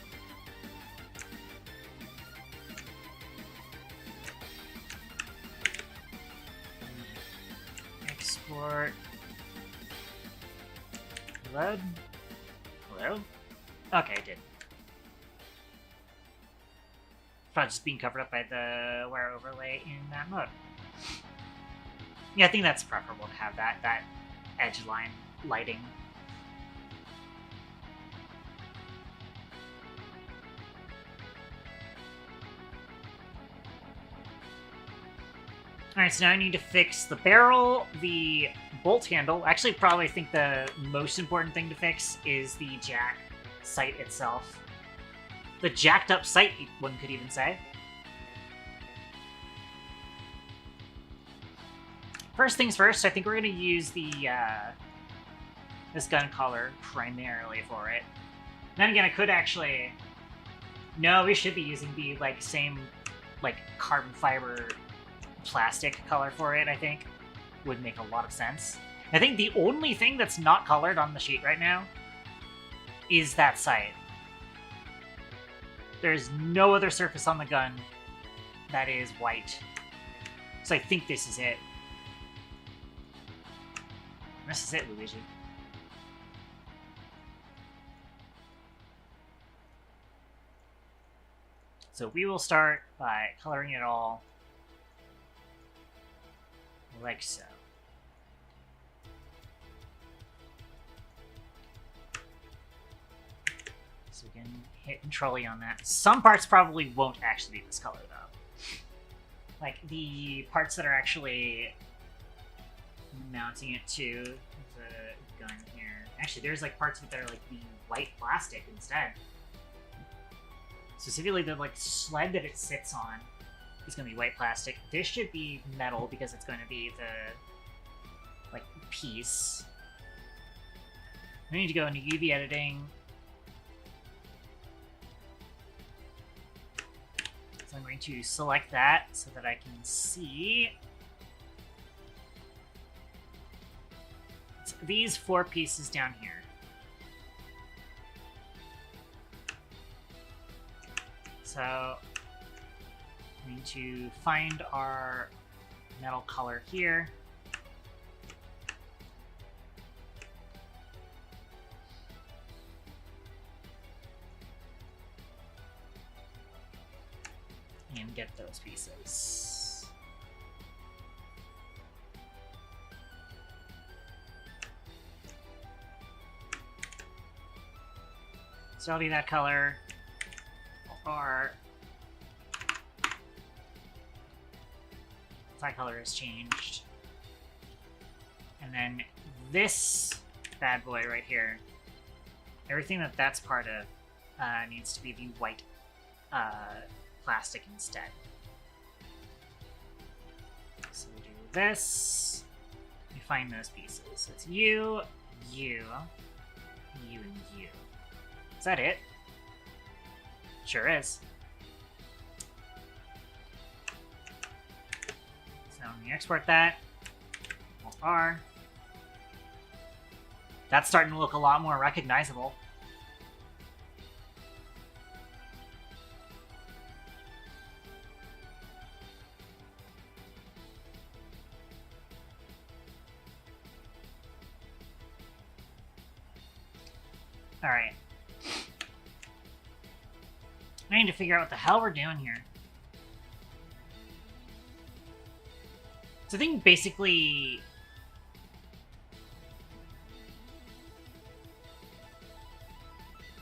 Export. Load. Hello? Okay, it did. Probably just being covered up by the wire overlay in that mode. Yeah, I think that's preferable to have that edge line lighting. Alright, so now I need to fix the barrel, the bolt handle. Actually, probably think the most important thing to fix is the jack sight itself. The jacked up sight, one could even say. First things first, I think we're going to use the this gun collar primarily for it. Then again, I could actually... No, we should be using the same carbon fiber plastic color for it, I think. Would make a lot of sense. I think the only thing that's not colored on the sheet right now is that sight. There's no other surface on the gun that is white. So I think this is it. This is it, Luigi. So we will start by coloring it all like so. So we can hit Control-E on that. Some parts probably won't actually be this color, though. Like the parts that are actually mounting it to the gun here. Actually, there's parts of it that are the white plastic instead. Specifically, the sled that it sits on is going to be white plastic. This should be metal because it's going to be the piece. We need to go into UV editing. So I'm going to select that so that I can see these 4 pieces down here. So we need to find our metal color here. And get those pieces. So I'll be that color, or that color has changed. And then this bad boy right here, everything that's part of needs to be the white plastic instead. So we do this, we find those pieces. It's you, you, you, and you. Is that it? Sure is. So when we export that, Alt-R. That's starting to look a lot more recognizable. Alright. I need to figure out what the hell we're doing here. So I think basically...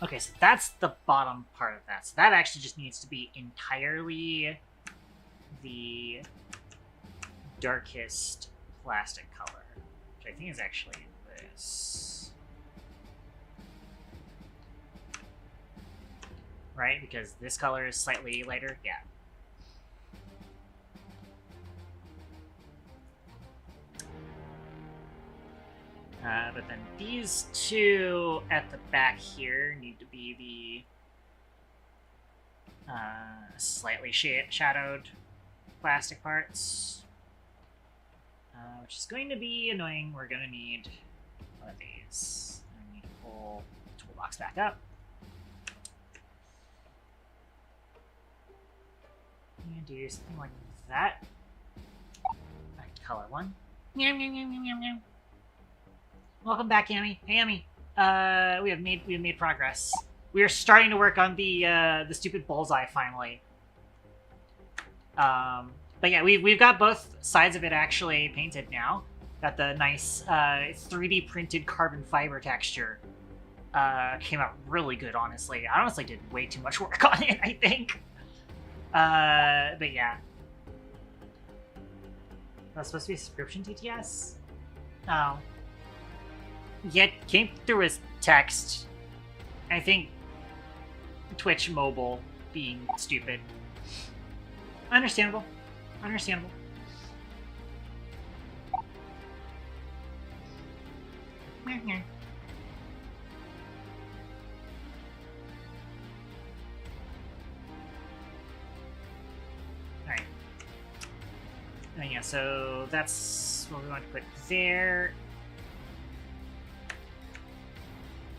Okay, so that's the bottom part of that. So that actually just needs to be entirely the darkest plastic color, which I think is actually this. Right? Because this color is slightly lighter? Yeah. But then these two at the back here need to be the slightly shadowed plastic parts, which is going to be annoying. We're going to need one of these. I need to pull the toolbox back up. And do something like that. Back to color one. Meow, meow, meow, meow, meow, meow. Welcome back, Amy. Hey, Amy. We have made progress. We are starting to work on the stupid bullseye finally. But yeah, we've got both sides of it actually painted now. Got the nice 3D printed carbon fiber texture. Came out really good, honestly. I honestly did way too much work on it, I think. But yeah. That's supposed to be a subscription TTS? Oh. Yeah, it came through as text. I think Twitch mobile being stupid. Understandable. Understandable. Alright. Yeah, so that's what we want to put there.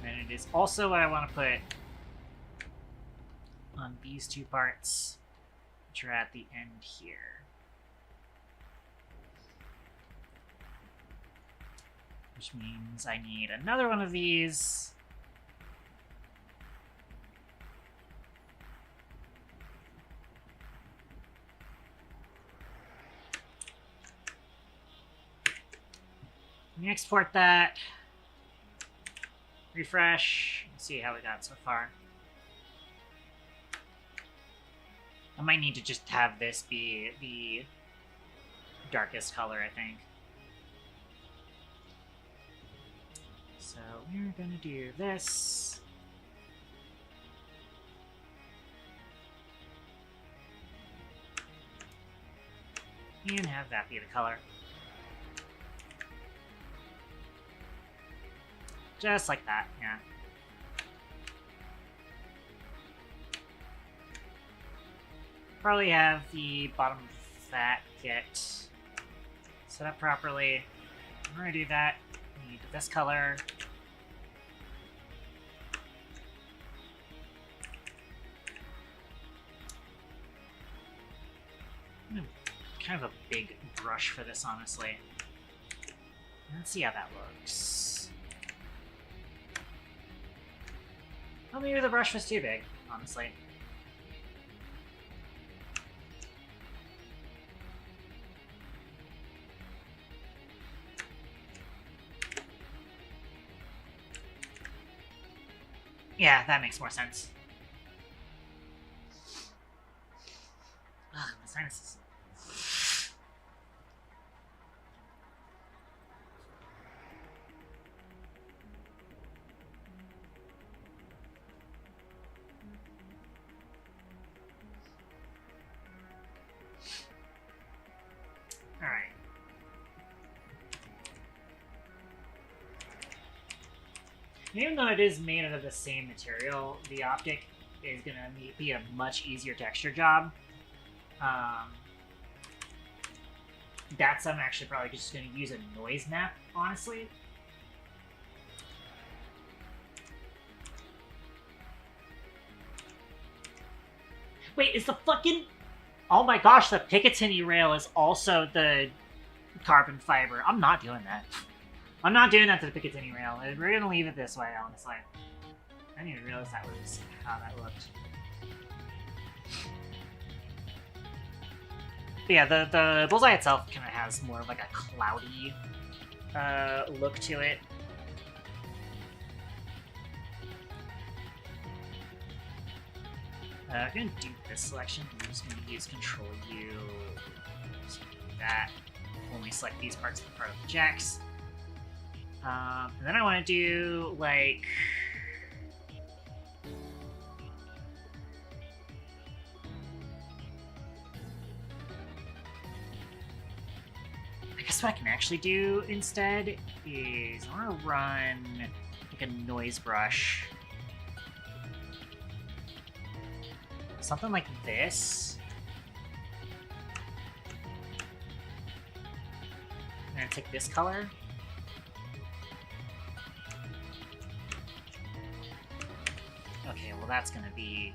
And it is also what I want to put on these two parts, which are at the end here. Which means I need another one of these. Let me export that. Refresh. See how we got so far. I might need to just have this be the darkest color, I think. So we're gonna do this. And have that be the color. Just like that, yeah. Probably have the bottom of that get set up properly. I'm gonna do that. We need this color. Kind of a big brush for this, honestly. Let's see how that looks. Well, maybe the brush was too big, honestly. Yeah, that makes more sense. Ugh, my sinuses. Alright. Even though it is made out of the same material, the optic is going to be a much easier texture job. I'm actually probably just going to use a noise map, honestly. Wait, is the fucking... Oh my gosh, the Picatinny rail is also the carbon fiber. I'm not doing that. I'm not doing that to the Picatinny rail. We're gonna leave it this way, honestly. I didn't even realize that was how that looked. But yeah, the bullseye itself kind of has more of like a cloudy look to it. I'm gonna do this selection. I'm just gonna use Control U. Just do that. Only select these parts of the part of the jacks. And then I want to do like. I guess what I can actually do instead is I want to run like a noise brush. Something like this. I'm gonna take this color. Okay, well that's gonna be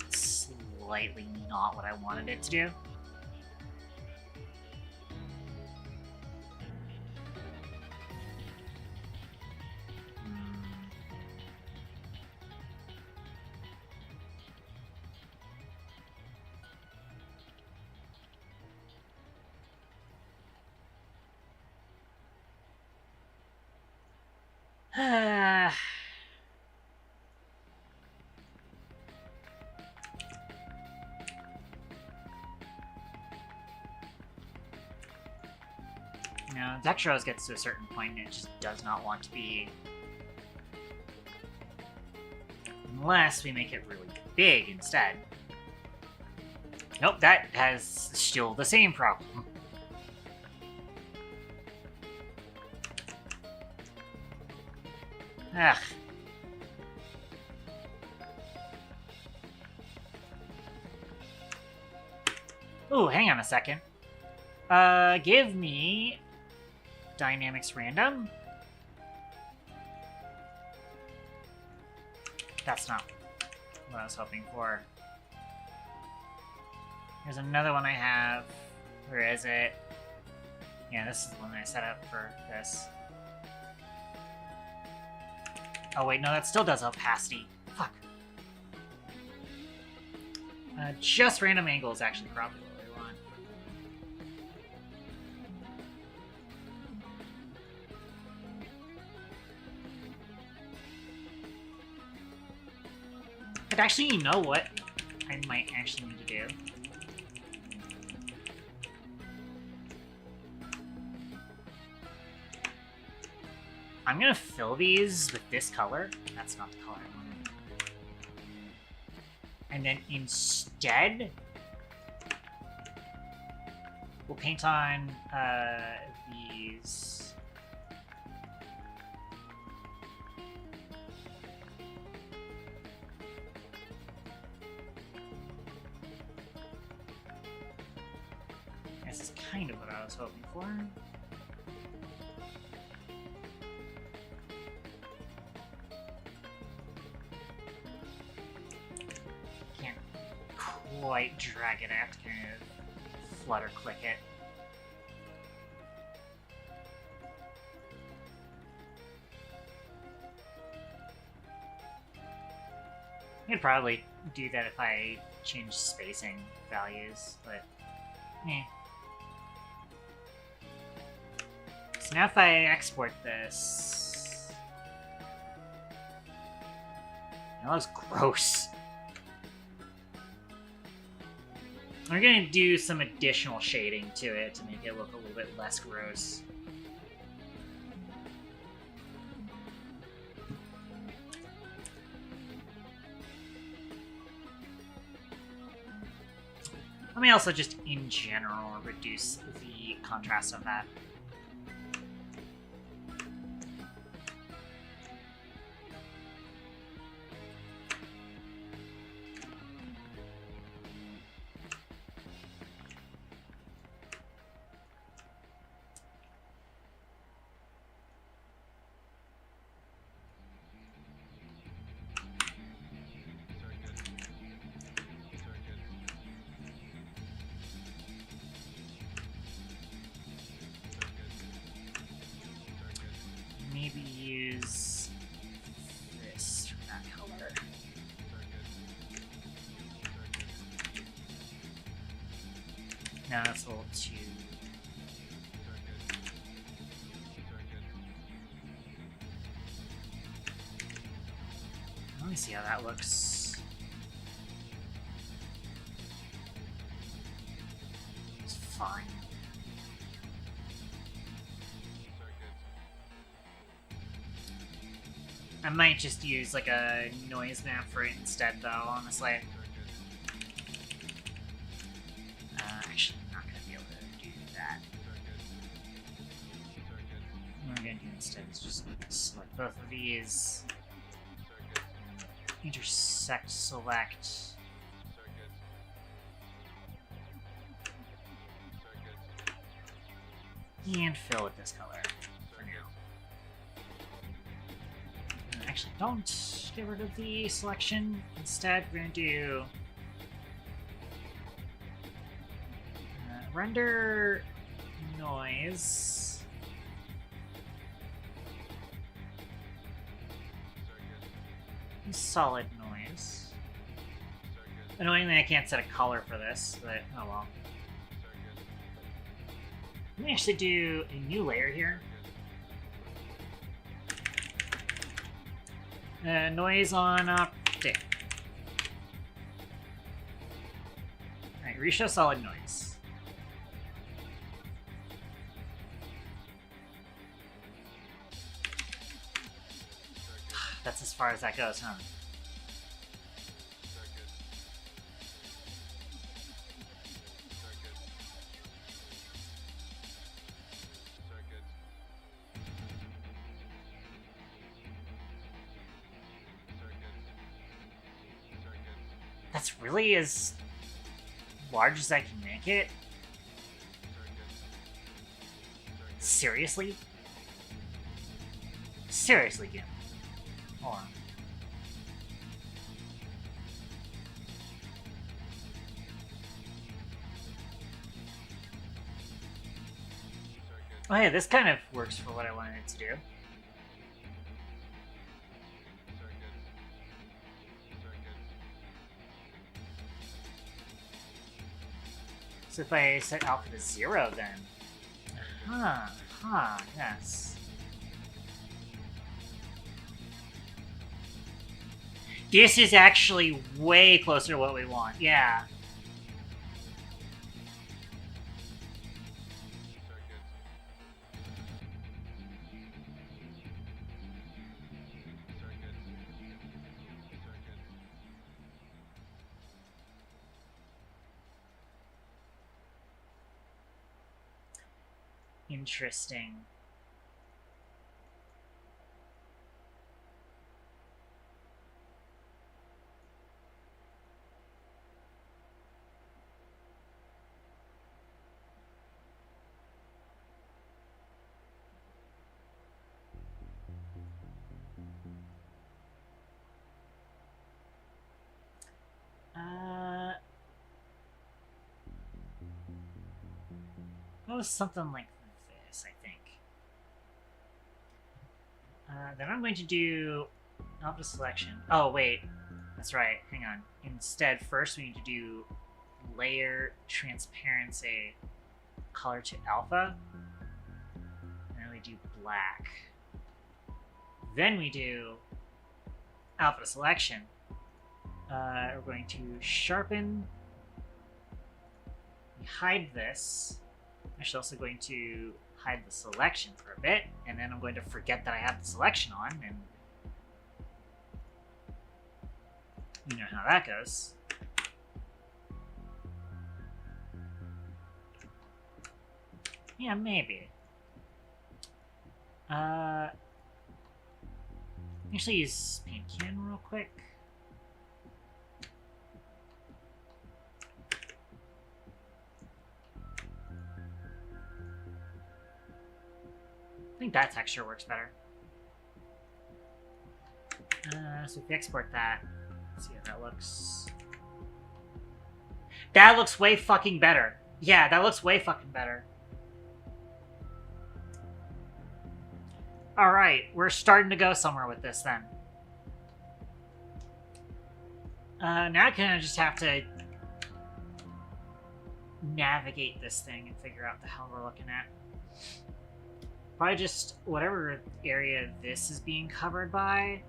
slightly not what I wanted it to do. You know, Dextrose gets to a certain point and it just does not want to be. Unless we make it really big instead. Nope, that has still the same problem. Ugh. Ooh, hang on a second. Give me Dynamics Random. That's not what I was hoping for. Here's another one I have. Where is it? Yeah, this is the one I set up for this. Oh wait, no, that still does opacity. Fuck. Just random angle is actually probably what we want. But actually, you know what I might actually need to do? I'm gonna fill these with this color. That's not the color I wanted. And then instead, we'll paint on these. This is kind of what I was hoping for. Quite drag it out to kind of flutter click it. I could probably do that if I change spacing values, but eh. So now if I export this, that looks gross. We're going to do some additional shading to it to make it look a little bit less gross. Let me also just, in general, reduce the contrast of that. No, that's a little too... Let me see how that looks. It's fine. I might just use like a noise map for it instead, though, honestly. Actually, I'm not going to be able to do that. What I'm going to do instead is just select both of these. Intersect, select. And fill with this color for now. Actually, don't get rid of the selection. Instead, we're going to do render noise. Solid noise. Annoyingly, I can't set a color for this, but oh well. Let me actually do a new layer here. Noise on optic. Alright, reshow solid noise. That's as far as that goes, huh? That's really as large as I can make it? Seriously? Seriously, Game. Hold on. Oh hey, this kind of works for what I wanted it to do. So if I set alpha to 0, then... yes. This is actually way closer to what we want, yeah. Interesting. It was something like this, I think. Then I'm going to do alpha selection. Oh, wait. That's right. Hang on. Instead, first we need to do layer transparency color to alpha. And then we do black. Then we do alpha selection. We're going to sharpen. We hide this. Actually, also going to hide the selection for a bit, and then I'm going to forget that I have the selection on, and you know how that goes. Yeah, maybe. Actually use paint can real quick. I think that texture works better. So if we export that, let's see how that looks. That looks way fucking better. Yeah, that looks way fucking better. Alright, we're starting to go somewhere with this then. Now I kind of just have to navigate this thing and figure out the hell we're looking at. Probably just whatever area this is being covered by.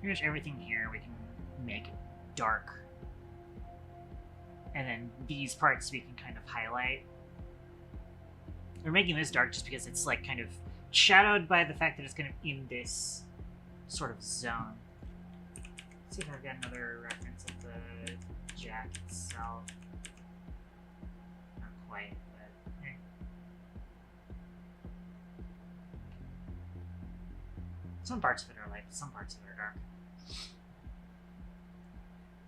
Pretty much everything here we can make dark. And then these parts we can kind of highlight. We're making this dark just because it's like kind of shadowed by the fact that it's kind of in this sort of zone. Let's see if I've got another reference of the jack itself. Not quite, but eh. Some parts of it are light, some parts of it are dark.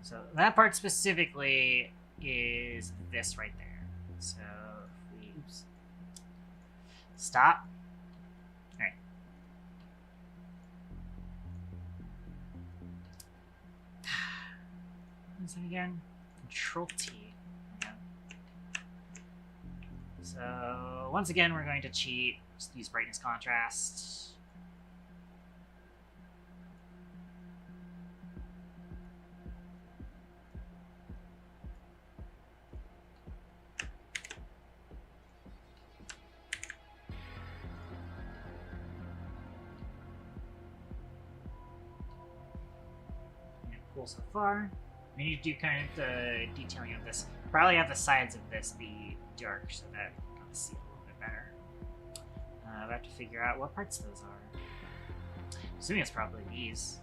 So that part specifically is this right there. So if we oops. Stop. Alright. What's that again? Control T. Yeah. So once again we're going to cheat. Just use brightness contrast. Cool so far. We need to do kind of the detailing of this. Probably have the sides of this be dark so that we can kind of see a little bit better. We have to figure out what parts those are. I'm assuming it's probably these.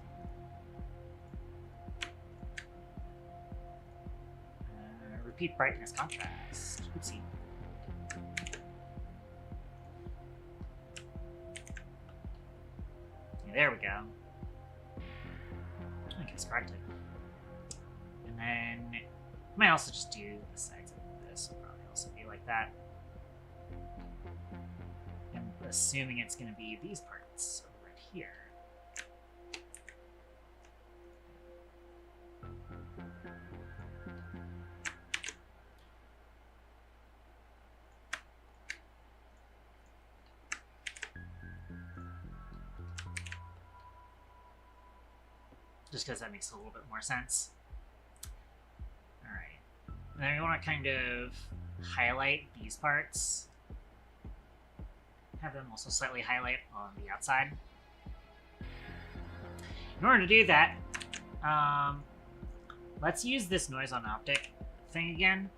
Repeat brightness contrast. Oopsie. Yeah, there we go. I guess correctly. And then I might also just do the sides of this. Will probably also be like that. I'm assuming it's going to be these parts over right here. Just because that makes a little bit more sense. Alright. And then we want to kind of highlight these parts. Have them also slightly highlight on the outside. In order to do that, let's use this noise on optic thing again.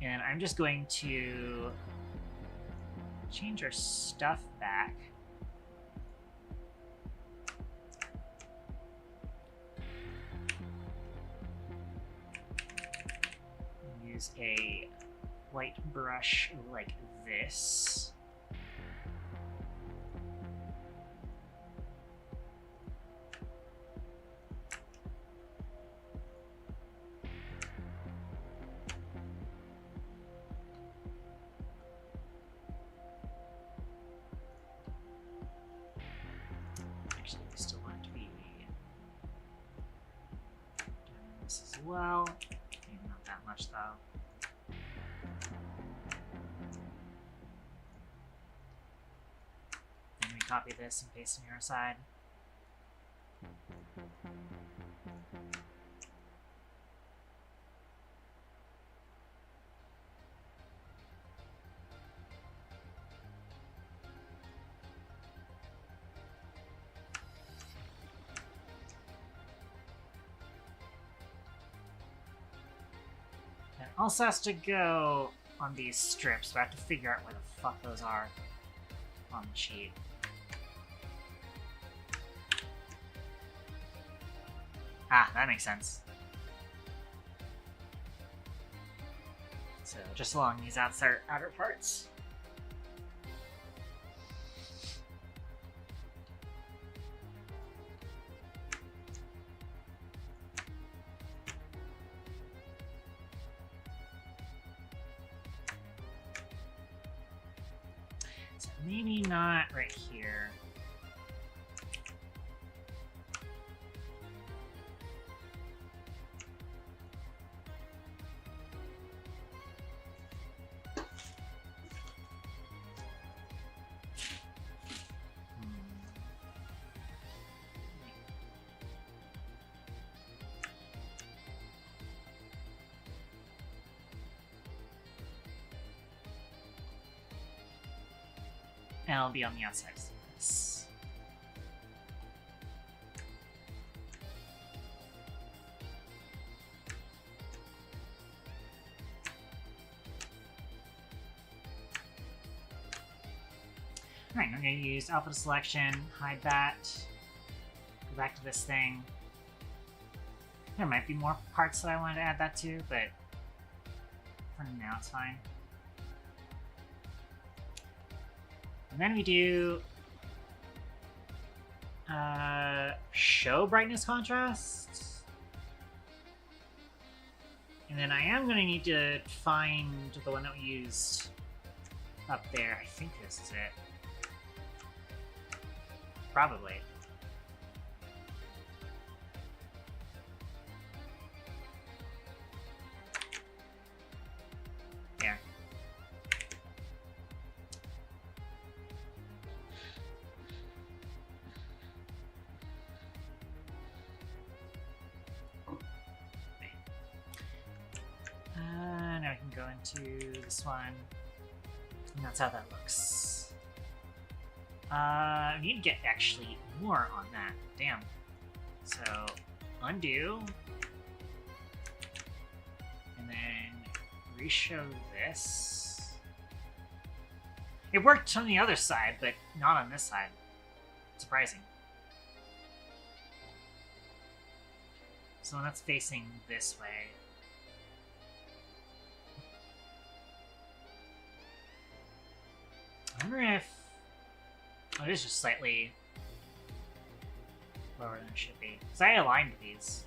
And I'm just going to change our stuff back. Use a white brush like this. Actually, we still want it to be doing this as well. Maybe not that much though. Then we copy this and paste it on our side. It also has to go on these strips, but I have to figure out where the fuck those are on the sheet. Ah, that makes sense. So just along these outer parts. So maybe not right here. And it'll be on the outside of this. Alright, I'm going to use alpha selection, hide that, go back to this thing. There might be more parts that I wanted to add that to, but for now it's fine. And then we do show brightness contrast. And then I am going to need to find the one that we used up there. I think this is it. Probably. Yeah. Now we can go into this one. And that's how that looks. I need to get actually more on that. Damn. So, undo. And then reshow this. It worked on the other side, but not on this side. Surprising. So when that's facing this way. I wonder if... Oh, it is just slightly lower than it should be. Because I aligned these.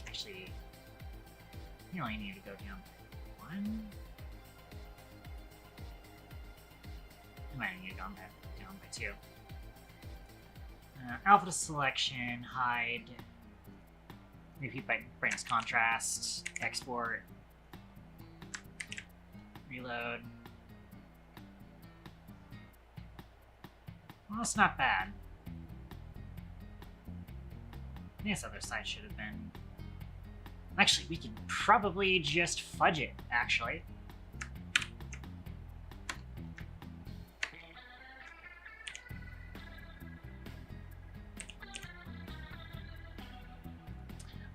Actually, you only need to go down one. I might need to go down by two. Alpha to selection, hide, repeat by brightness contrast, export, reload. Well, that's not bad. This other side should have been... Actually, we can probably just fudge it, actually.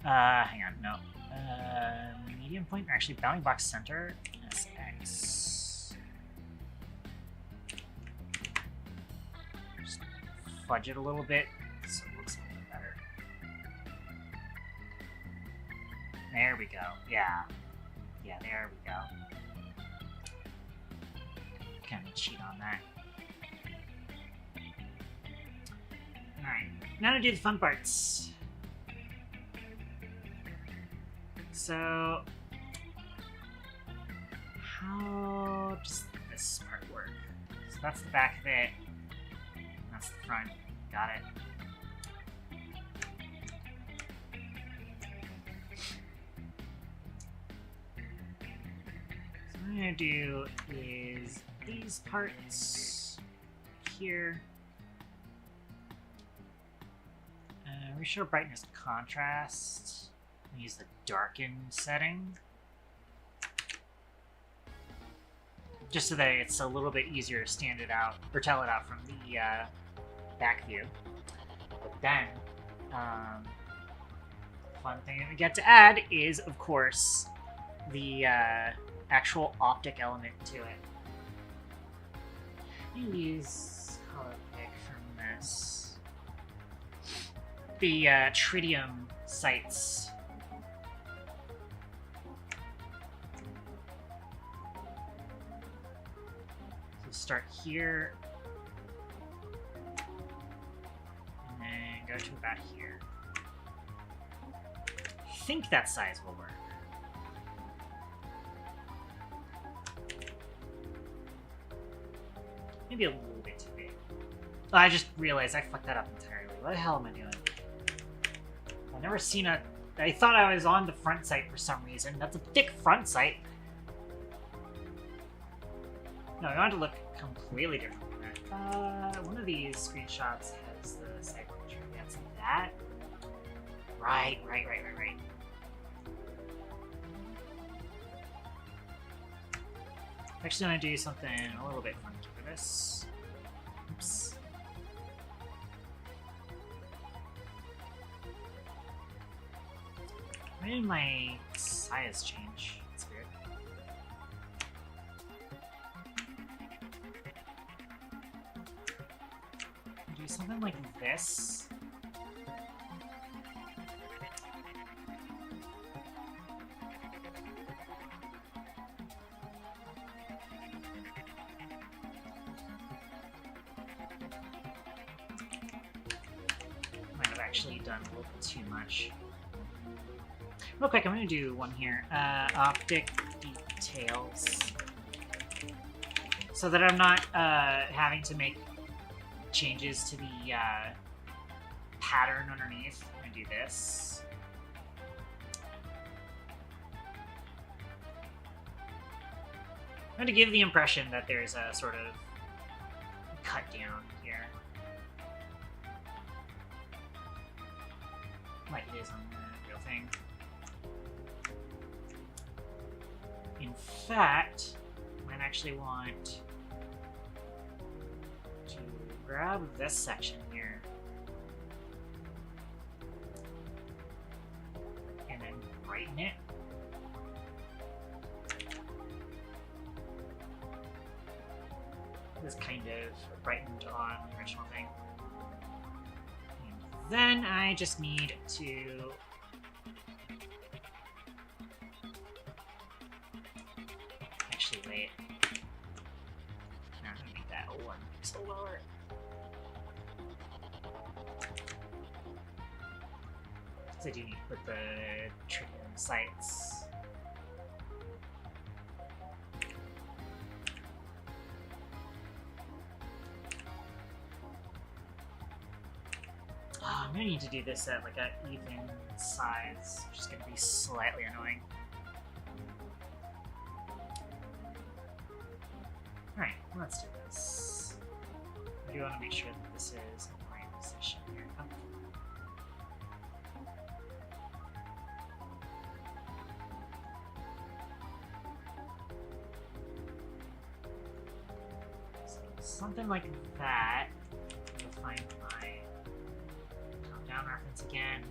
Hang on, no. Medium point, or actually bounding box center, SX. Just fudge it a little bit so it looks a little better. There we go, yeah. Yeah, there we go. Kind of cheat on that. Alright, now to do the fun parts. So, how does this part work? So that's the back of it, that's the front, got it. So what I'm going to do is these parts here, reshow brightness contrast. Use the darken setting just so that it's a little bit easier to stand it out or tell it out from the back view. But then, fun thing that we get to add is, of course, the actual optic element to it. I'm gonna use color pick from this. The tritium sights. Start here, and then go to about here. I think that size will work. Maybe a little bit too big. Oh, I just realized I fucked that up entirely. What the hell am I doing? I've never seen a... I thought I was on the front sight for some reason. That's a thick front sight. No, I want it to look completely different from that. One of these screenshots has the cycle tree. That's that. Right. Actually, I'm gonna do something a little bit funky for this. Oops. Why did my size change? That's weird. Do something like this. Might have actually done a little bit too much. Real quick, I'm going to do one here. Optic details. So that I'm not having to make changes to the pattern underneath. I'm going to do this. I'm going to give the impression that there's a sort of cut down here. Like it is on the real thing. In fact, I might actually want to grab this section here and then brighten it. This kind of brightened on the original thing. And then I just need to wait. No, I'm gonna make that 1 pixel lower. Because I do need to put the trigger in the sights. Oh, I'm gonna need to do this at like an even size, which is gonna be slightly annoying. Alright, let's do this. I do want to make sure that this is in the right position here. Oh. So something like that. I'll find my top-down reference again.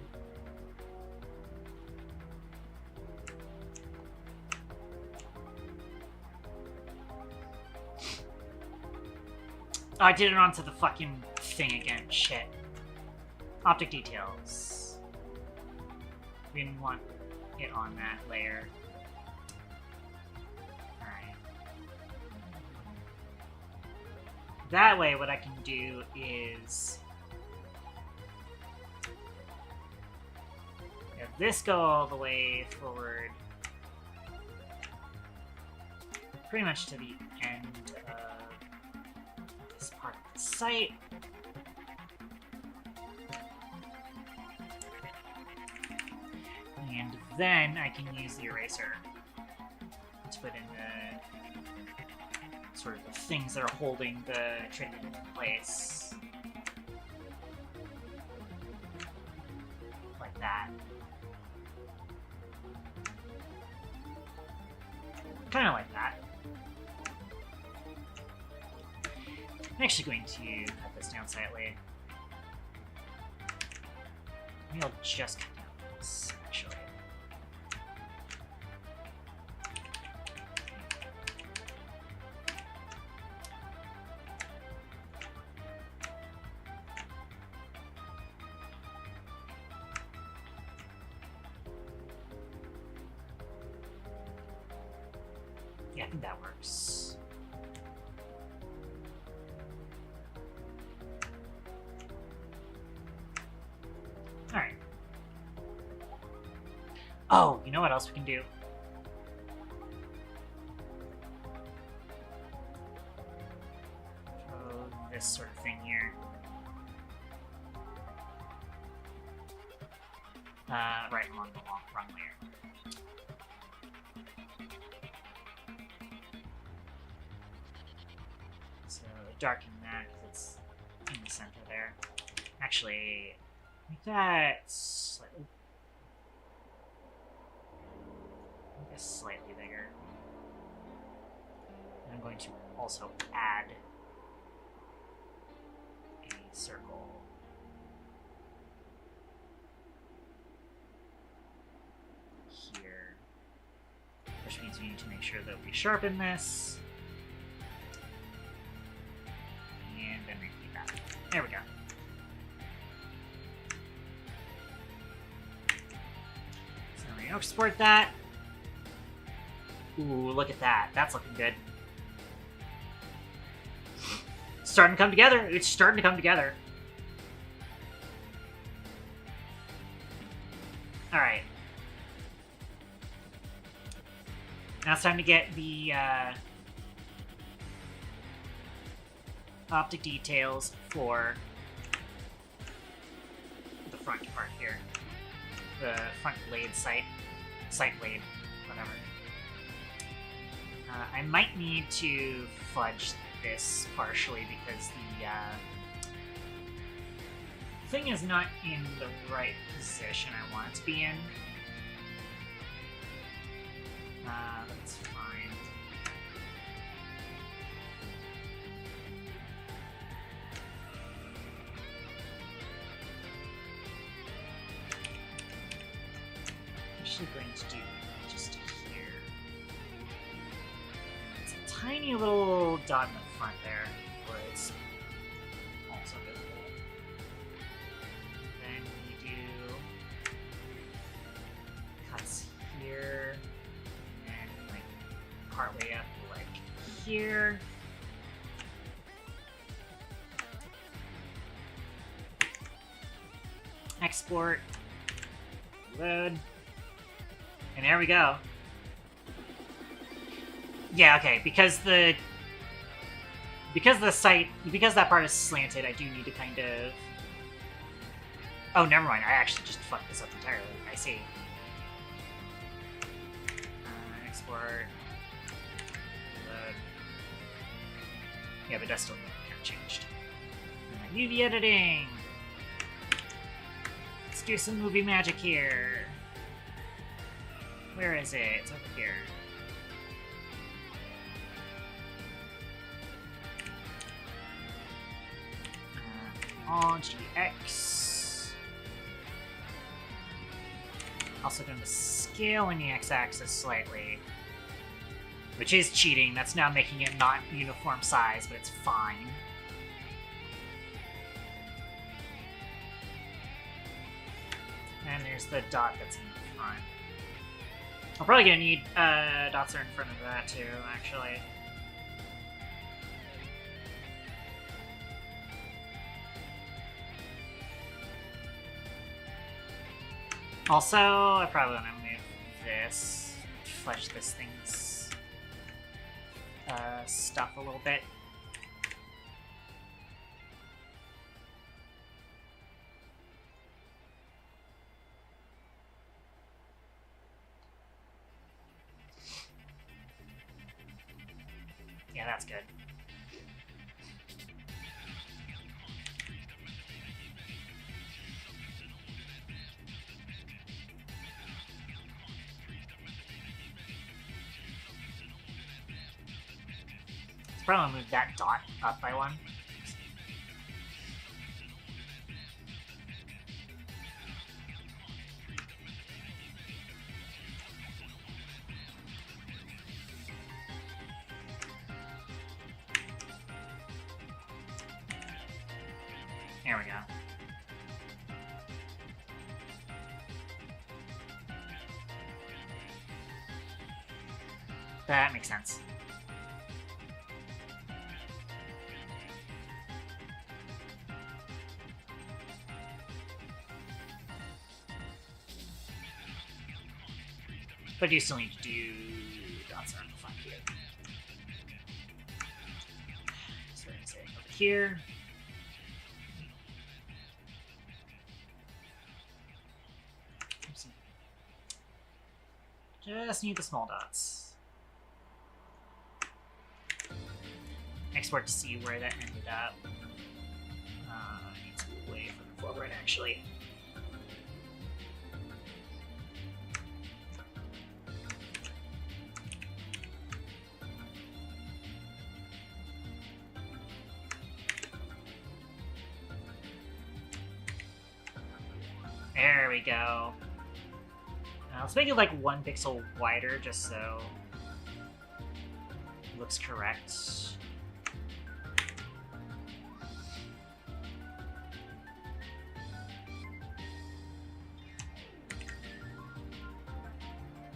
Oh, I did it onto the fucking thing again. Shit. Optic details. We didn't want it on that layer. Alright. That way, what I can do is have this go all the way forward, pretty much to the end of this part of the site. And then I can use the eraser to put in the sort of the things that are holding the trinity in place. Like that. Kind of like that. I'm actually going to cut this down slightly. Maybe I'll just cut down this, actually. Yeah, I think that works. Alright. Oh, you know what else we can do? Oh, this sort of thing here. Right along the wrong layer. So darken that because it's in the center there. Actually, make that slightly, I guess slightly bigger. And I'm going to also add a circle. Here. Which means we need to make sure that we sharpen this. And then repeat that. There we go. So we export that. Ooh, look at that. That's looking good. Starting to come together. It's starting to come together. Alright. Now it's time to get the optic details for the front part here. The front blade sight blade, whatever. I might need to fudge this partially because the thing is not in the right position I want it to be in. That's fine. I'm actually going to do just here. It's a tiny little dot in the front there, where it's also visible. Then we do cuts here. Partway up, like here. Export. Load. And there we go. Yeah, okay, because that part is slanted, I do need to kind of... Oh, never mind, I actually just fucked this up entirely. I see. Export. Yeah, but that's still kind of changed. UV editing! Let's do some movie magic here. Where is it? It's over here. On GX. Also going to scale on the x-axis slightly. Which is cheating. That's now making it not uniform size, but it's fine. And there's the dot that's in the front. I'm probably gonna need dots that are in front of that too, actually. Also, I probably want to move this, flesh this thing's stuff a little bit. Yeah, that's good. Probably move that dot up by one. There we go. That makes sense. But you still need to do dots around the front here. So we're going to say over here. Oops. Just need the small dots. export to see where that ended up. I need to move away from the forward, actually. There we go. Let's make it like 1 pixel wider, just so it looks correct.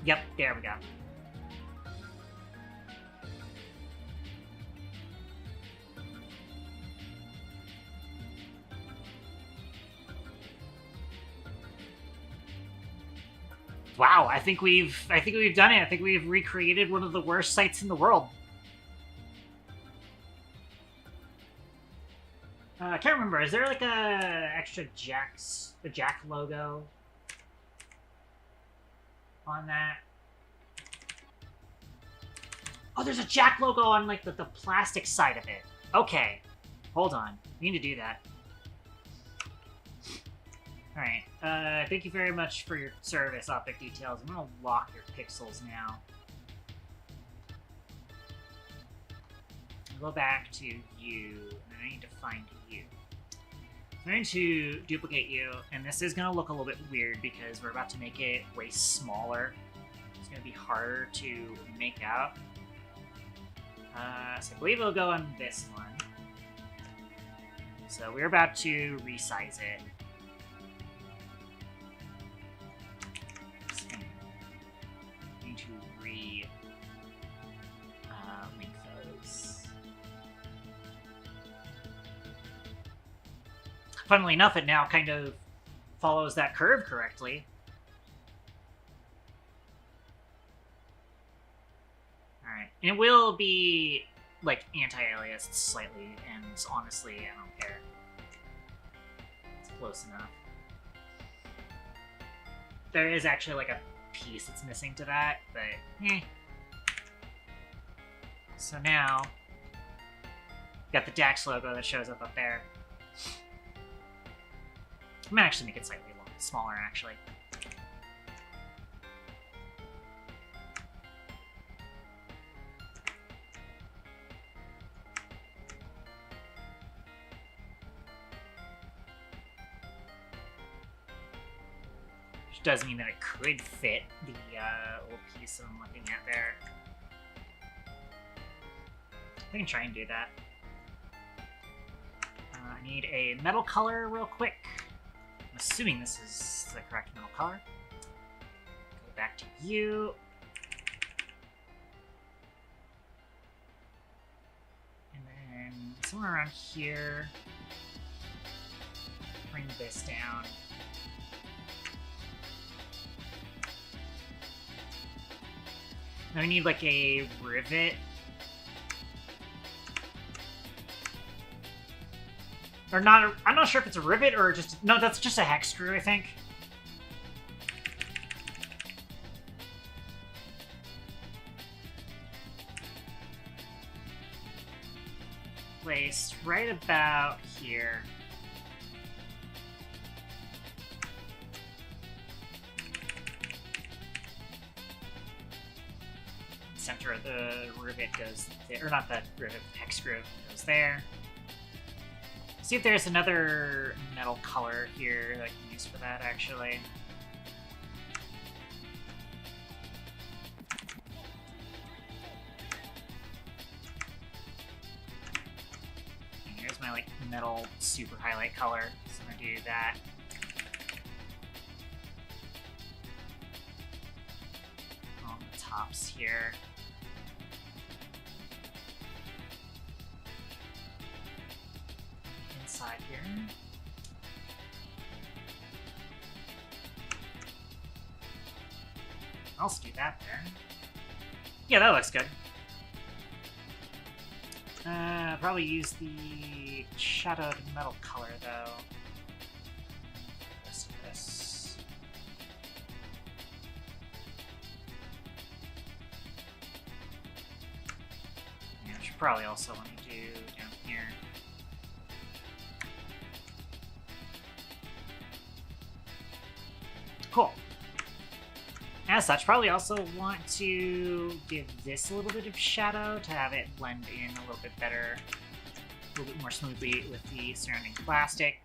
Yep, there we go. Wow, I think we've done it. I think we've recreated one of the worst sites in the world. I can't remember. Is there like a extra Jack logo on that? Oh, there's a Jack logo on like the plastic side of it. Okay, hold on. We need to do that. Alright, thank you very much for your service, Optic Details. I'm gonna lock your pixels now. I'll go back to you, and I need to find you. I'm going to duplicate you, and this is gonna look a little bit weird because we're about to make it way smaller. It's gonna be harder to make out. So I believe it'll go on this one. So we're about to resize it. Link those. Funnily enough, it now kind of follows that curve correctly. Alright, and it will be like anti-aliased slightly, and honestly, I don't care. It's close enough. There is actually like a piece that's missing to that, but eh. So now, got the Dax logo that shows up there. I'm gonna actually make it slightly smaller, actually. Which does mean that it could fit the little piece I'm looking at there. I can try and do that. I need a metal color real quick. I'm assuming this is the correct metal color. Go back to you. And then somewhere around here, bring this down. Now we need like a rivet. Or not, I'm not sure if it's a rivet or just, no, that's just a hex screw, I think. Placed right about here. Center of the rivet goes there, or not the rivet, hex screw goes there. See if there's another metal color here that I can use for that, actually. And here's my like metal super highlight color, so I'm gonna do that. On the tops here. Here. I'll just do that there. Yeah, that looks good. Probably use the shadowed metal color though. Rest of this. Yeah, I should probably also want to do As such, probably also want to give this a little bit of shadow to have it blend in a little bit better, a little bit more smoothly with the surrounding plastic.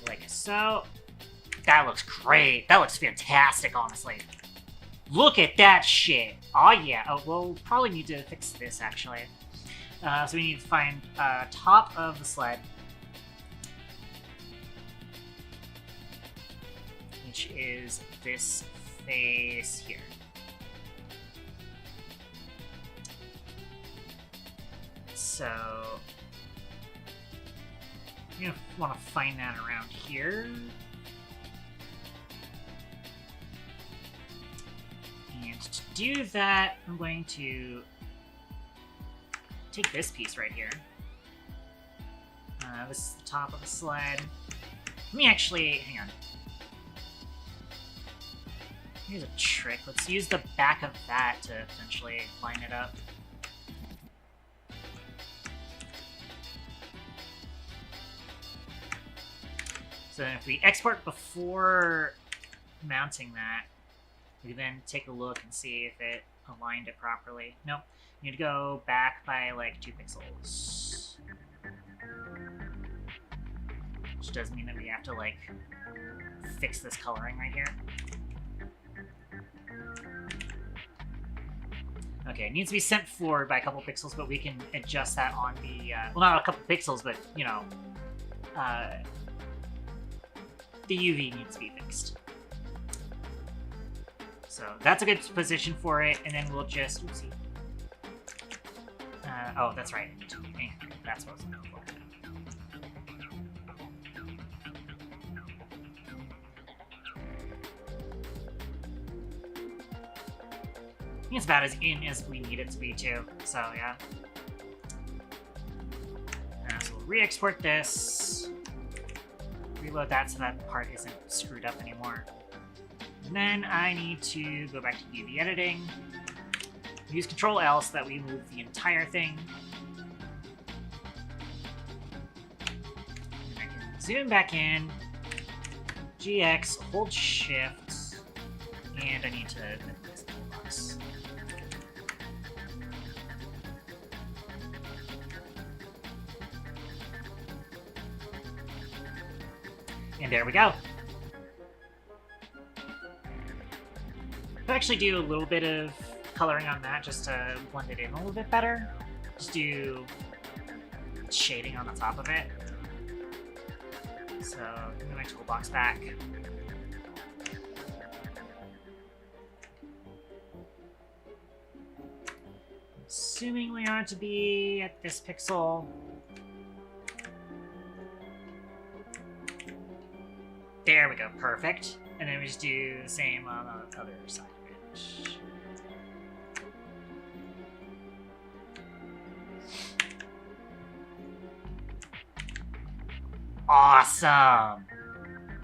Like so. That looks great. That looks fantastic, honestly. Look at that shit. Oh, yeah. Oh, we'll probably need to fix this, actually. So we need to find top of the sled, which is this face here. So you want to find that around here. And to do that, I'm going to take this piece right here. This is the top of the sled. Let me actually, hang on. Here's a trick. Let's use the back of that to potentially line it up. So if we export before mounting that, we can then take a look and see if it aligned it properly. Nope. You need to go back by like 2 pixels. Which does mean that we have to like fix this coloring right here. Okay, it needs to be sent forward by a couple pixels, but we can adjust that on the, well, not a couple pixels, but, you know, the UV needs to be fixed. So that's a good position for it, and then we'll just, oopsie. Oh, that's right. That's what I was looking for. I think it's about as in as we need it to be, too. So, yeah. So we'll re-export this. Reload that so that part isn't screwed up anymore. And then I need to go back to UV editing. Use Control L so that we move the entire thing. And I can zoom back in. GX, hold Shift. And I need to minimize the toolbox. And there we go. I'll actually do a little bit of coloring on that just to blend it in a little bit better. Just do shading on the top of it. So, give me my toolbox back. Assuming we are to be at this pixel. There we go, perfect. And then we just do the same on the other side of it. Awesome!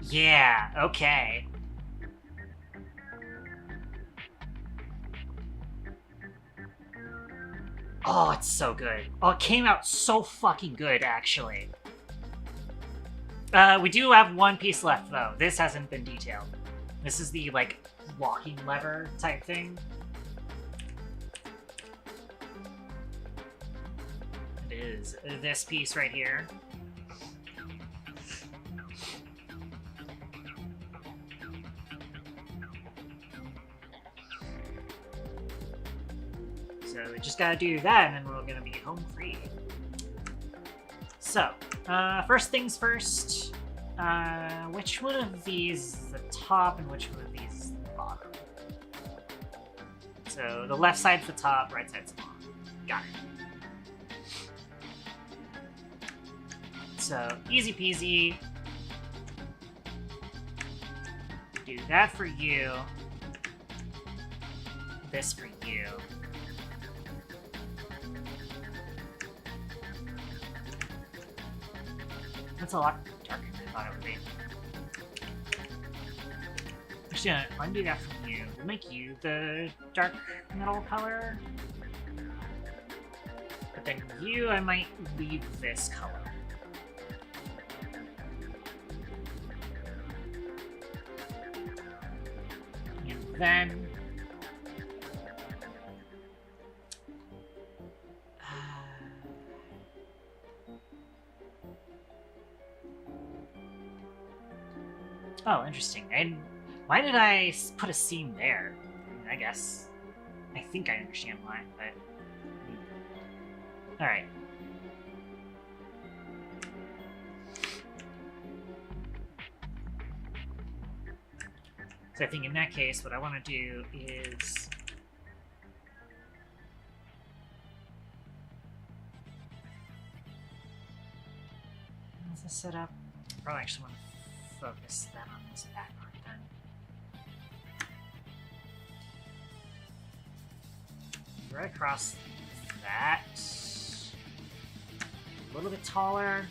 Yeah, okay. Oh, it's so good. Oh, it came out so fucking good, actually. We do have one piece left, though. This hasn't been detailed. This is the, like, walking lever type thing. It is this piece right here. So we just gotta do that, and then we're gonna be home free. So, first things first, which one of these is the top and which one of these is the bottom? So the left side's the top, right side's the bottom. Got it. So, easy peasy. Do that for you. This for you. That's a lot darker than I thought it would be. Actually, I'm gonna undo that from you. We'll make you the dark metal color. But then you, I might leave this color. then... Oh, interesting. And why did I put a seam there? I mean, I guess... I think I understand why, but... Alright. So I think in that case, what I want to do is... How's this set up? I probably actually want to focus that on this background then. Right across that. A little bit taller.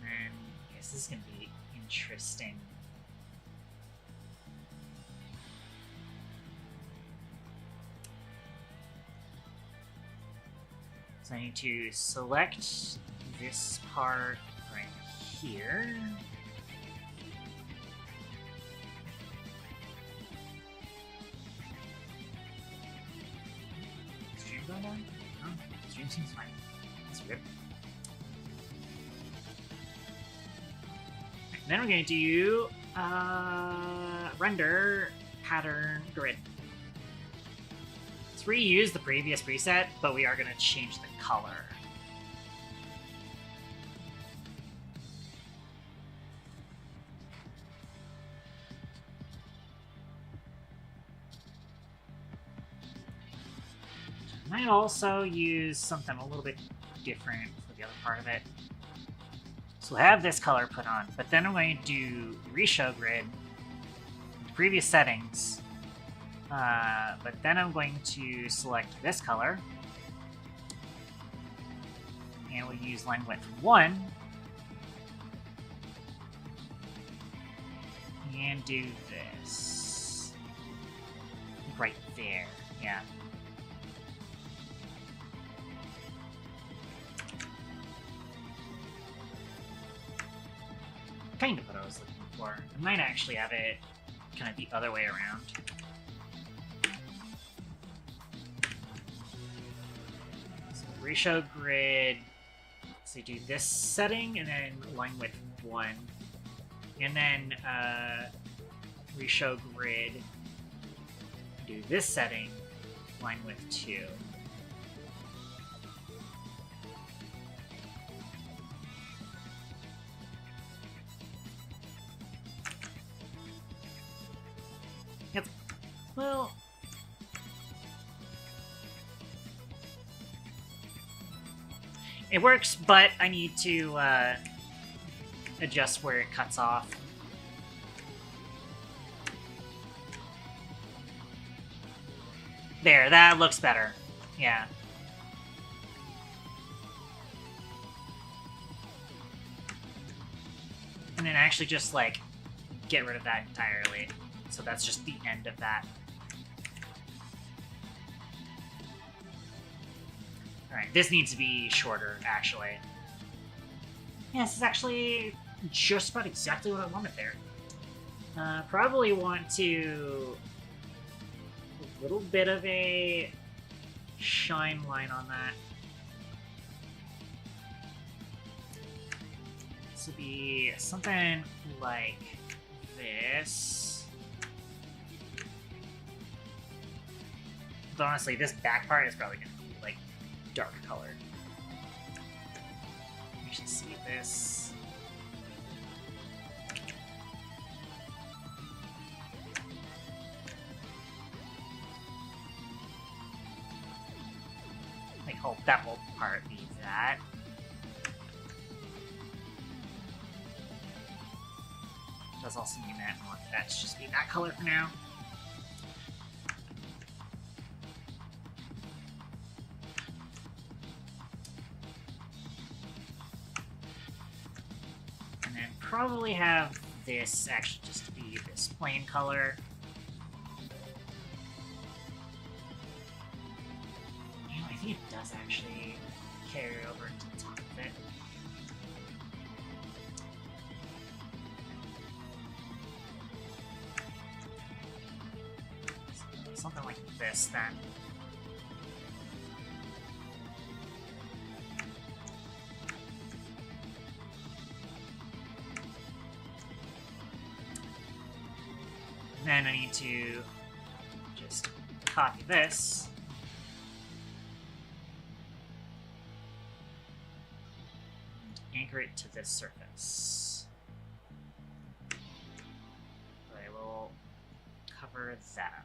And I guess this is going to be interesting. So I need to select this part right here. Is stream going on? No, stream seems fine. That's weird. And then we're going to do render pattern grid. Let's reuse the previous preset, but we are going to change the color. Might also use something a little bit different for the other part of it. So we'll have this color put on, but then I'm going to do reshow grid, previous settings, but then I'm going to select this color, and we'll use line width 1, and do this right there, yeah. Kind of what I was looking for. I might actually have it kind of the other way around. So reshow grid. So do this setting and then line width 1. And then reshow grid. Do this setting, line width 2. Yep. Well... It works, but I need to adjust where it cuts off. There, that looks better. Yeah. And then actually just, like, get rid of that entirely. So that's just the end of that. Alright, this needs to be shorter, actually. Yeah, this is actually just about exactly what I wanted there. Probably want to... a little bit of a shine line on that. This would be something like this. But honestly, this back part is probably going to be, like, dark colored. You should see this. Like, that whole part be that. Does also mean that I want that to just be that color for now. Probably have this actually just be this plain color. think it does actually carry over to the top of it. Something like this, then. Then I need to just copy this. And anchor it to this surface. I will cover that.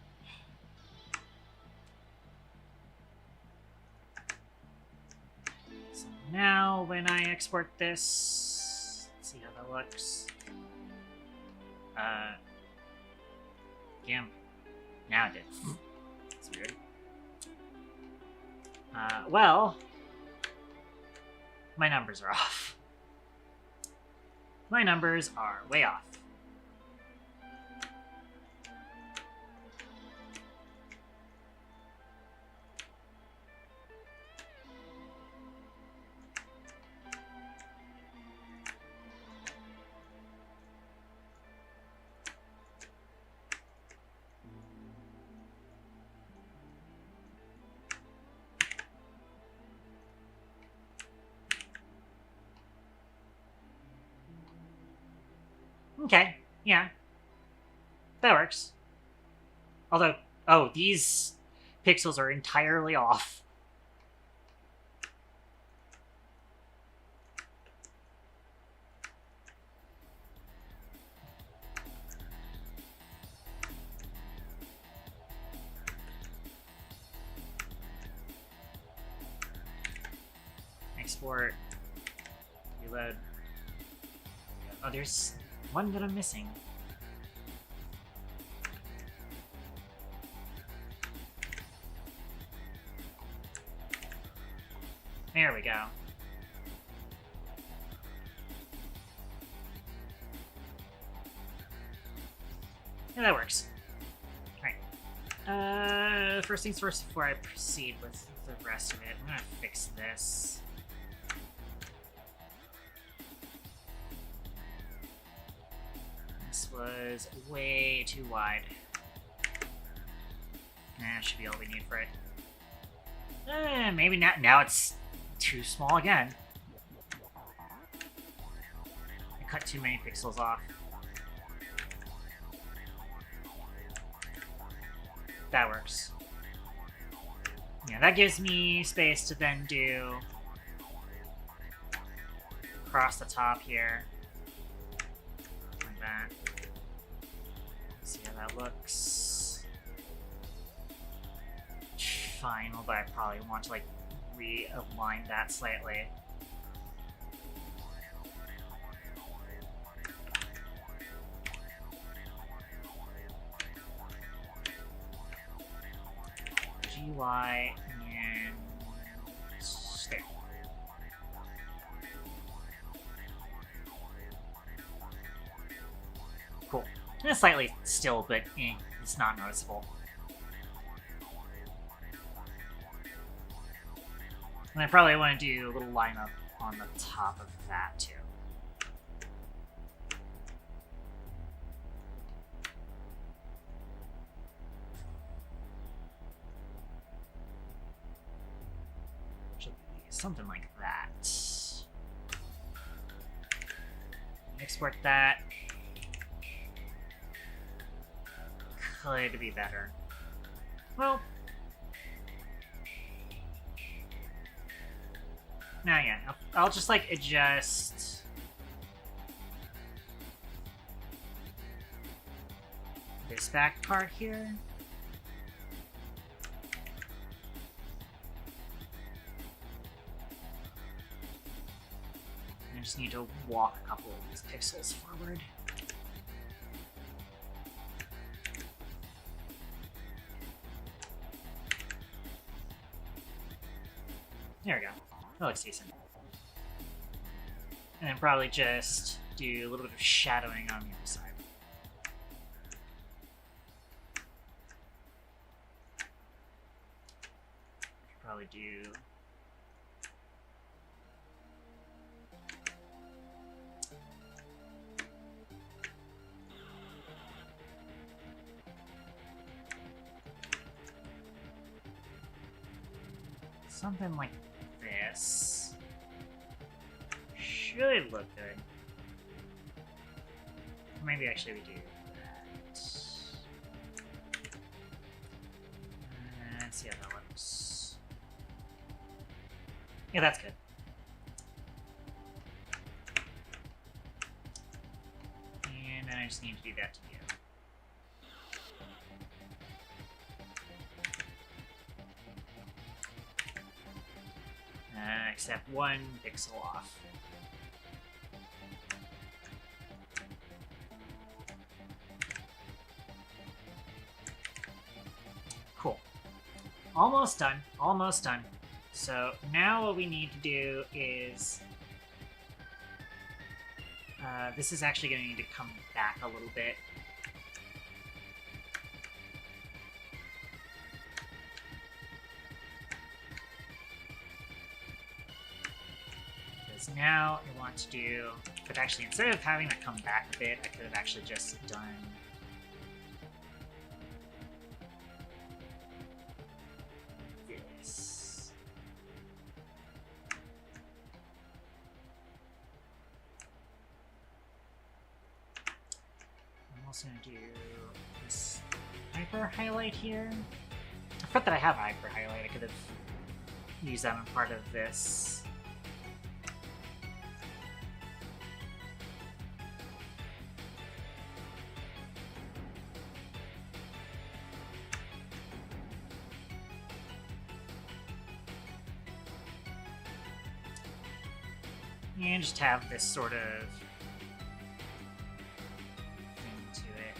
So now when I export this, let's see how that looks. Now it did. That's weird. Well, my numbers are off. My numbers are way off. Okay, yeah. That works. Although, oh, these pixels are entirely off. Export. Reload. Oh, there's one that I'm missing. There we go. Yeah, that works. Alright. First things first, before I proceed with the rest of it, I'm gonna fix this. This was way too wide. That should be all we need for it. Maybe not. Now it's too small again. I cut too many pixels off. That works. Yeah, that gives me space to then do across the top here. Like that. Let's see how that looks. Fine, although I probably want to like realign that slightly. GUI and there. Cool. And it's slightly still, but it's not noticeable. And I probably want to do a little lineup on the top of that too. Should be something like that. Export that. Could be better. Well. Now, yeah, I'll just like adjust this back part here. I just need to walk a couple of these pixels forward. There we go. That looks decent. And then probably just do a little bit of shadowing on the other side. probably do... something like this. Should look good. Maybe actually we do that. Let's see how that looks. Yeah, that's good. And then I just need to do that to you. Except 1 pixel off. Cool. Almost done. Almost done. So now what we need to do is... this is actually going to need to come back a little bit. Because now I want to do... But actually, instead of having that come back a bit, I could have actually just done... this. I'm also going to do this hyper highlight here. I forgot that I have hyper highlight. I could have used that on part of this. And just have this sort of thing to it.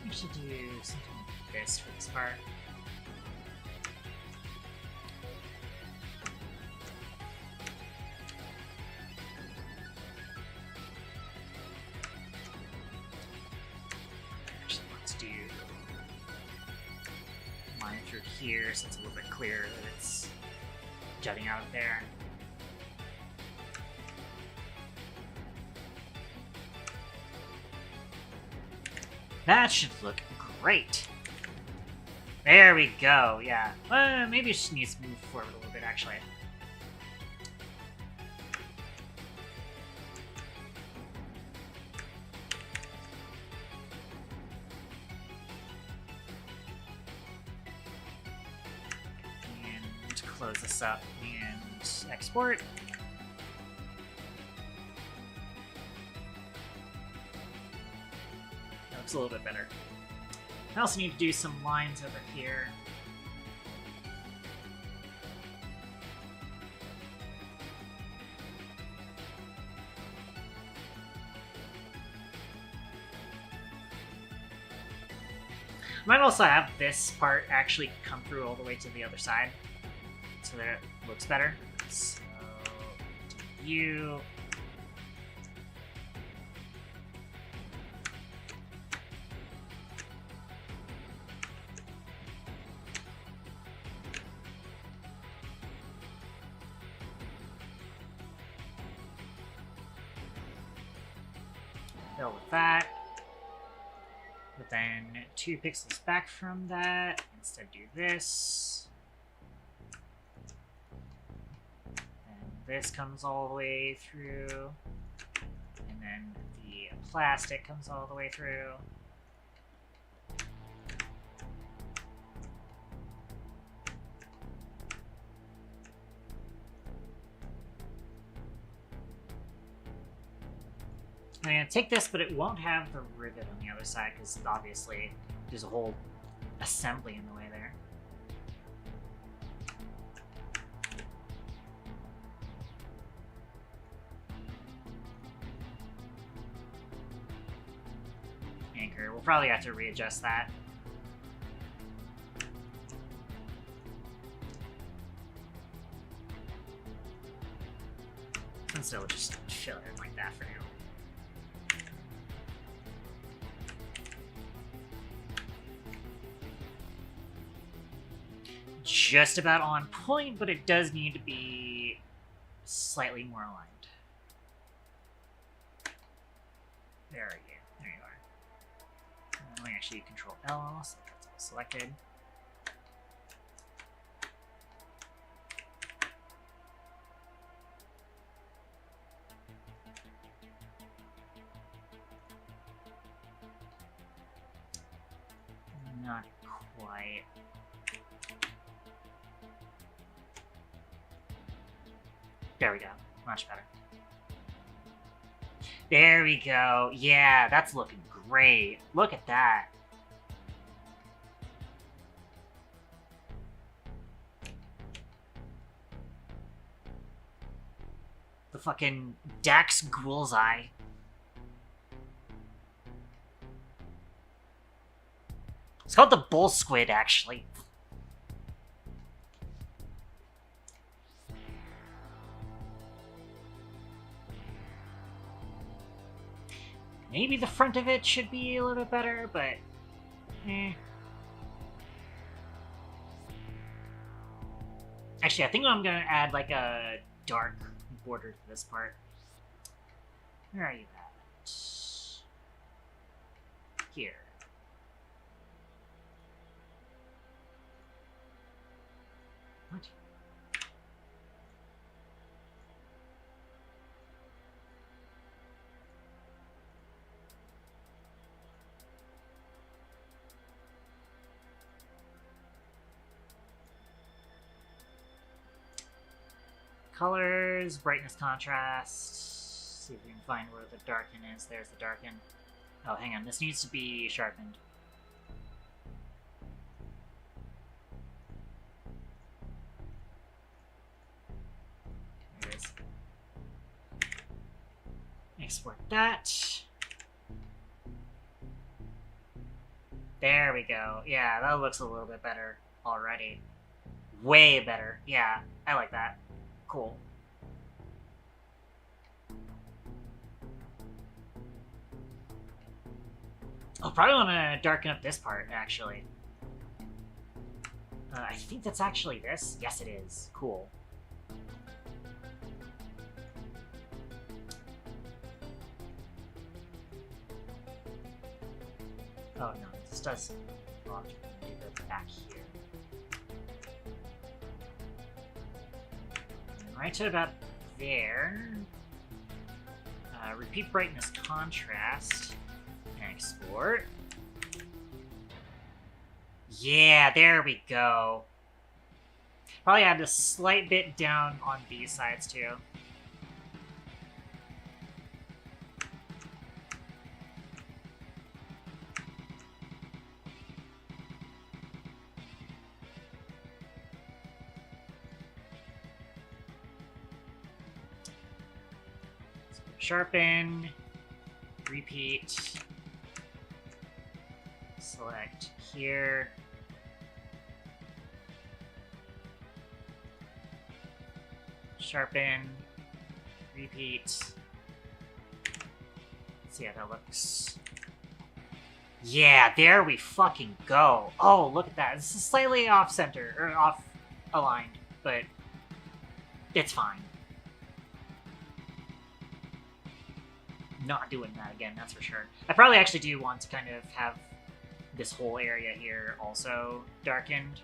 I should do something like this for this part. Actually want to do line through here so it's a little bit clearer that it's jutting out there. That should look great. There we go, yeah. Maybe it just needs to move forward a little bit, actually. And close this up and export. Looks a little bit better. I also need to do some lines over here. Might also have this part actually come through all the way to the other side, so that it looks better. So, view. Fill with that. But then 2 pixels back from that. Instead do this. And this comes all the way through. And then the plastic comes all the way through. I'm going to take this, but it won't have the rivet on the other side because obviously there's a whole assembly in the way there. anchor. We'll probably have to readjust that. And so we'll just fill it in like that for now. Just about on point, but it does need to be slightly more aligned. There we go. There you are. And let me actually Control L, so that's all selected. Not quite. There we go. Much better. There we go. Yeah, that's looking great. Look at that. The fucking Dax Ghoul's Eye. It's called the Bull Squid, actually. Maybe the front of it should be a little bit better, but... Actually, I think I'm gonna add like a dark border to this part. Where are you at? Here. What? Colors, brightness, contrast. See if we can find where the darken is. There's the darken. Oh, hang on. This needs to be sharpened. There it is. Export that. There we go. Yeah, that looks a little bit better already. Way better. Yeah, I like that. Cool. I'll probably want to darken up this part, actually. I think that's actually this. Yes, it is. Cool. Oh, no. This does... Well, I'm just going to do the back here. Right to about there. Repeat brightness contrast. And export. Yeah, there we go. Probably add a slight bit down on these sides too. Sharpen, repeat, select here, sharpen, repeat. Let's see how that looks. Yeah, there we fucking go. Oh, look at that. This is slightly off center, or off aligned, but it's fine. Not doing that again, that's for sure. I probably actually do want to kind of have this whole area here also darkened.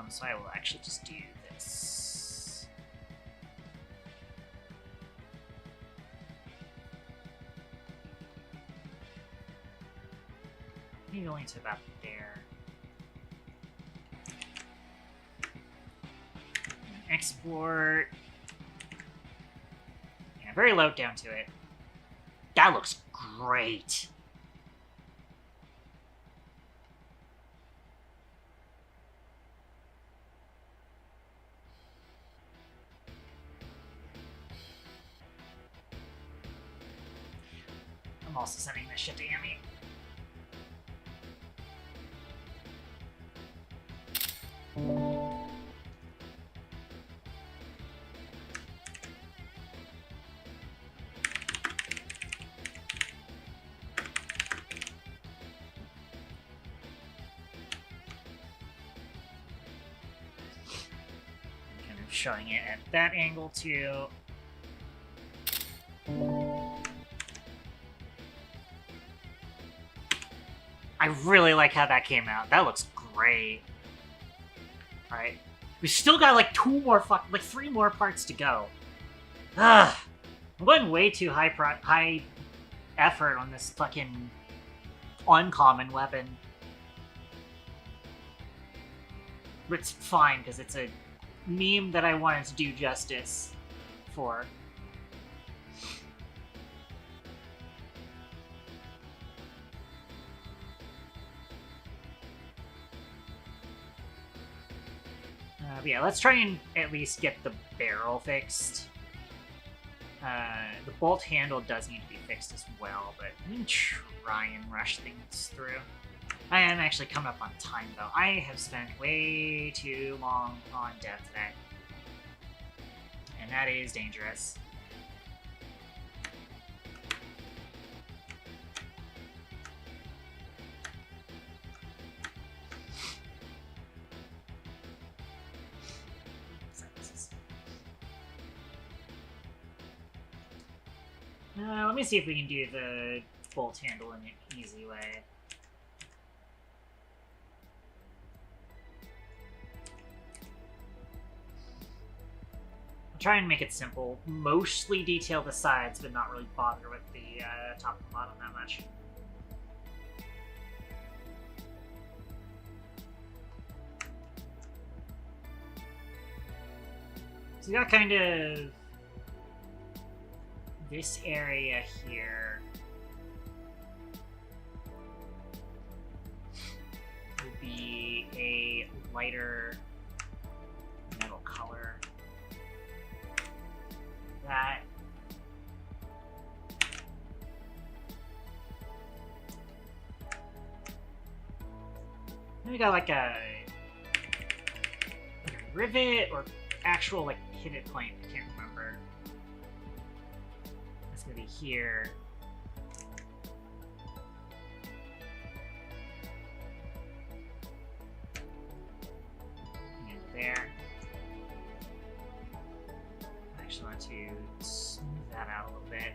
So I will actually just do this. Maybe only to about there. Export. Yeah, very low down to it. That looks great. I'm also sending this shit to Amy. Kind of showing it at that angle too. I really like how that came out. That looks great. Alright. We still got like three more parts to go. Ugh. I'm going way too high effort on this fucking uncommon weapon. But it's fine, because it's a meme that I wanted to do justice for. But yeah, let's try and at least get the barrel fixed. The bolt handle does need to be fixed as well, but we can try and rush things through. I am actually coming up on time, though. I have spent way too long on dev today. And that is dangerous. Let me see if we can do the bolt handle in an easy way. I'll try and make it simple. Mostly detail the sides, but not really bother with the top and bottom that much. So we got kind of this area here will be a lighter metal color. That. Then we got like a rivet or actual like pivot point. I can't remember. It's gonna be here. And there. I actually want to smooth that out a little bit.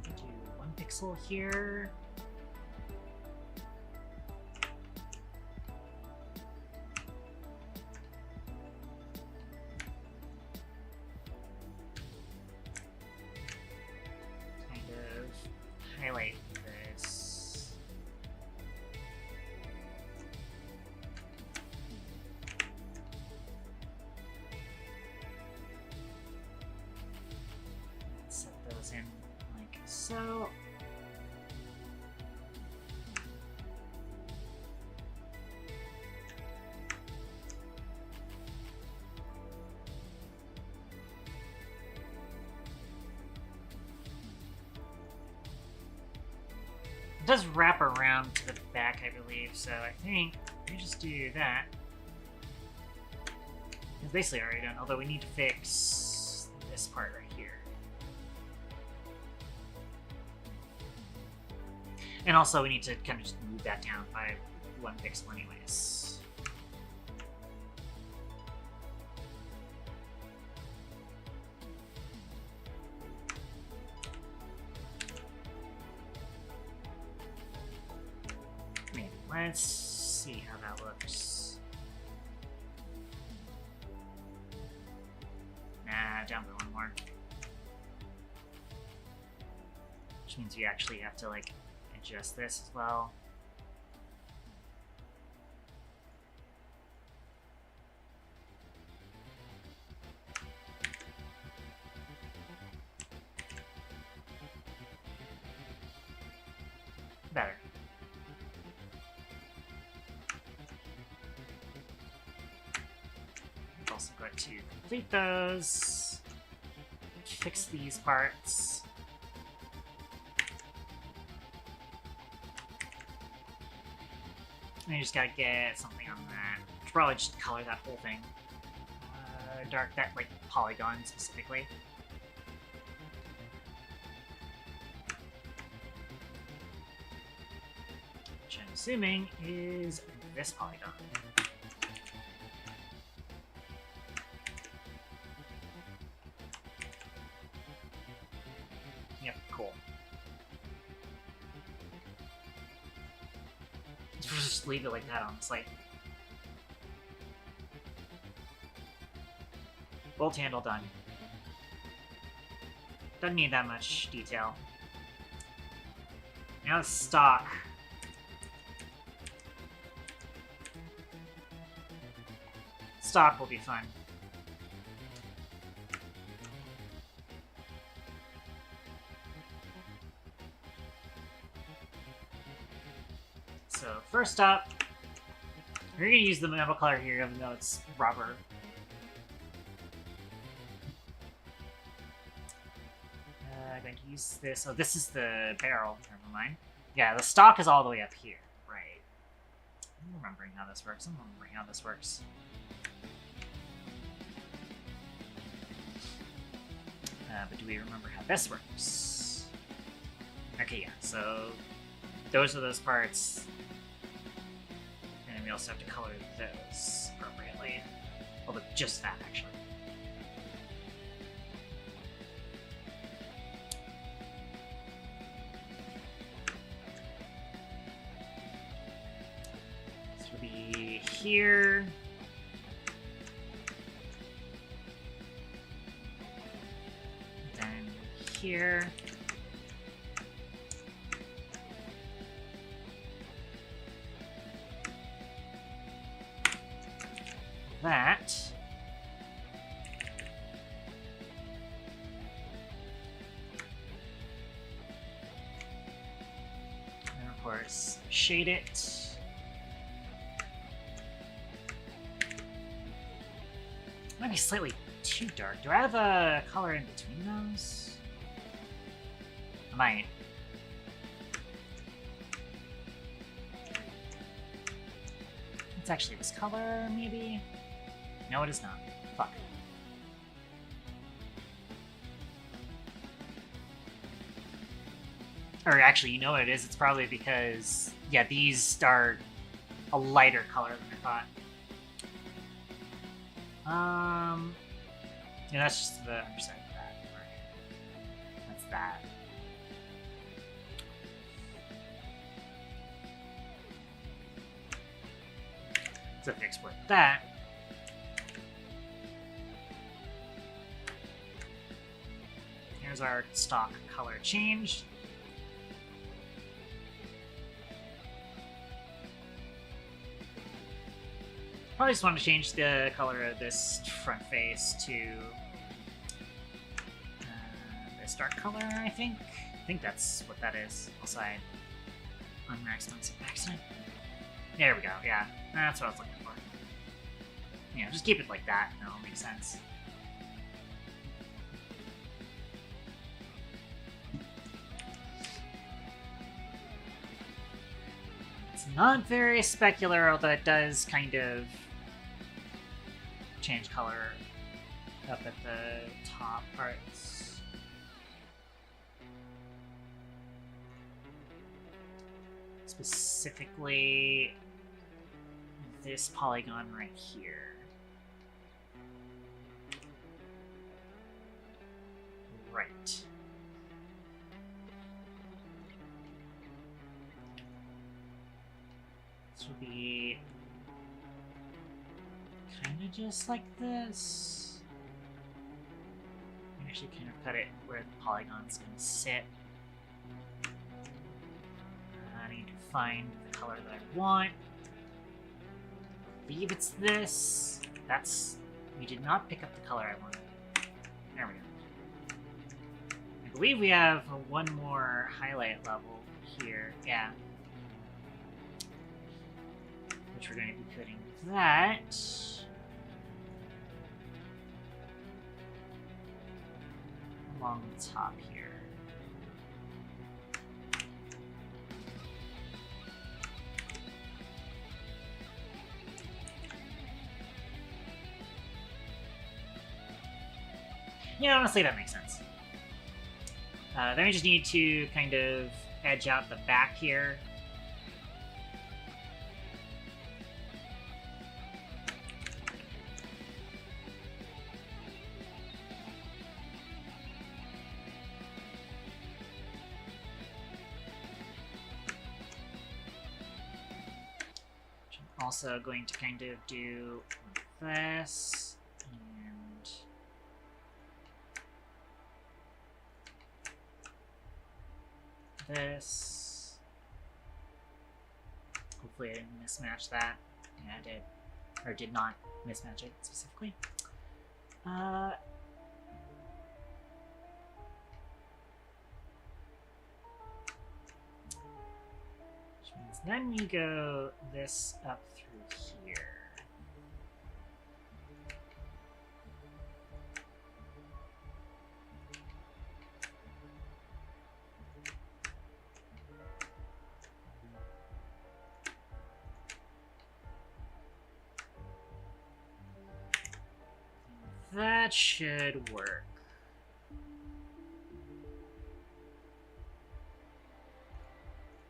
Do 1 pixel here. Highlight this. Set those in like so. It does wrap around to the back, I believe, so I think we just do that. It's basically already done, although we need to fix this part right here. And also we need to kind of just move that down by 1 pixel anyways. Let's see how that looks. Nah, down by 1 more. Which means you actually have to, like, adjust this as well. Better. start to complete those. Fix these parts. And you just gotta get something on that. Should probably just color that whole thing. Dark, that, like, polygon specifically. Which I'm assuming is this polygon. Yep, cool. Just leave it like that on the slate. Bolt handle done. Doesn't need that much detail. Now the stock. Stock will be fun. So first up, we're gonna use the metal color here, even though it's rubber. I'm going to use this. Oh, this is the barrel. Never mind. Yeah, the stock is all the way up here. Right. I'm remembering how this works. But do we remember how this works? Okay, yeah. So those are those parts. And we also have to color those appropriately. Although just that, actually. This will be here. Then here. That. And of course, shade it. Might be slightly too dark. Do I have a color in between those? I might. It's actually this color, maybe? No, it is not. Fuck. Or actually, you know what it is? It's probably because, yeah, these are a lighter color than I thought. Yeah, that's just the underside of that. Right. That's that. So if we export that, here's our stock color change. Probably just want to change the color of this front face to this dark color, I think. I think that's what that is. Also, I unmaxed on some accident. There we go, yeah. That's what I was looking for. Yeah, just keep it like that, and it'll make sense. It's not very specular, although it does kind of change color up at the top parts. Specifically, this polygon right here. Right. This will be kind of just like this. I actually kind of cut it where the polygon's going to sit. I need to find the color that I want. I believe it's this. That's... We did not pick up the color I wanted. There we go. I believe we have one more highlight level here. Yeah. Which we're going to be putting with that. along the top here. Yeah, honestly, that makes sense. Then we just need to kind of edge out the back here. I'm also going to kind of do this and this. Hopefully I didn't mismatch that. Yeah, I did. Or did not mismatch it specifically. Which means then we go this up through here. That should work.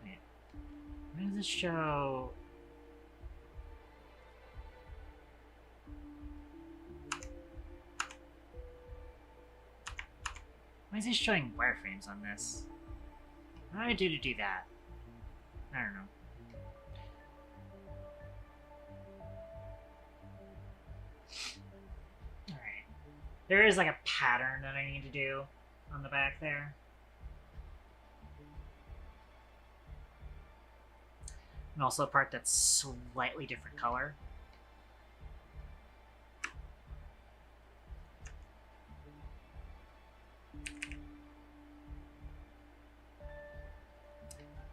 Wait, where does this show? Why is it showing wireframes on this? What do I do to do that? I don't know. There is like a pattern that I need to do on the back there. And also a part that's slightly different color.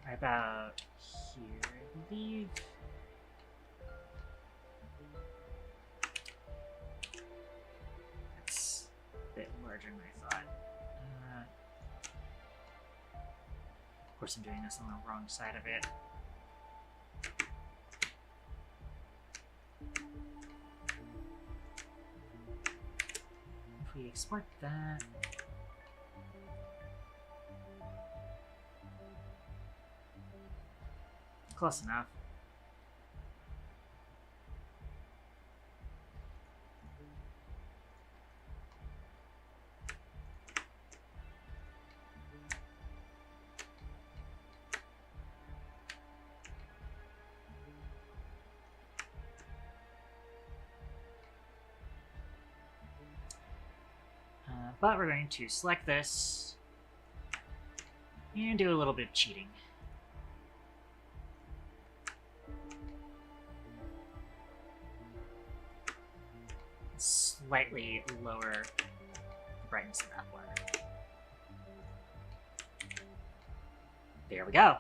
Right about here, I believe. Larger than I thought. Of course, I'm doing this on the wrong side of it. If we export that. Close enough. But we're going to select this and do a little bit of cheating. Slightly lower the brightness of that blur. There we go.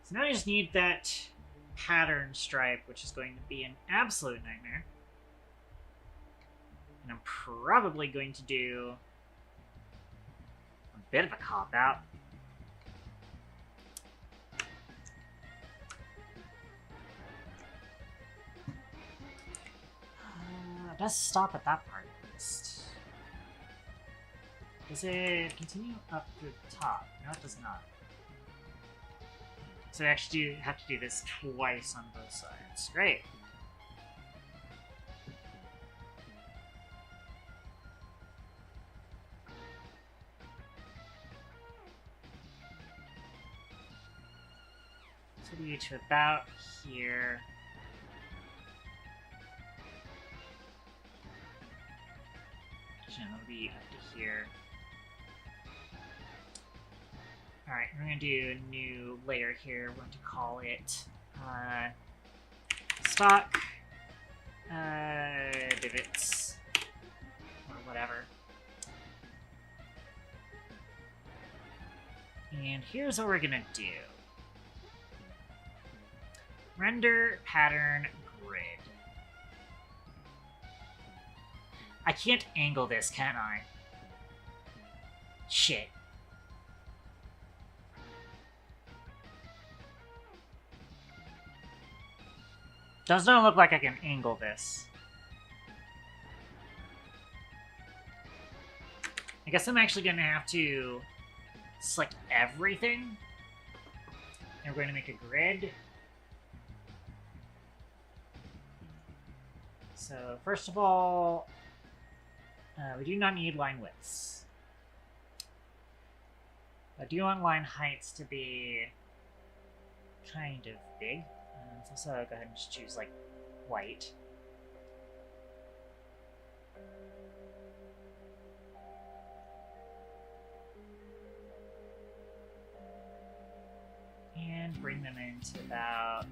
So now I just need that pattern stripe, which is going to be an absolute nightmare. And I'm probably going to do a bit of a cop-out. Let's stop at that part at least. Does it continue up to the top? No, it does not. So I actually have to do this twice on both sides. Great. So we get to about here. And it'll be up to here. Alright, we're going to do a new layer here. We're going to call it stock divots or whatever. And here's what we're going to do. Render pattern grid. I can't angle this, can I? Shit. Doesn't look like I can angle this. I guess I'm actually going to have to select everything. And we're going to make a grid. So, first of all, we do not need line widths. I do want line heights to be kind of big. Let's also go ahead and just choose, like, white. And bring them into about...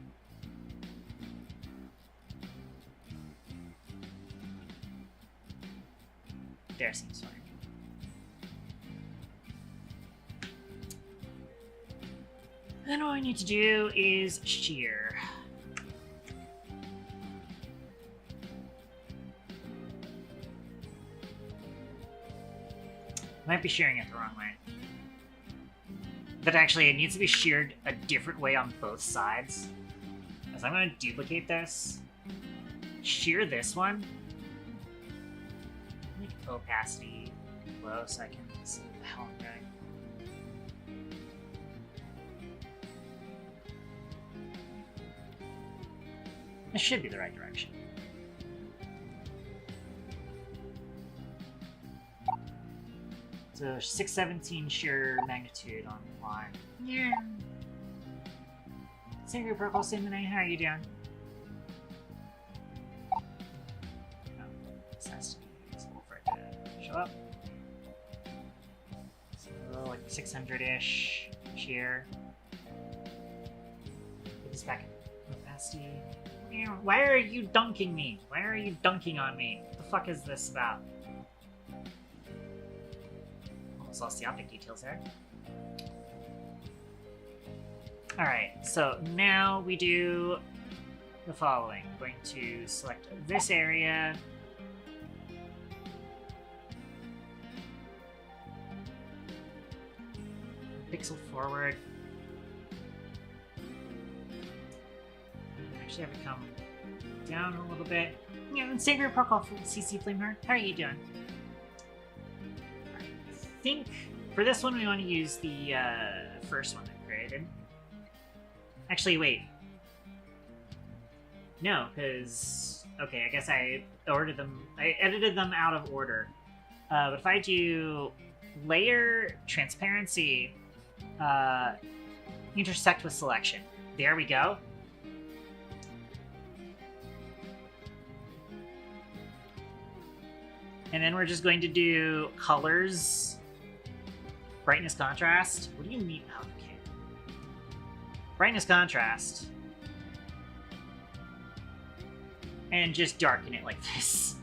There seems fine. Then all I need to do is shear. Might be shearing it the wrong way. But actually, it needs to be sheared a different way on both sides. So I'm going to duplicate this. Shear this one. Make opacity low so I can see what the hell I'm doing. This should be the right direction. So 617 shear magnitude on the line. Yeah. Senior Purple Cinnamon, how are you doing? Oh, this has to be useful for it to show up. So like 600-ish shear. Put this back in opacity. Why are you dunking me? Why are you dunking on me? What the fuck is this about? Almost lost the optic details there. Alright, so now we do the following. I'm going to select this area. Pixel forward. Actually have it come down a little bit. Yeah, and Sacred Protocol for CC Flameheart. How are you doing? I think for this one we want to use the first one I created. Actually, wait. No, because okay, I guess I edited them out of order. But if I do layer transparency, intersect with selection, there we go. And then we're just going to do colors, brightness, contrast. What do you mean? Oh, okay. Brightness, contrast. And just darken it like this.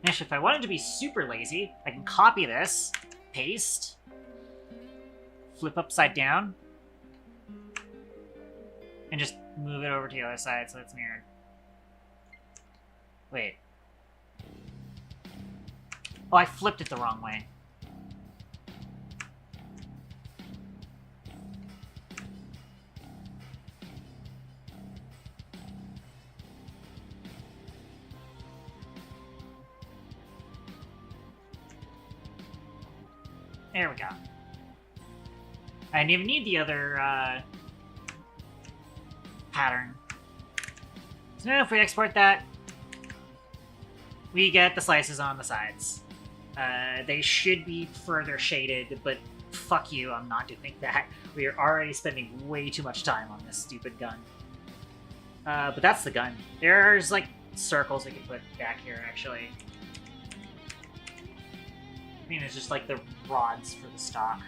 Actually, if I wanted to be super lazy, I can copy this, paste, flip upside down, and just move it over to the other side so it's mirrored. Wait. Oh, I flipped it the wrong way. There we go. I didn't even need the other pattern. So now if we export that, we get the slices on the sides. They should be further shaded, but fuck you, I'm not doing that. We are already spending way too much time on this stupid gun. But that's the gun. There's like circles we can put back here actually. I mean, it's just like the rods for the stock.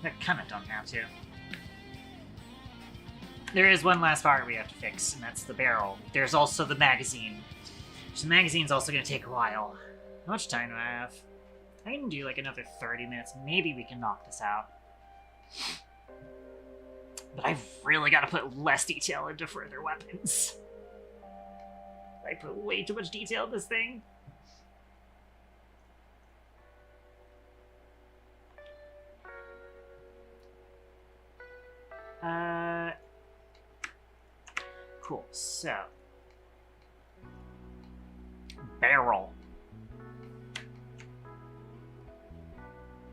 I kind of don't have to. There is one last part we have to fix, and that's the barrel. There's also the magazine. So the magazine's also going to take a while. How much time do I have? I can do like another 30 minutes. Maybe we can knock this out. But I've really got to put less detail into further weapons. I put way too much detail in this thing. Cool, so. Barrel.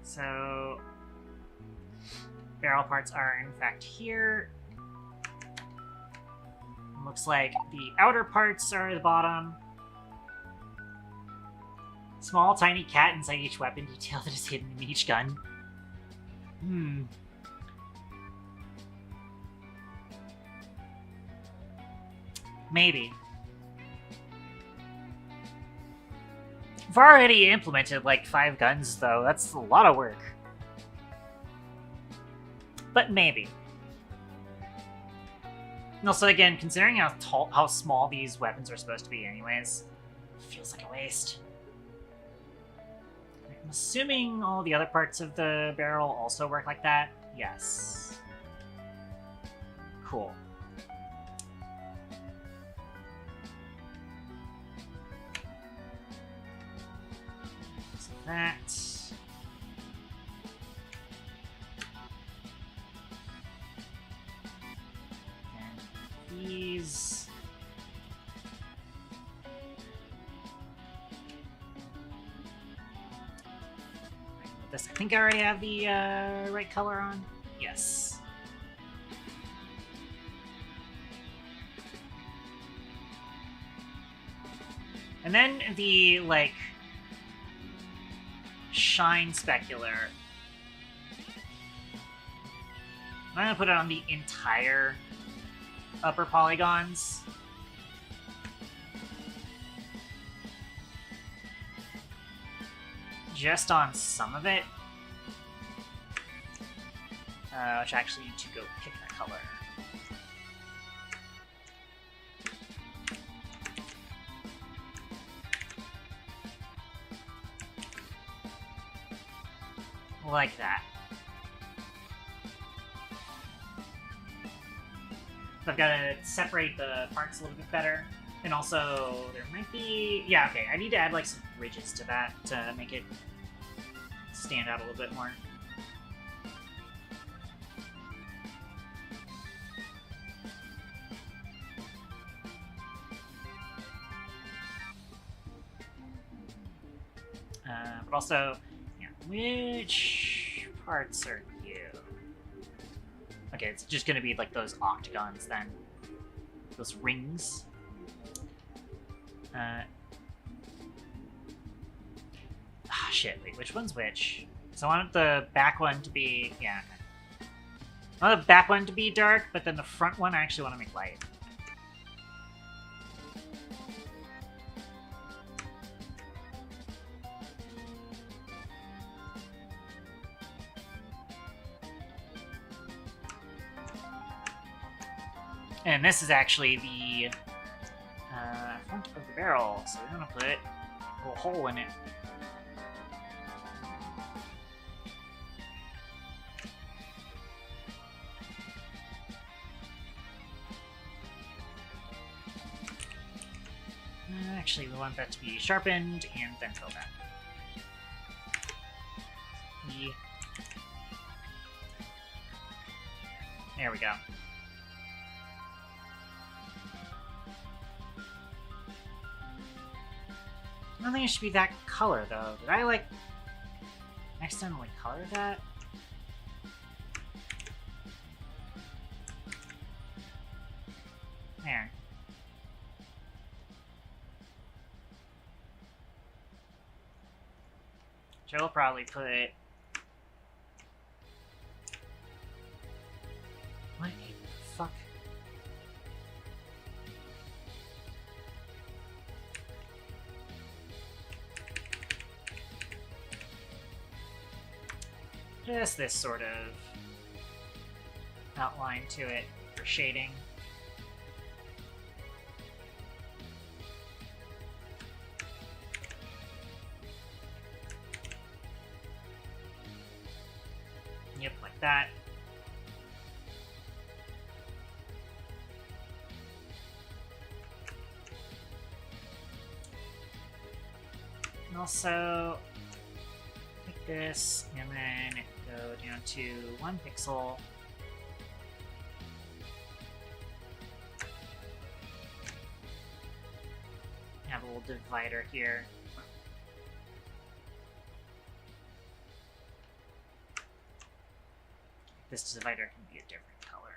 So. Barrel parts are in fact here. Looks like the outer parts are at the bottom. Small, tiny cat inside each weapon detail that is hidden in each gun. Maybe. I've already implemented like 5 guns, though. That's a lot of work. But maybe. And also, again, considering how small these weapons are supposed to be anyways, it feels like a waste. I'm assuming all the other parts of the barrel also work like that. Yes. Cool. So that. These. This, I think I already have the right color on. Yes. And then the, like, shine specular. I'm gonna put it on the entire upper polygons. Just on some of it. Which I actually need to go pick a color. Like that. So I've got to separate the parts a little bit better. And also, there might be... Yeah, okay, I need to add like some ridges to that to make it stand out a little bit more. But also, yeah, which parts are you? Okay, it's just gonna be like those octagons then. Those rings. Shit, wait, which one's which? So I want the back one to be, yeah, okay. I want the back one to be dark, but then the front one I actually want to make light. And this is actually the front of the barrel, so we're gonna put a little hole in it. Actually, we want that to be sharpened and then filled out. There we go. I don't think it should be that color, though. Did I, like, accidentally color that? There. Which I'll probably put... What the fuck? Just this sort of outline to it for shading. Yep, like that. And also like this, and then go down to 1 pixel. Have a little divider here. This divider can be a different color.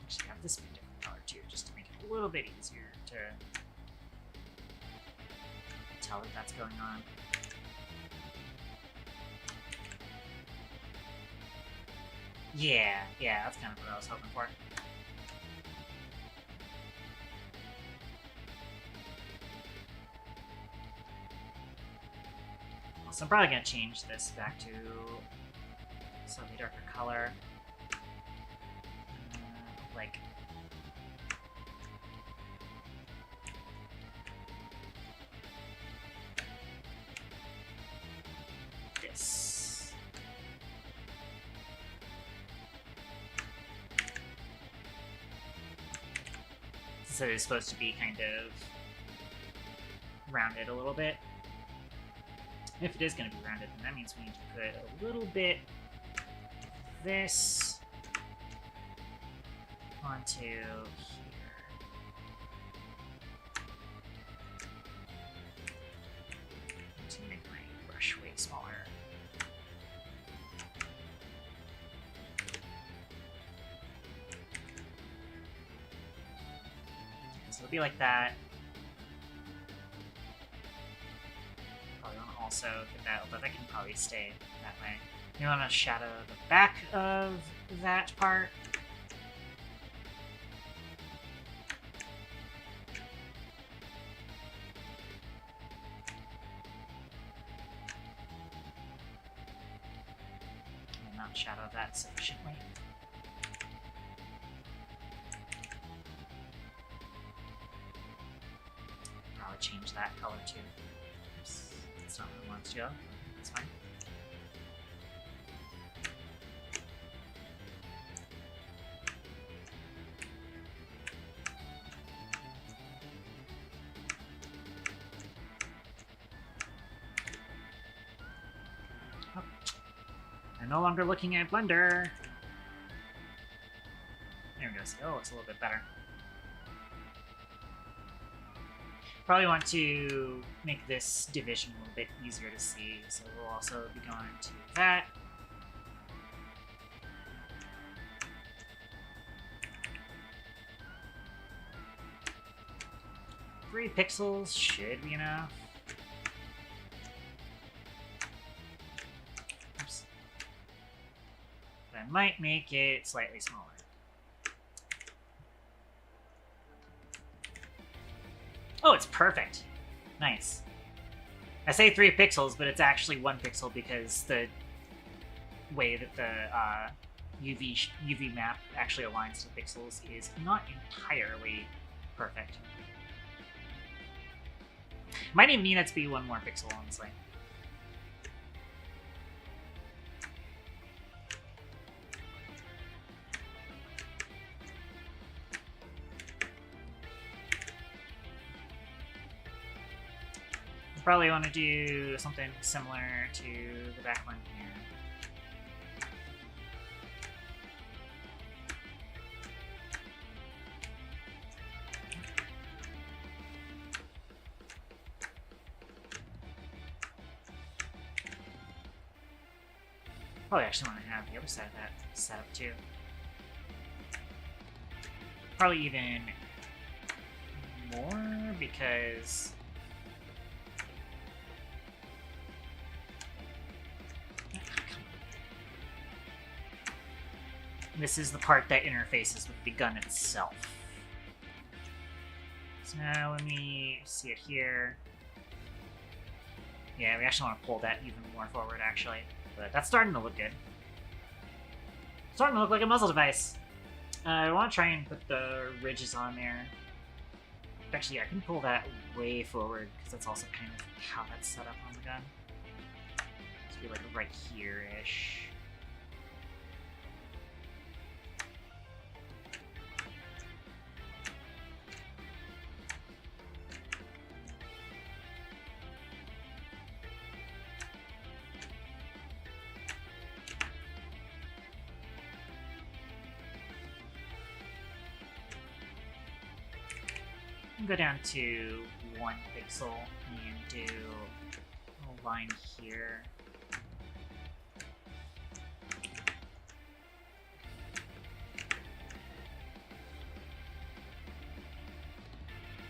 Actually, have this be a different color too, just to make it a little bit easier to tell that that's going on. Yeah, that's kind of what I was hoping for. So I'm probably going to change this back to a slightly darker color. Like this. So it's supposed to be kind of rounded a little bit. If it is going to be rounded, then that means we need to put a little bit of this onto here. To make my brush way smaller. So it'll be like that. Also get that, but that can probably stay that way. You want to shadow the back of that part. And not shadow that sufficiently. Probably change that color too. Oops. That's not what I want to do. That's fine. Oh. I'm no longer looking at Blender. There we go. See, oh, it's a little bit better. Probably want to make this division a little bit easier to see, so we'll also be going to that. Three pixels should be enough. Oops. But I might make it slightly smaller. Oh, it's perfect. Nice. I say 3 pixels, but it's actually 1 pixel because the way that the UV map actually aligns to pixels is not entirely perfect. Might even need it to be 1 more pixel, honestly. Probably want to do something similar to the back one here. Probably actually want to have the other side of that set up too. Probably even more because this is the part that interfaces with the gun itself. So now let me see it here. Yeah, we actually want to pull that even more forward, actually. But that's starting to look good. Starting to look like a muzzle device. I want to try and put the ridges on there. Actually, I can pull that way forward, because that's also kind of how that's set up on the gun. Let's be like right here-ish. Go down to 1 pixel and do a line here.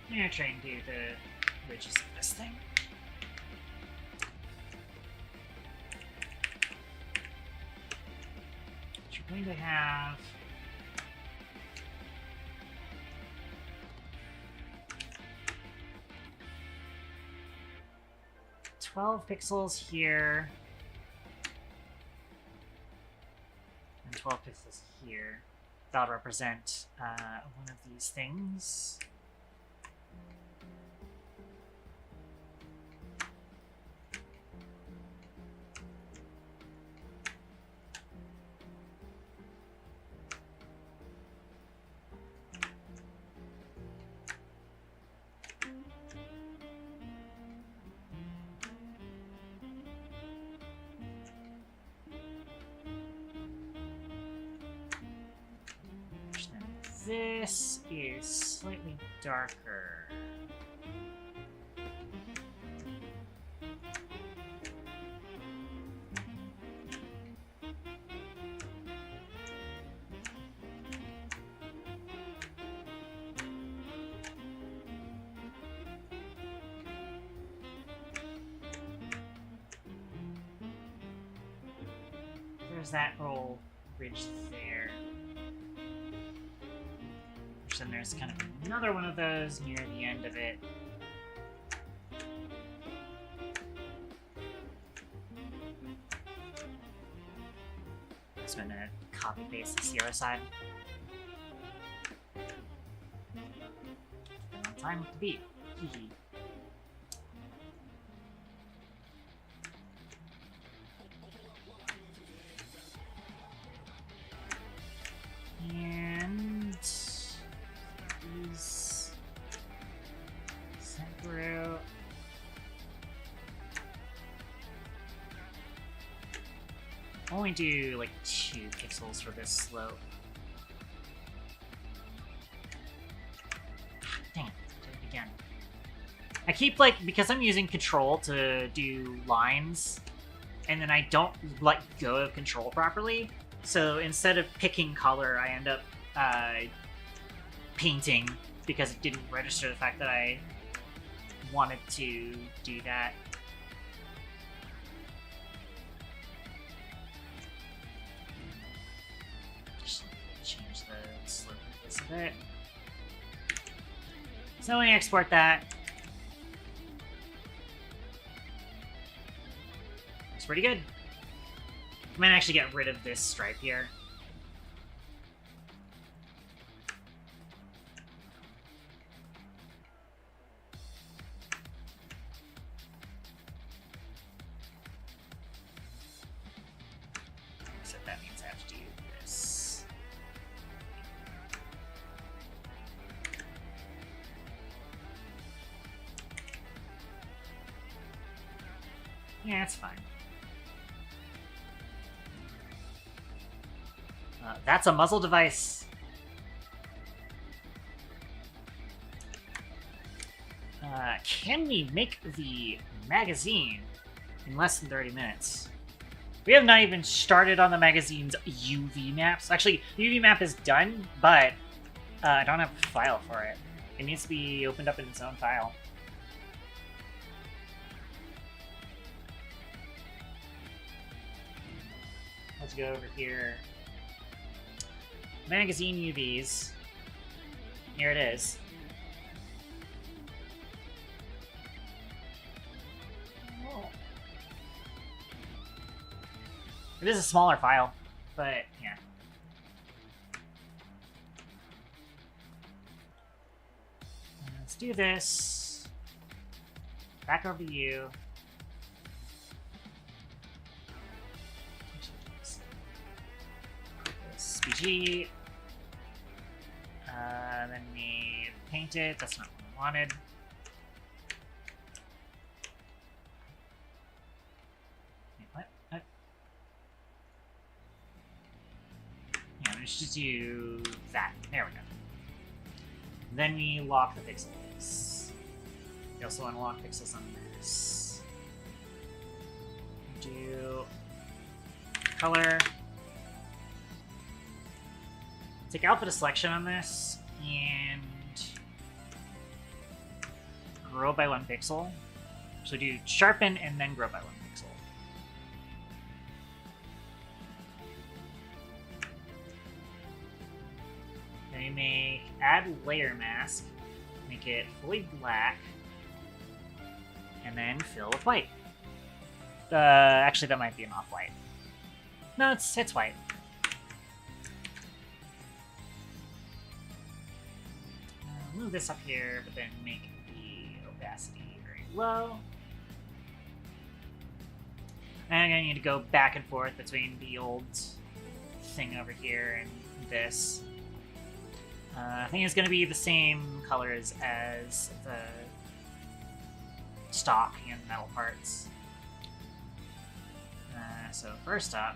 I'm gonna try and do the ridges of this thing. Which you're going to have 12 pixels here, and 12 pixels here. That'll represent one of these things. This is slightly darker. There's that little ridge there. Then there's kind of another one of those near the end of it. Just gonna copy paste this the other side. Spend on time with the beat. Hee hee. And these sent through. Only do like 2 pixels for this slope. Dang it, did it again. I keep because I'm using control to do lines, and then I don't let go of control properly. So instead of picking color, I end up painting because it didn't register the fact that I wanted to do that. Just change the slope of this a bit. So when I export that, looks pretty good. I might actually get rid of this stripe here. So that means I have to do this. Yeah, it's fine. That's a muzzle device. Can we make the magazine in less than 30 minutes? We have not even started on the magazine's UV maps. Actually, the UV map is done, but I don't have a file for it. It needs to be opened up in its own file. Let's go over here. Magazine UVs. Here it is. Oh. It is a smaller file, but yeah. let's do this. Back over to you. SPG. Then we paint it. That's not what we wanted. Wait, what? Yeah, let's just do that. There we go. Then we lock the pixels. We also want to lock pixels on this. Do color. Take alpha to selection on this and grow by 1 pixel. So do sharpen and then grow by 1 pixel. Then we make add layer mask, make it fully black, and then fill with white. Actually, that might be an off-white. No, it's white. Move this up here, but then make the opacity very low. And I'm going to need to go back and forth between the old thing over here and this. I think it's going to be the same colors as the stock and metal parts. So first up,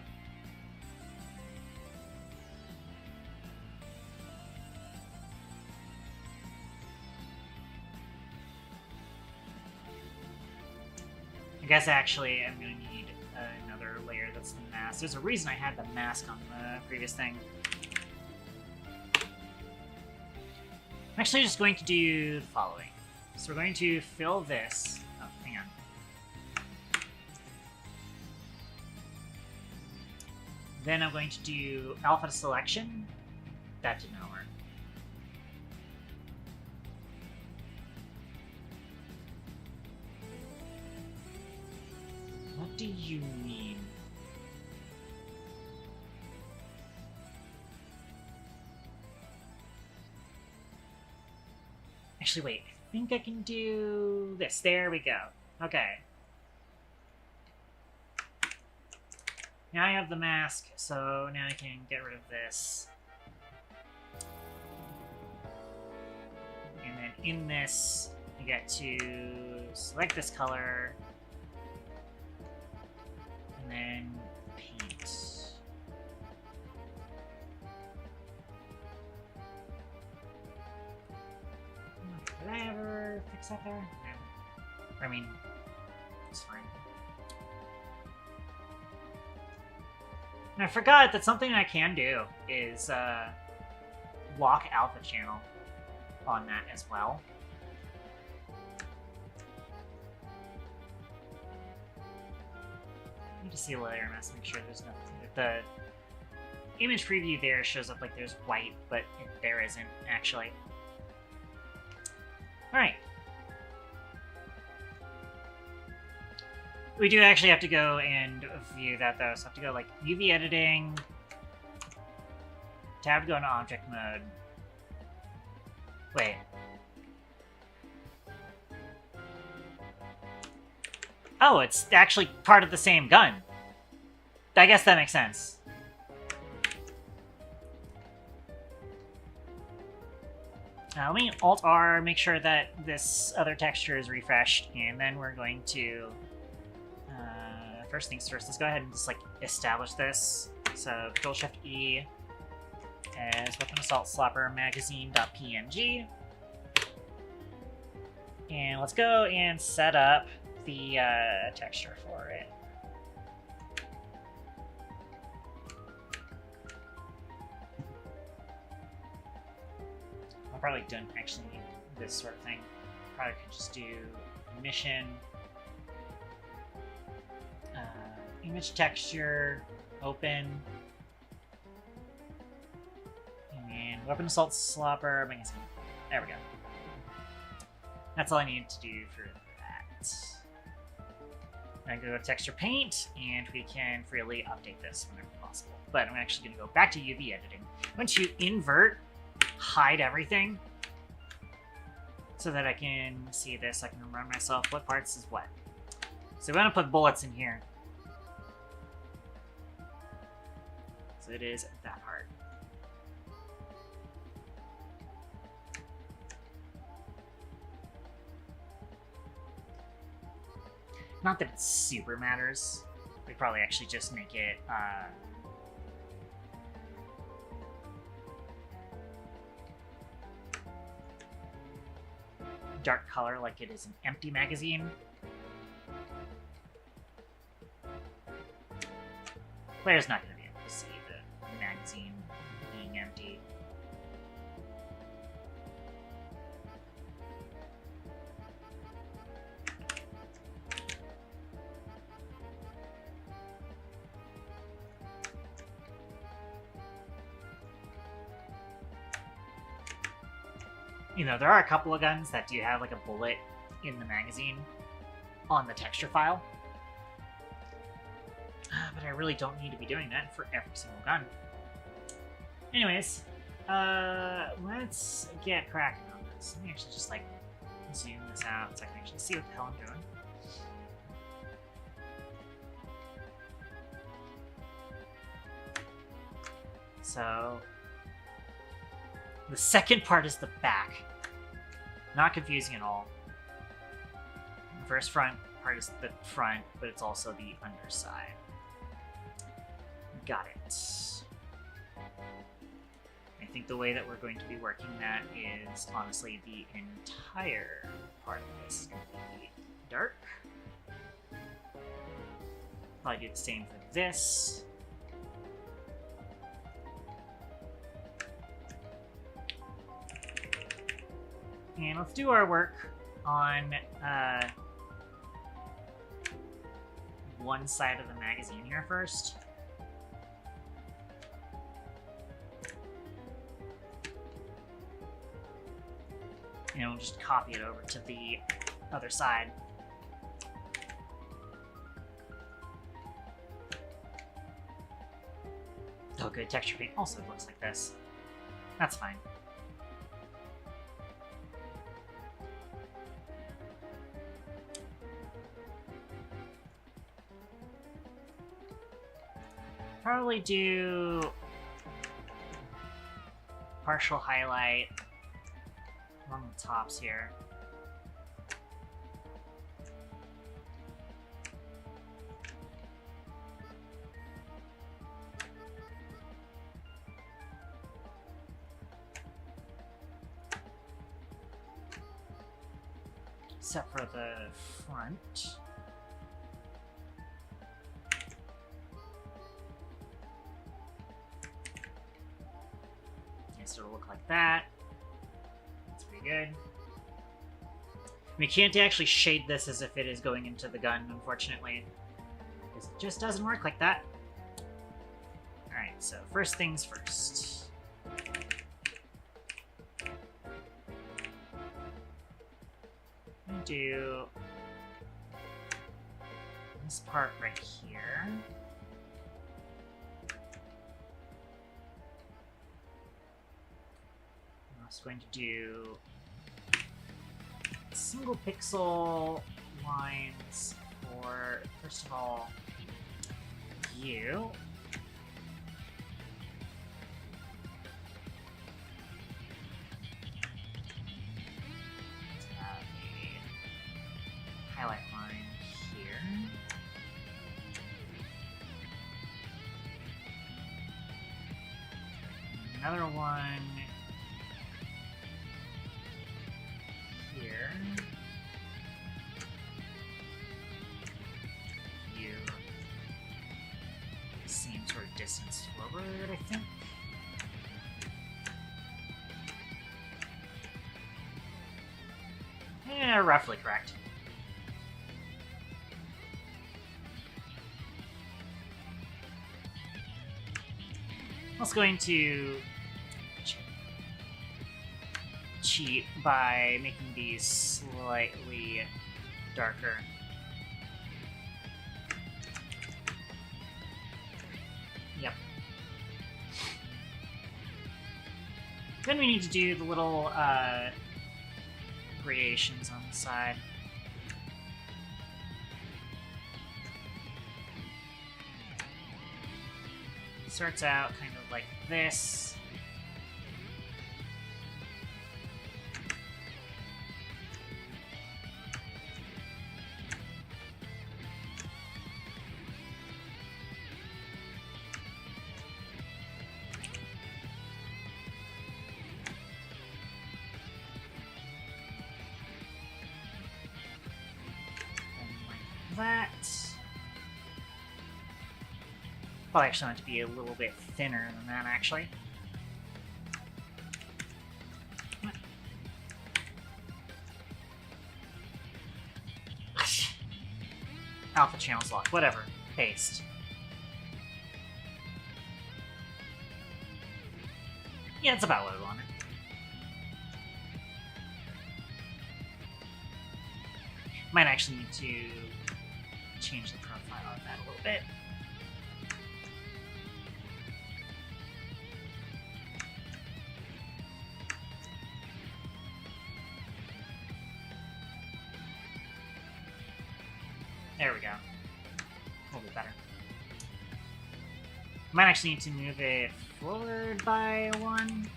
I guess actually I'm going to need another layer that's the mask. There's a reason I had the mask on the previous thing. I'm actually just going to do the following. So we're going to fill this. Oh, hang on. Then I'm going to do alpha to selection. That did not work. What do you mean? Actually, wait. I think I can do this. There we go. Okay. Now I have the mask, so now I can get rid of this. And then in this, I get to select this color, and then paint. Did I ever fix that there? No. I mean, it's fine. And I forgot that something I can do is lock alpha channel on that as well. I need to see a layer mask, make sure there's nothing. The image preview there shows up like there's white, but there isn't actually. Alright. We do actually have to go and view that though, so I have to go like UV editing, tab to go into object mode. Wait. Oh, it's actually part of the same gun. I guess that makes sense. Let me Alt-R, make sure that this other texture is refreshed, and then we're going to... first things first, let's go ahead and just like establish this. So Control-Shift-E as Weapon Assault Slopper Magazine.png. And let's go and set up the texture for it. I probably don't actually need this sort of thing. Probably could just do mission, image texture, open, and then Weapon Assault Slopper Magazine. There we go. That's all I need to do for that. I go to texture paint, and we can freely update this whenever possible. But I'm actually going to go back to UV editing. Once you invert, hide everything, so that I can see this. I can remind myself what parts is what. So we're going to put bullets in here. So it is that part. Not that it super matters. We probably actually just make it dark color like it is an empty magazine. Player's not going to be able to see the magazine being empty. You know, there are a couple of guns that do have like a bullet in the magazine on the texture file. But I really don't need to be doing that for every single gun. Anyways, let's get cracking on this. Let me actually just like zoom this out so I can actually see what the hell I'm doing. So the second part is the back. Not confusing at all. The first front part is the front, but it's also the underside. Got it. I think the way that we're going to be working that is honestly the entire part of this is going to be dark. Probably do the same for this. And let's do our work on one side of the magazine here first. And we'll just copy it over to the other side. Oh good, texture paint also looks like this. That's fine. Probably do partial highlight on the tops here. Except for the front. It'll look like that. That's pretty good. We can't actually shade this as if it is going into the gun, unfortunately, because it just doesn't work like that. Alright, so first things first. I'm gonna do this part right here. Going to do single pixel lines for, first of all, you. Let's have a highlight line here. Another one here. You same sort of distance forward, I think. Yeah, roughly correct. I was going to cheat by making these slightly darker. Yep. Then we need to do the little creations on the side. Starts out kind of like this. That. Probably actually want it to be a little bit thinner than that, actually. Alpha channels locked. Whatever. Paste. Yeah, that's about what I wanted. Might actually need to change the profile of that a little bit. There we go. A little bit better. Might actually need to move it forward by 1.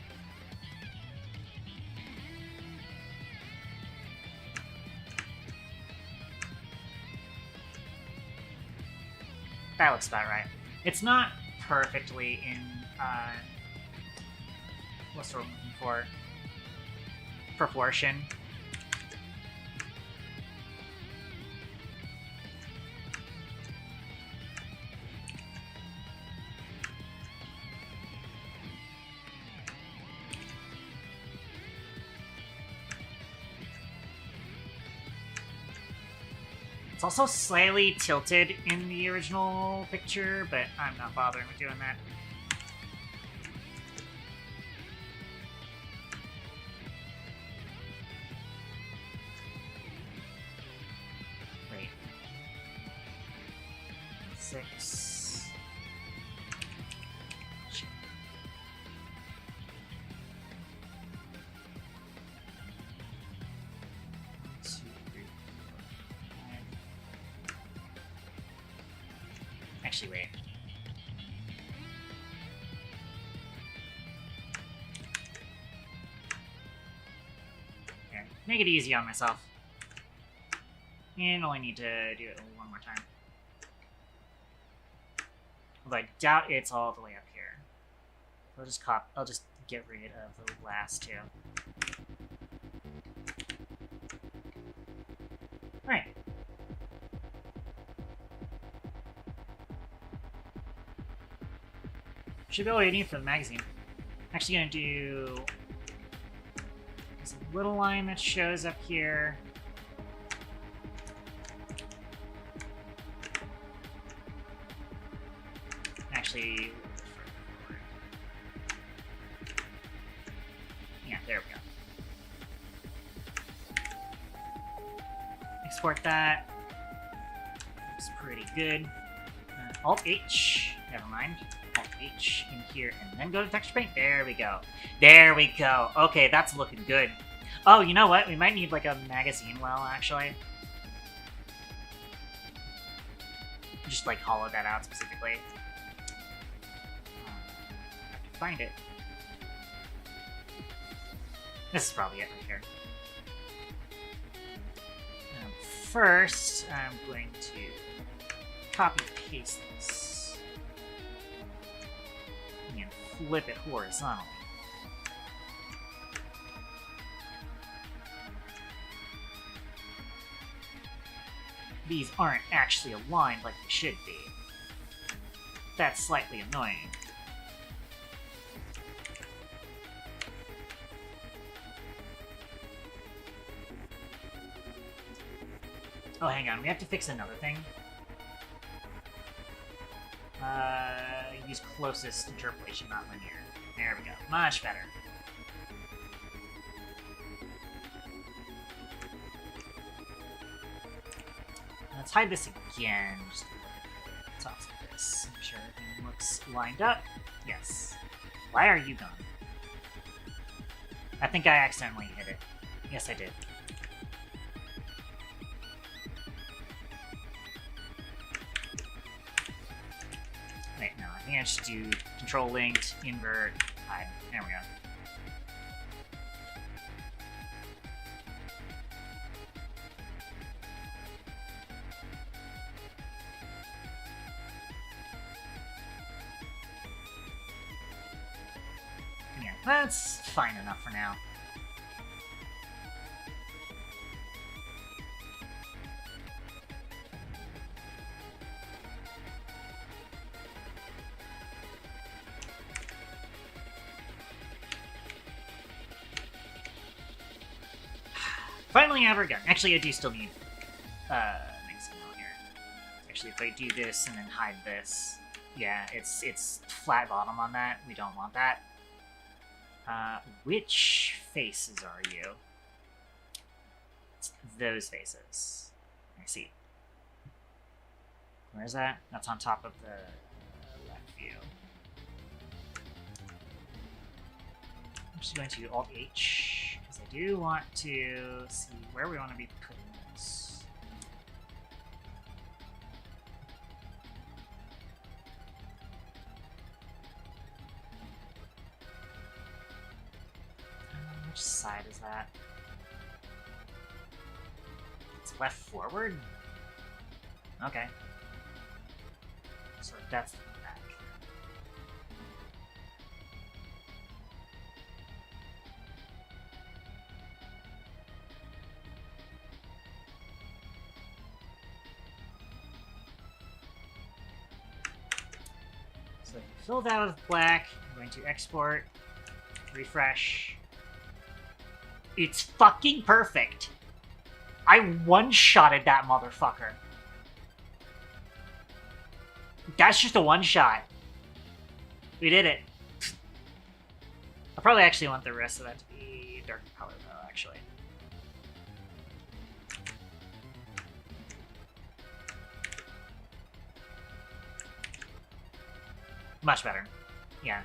That looks about right. It's not perfectly in, what's the word I'm looking for? Proportion. It's also slightly tilted in the original picture, but I'm not bothering with doing that. Wait. 6. Actually, wait. There. Make it easy on myself. And only need to do it one more time. Although I doubt it's all the way up here. I'll just get rid of the last two. Alright. Should be all you need for the magazine. Actually gonna do this little line that shows up here. Actually, yeah, there we go. Export that. Looks pretty good. Alt-H, never mind. Alt-H in here, and then go to texture paint. There we go. There we go. Okay, that's looking good. Oh, you know what? We might need like a magazine well, actually. Just like hollow that out specifically. Have to find it. This is probably it right here. First, I'm going to copy paste this and flip it horizontally. These aren't actually aligned like they should be. That's slightly annoying. Oh, hang on, we have to fix another thing. Use closest interpolation, not linear. There we go. Much better. Let's hide this again. Just look at the tops of this. Make sure everything looks lined up. Yes. Why are you gone? I think I accidentally hit it. Yes, I did. think I should do control linked, invert, hide. There we go. Yeah, that's fine enough for now. Finally, ever gun. Actually, I do still need next signal here. Actually, if I do this and then hide this, yeah, it's flat bottom on that. We don't want that. Which faces are you? It's those faces. I see. Where is that? That's on top of the left view. I'm just going to Alt H because I do want to see where we want to be putting this. Which side is that? It's left forward? Okay. So that's the back. So fill that with black. I'm going to export, refresh. It's fucking perfect. I one-shotted that motherfucker. That's just a one-shot. We did it. I probably actually want the rest of that to be darker color, though, actually. Much better. Yeah.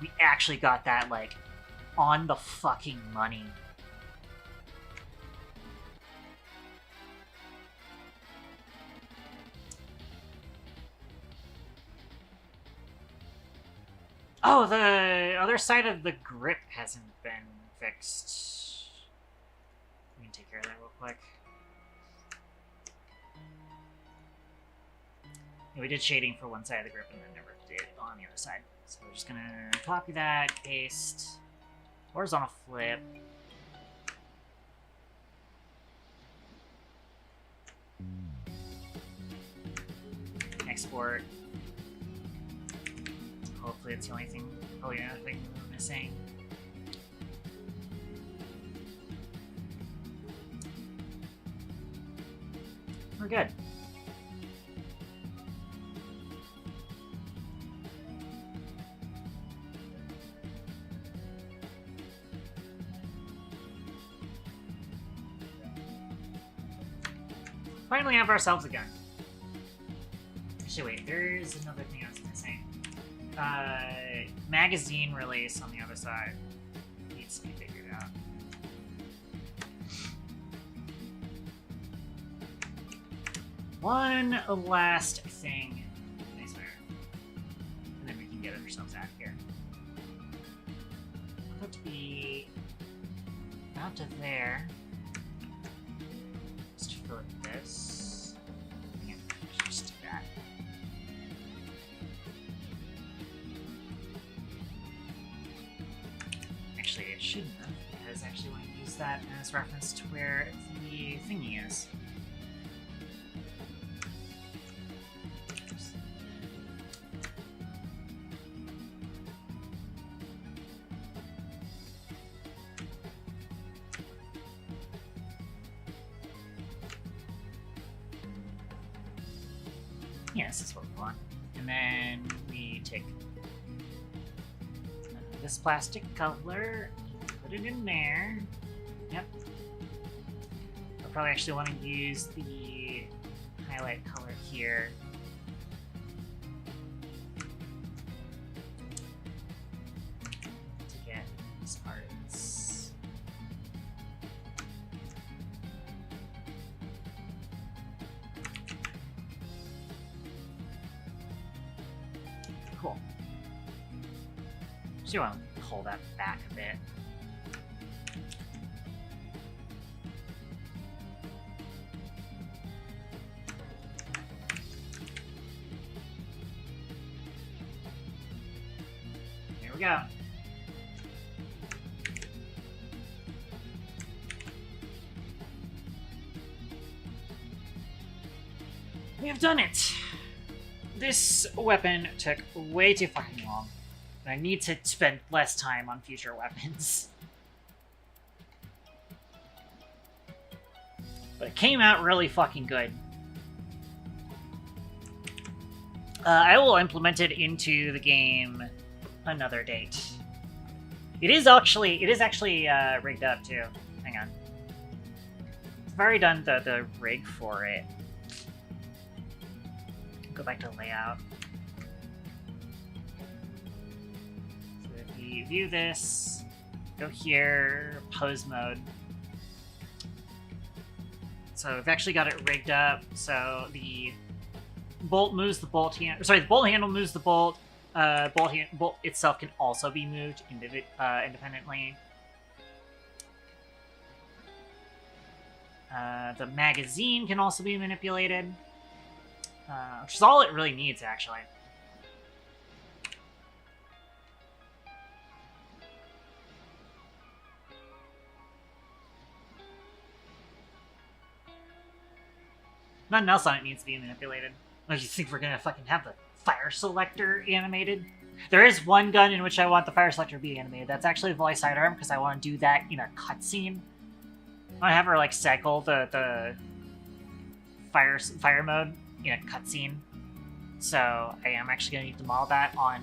We actually got that, like, on the fucking money. Oh, the other side of the grip hasn't been fixed. We can take care of that real quick. Yeah, we did shading for one side of the grip and then never did on the other side. So we're just gonna copy that, paste, horizontal flip. Export. Hopefully it's the only thing, probably another thing we're missing. We're good. Finally have ourselves a gun. Actually, wait, there's another thing I was missing. Magazine release on the other side needs to be figured out. One last thing. I swear. And then we can get ourselves out of here. I want it to be about to there. Just fill it with this. Yeah, just do that. Actually, it shouldn't have, because I actually want to use that as reference to where the thingy is. Yeah, this is what we want. And then we take this plastic color, put it in there. Yep. I'll probably actually want to use the highlight color here. To get these parts. So you want to pull that back a bit. Here we go. We have done it! This weapon took way too fucking long. I need to spend less time on future weapons. But it came out really fucking good. I will implement it into the game another date. It is actually rigged up too. Hang on. I've already done the rig for it. Go back to layout. So if you view this, go here, pose mode. So we've actually got it rigged up so the bolt moves the bolt handle. Sorry, the bolt handle moves the bolt. Bolt itself can also be moved independently. The magazine can also be manipulated. Which is all it really needs, actually. Nothing else on it needs to be manipulated. Oh, you think we're gonna fucking have the fire selector animated? There is one gun in which I want the fire selector to be animated. That's actually the voice sidearm, because I want to do that in a cutscene. I want to have her, like, cycle the fire mode in a cutscene. So I am actually going to need to model that on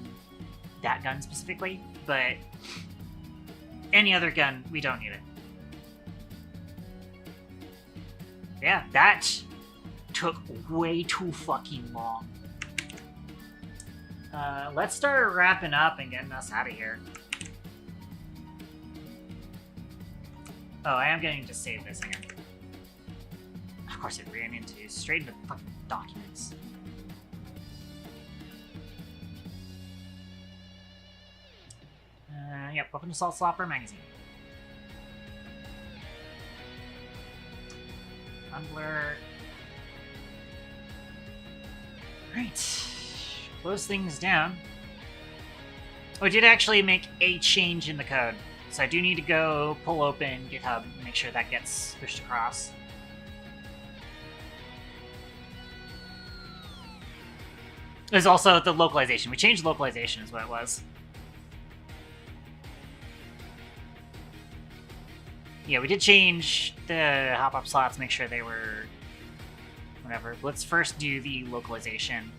that gun specifically, but any other gun, we don't need it. Yeah, that took way too fucking long. Let's start wrapping up and getting us out of here. Oh, I am going to save this again. Of course, it ran straight into fucking documents. Yep, Weapon Assault Slopper magazine. Tumblr. Right. Close things down. Oh, I did actually make a change in the code. So I do need to go pull open GitHub and make sure that gets pushed across. There's also the localization. We changed localization is what it was. Yeah, we did change the hop-up slots, make sure they were whatever. Let's first do the localization.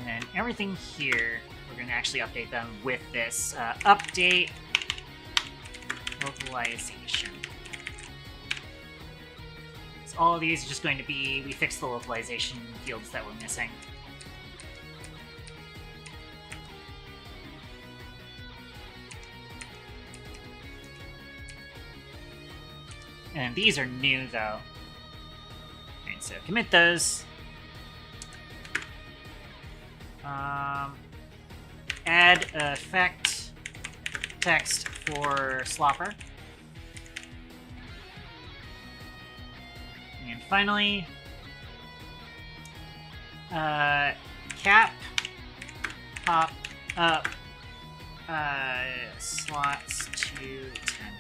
And everything here, we're going to actually update them with this update localization. So all of these are just going to be, we fixed the localization fields that were missing. And these are new, though. Alright, so commit those. Add effect text for slopper. And finally, cap pop up slots to 10.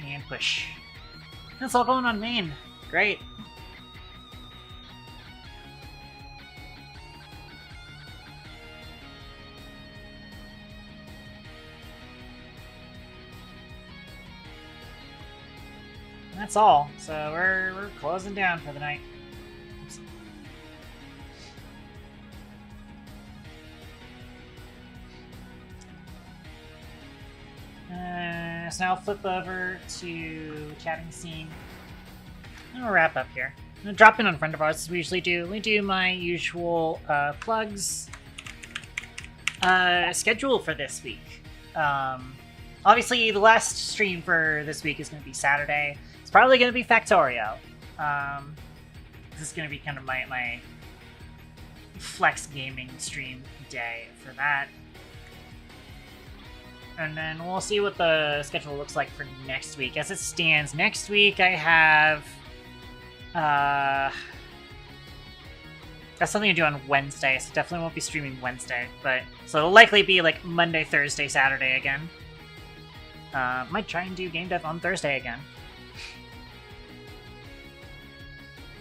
And push. That's all going on main. Great. That's all. So we're closing down for the night. So now I'll flip over to chatting scene. And we'll wrap up here. I'm gonna drop in on friend of ours as we usually do. We do my usual plugs. Schedule for this week. Obviously, the last stream for this week is going to be Saturday. It's probably going to be Factorio. This is going to be kind of my flex gaming stream day for that. And then we'll see what the schedule looks like for next week. As it stands, next week I have... That's something to do on Wednesday, so definitely won't be streaming Wednesday. But so it'll likely be like Monday, Thursday, Saturday again. Might try and do Gamedev on Thursday again.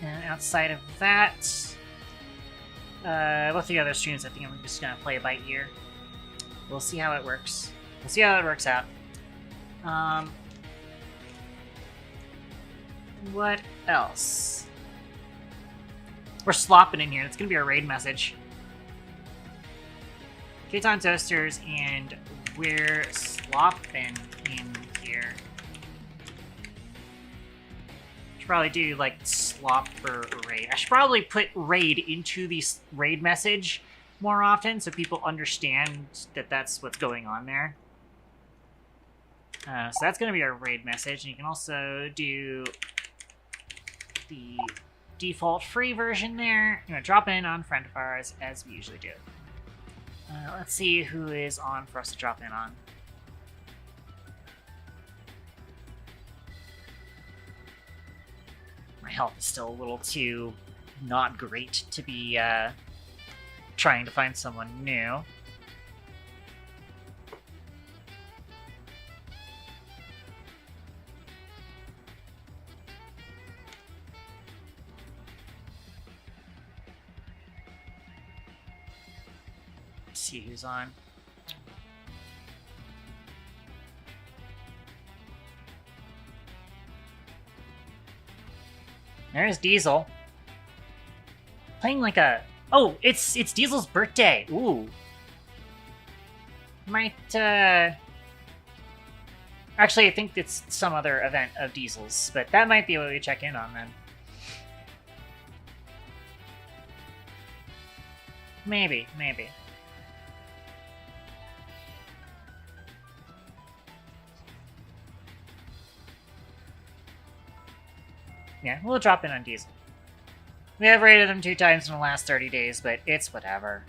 And outside of that, both the other streams, I think I'm just gonna play it by ear. We'll see how it works. We'll see how it works out. What else? We're slopping in here. It's gonna be a raid message. K-Ton Toasters, and we're slopping in here. Should probably do like slop for raid. I should probably put raid into the raid message more often so people understand that that's what's going on there. So that's going to be our raid message. And you can also do the default free version there. I'm going to drop in on friend of ours as we usually do. Let's see who is on for us to drop in on. My health is still a little too not great to be trying to find someone new. Let's see who's on. There's Diesel. Playing like a... Oh, it's Diesel's birthday. Ooh. Might, Actually, I think it's some other event of Diesel's, but that might be what we check in on then. Maybe. Yeah, we'll drop in on Diesel. We have raided him 2 times in the last 30 days, but it's whatever.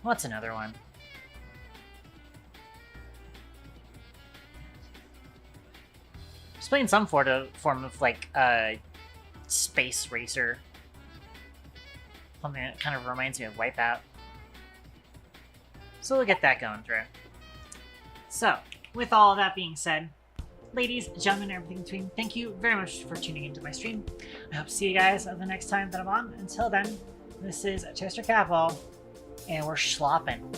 What's another one? Just playing some form of like space racer. Something that kind of reminds me of Wipeout. So we'll get that going through. So, with all of that being said, ladies, gentlemen, and everything in between, thank you very much for tuning into my stream. I hope to see you guys the next time that I'm on. Until then, this is Toaster Catball, and we're slopping.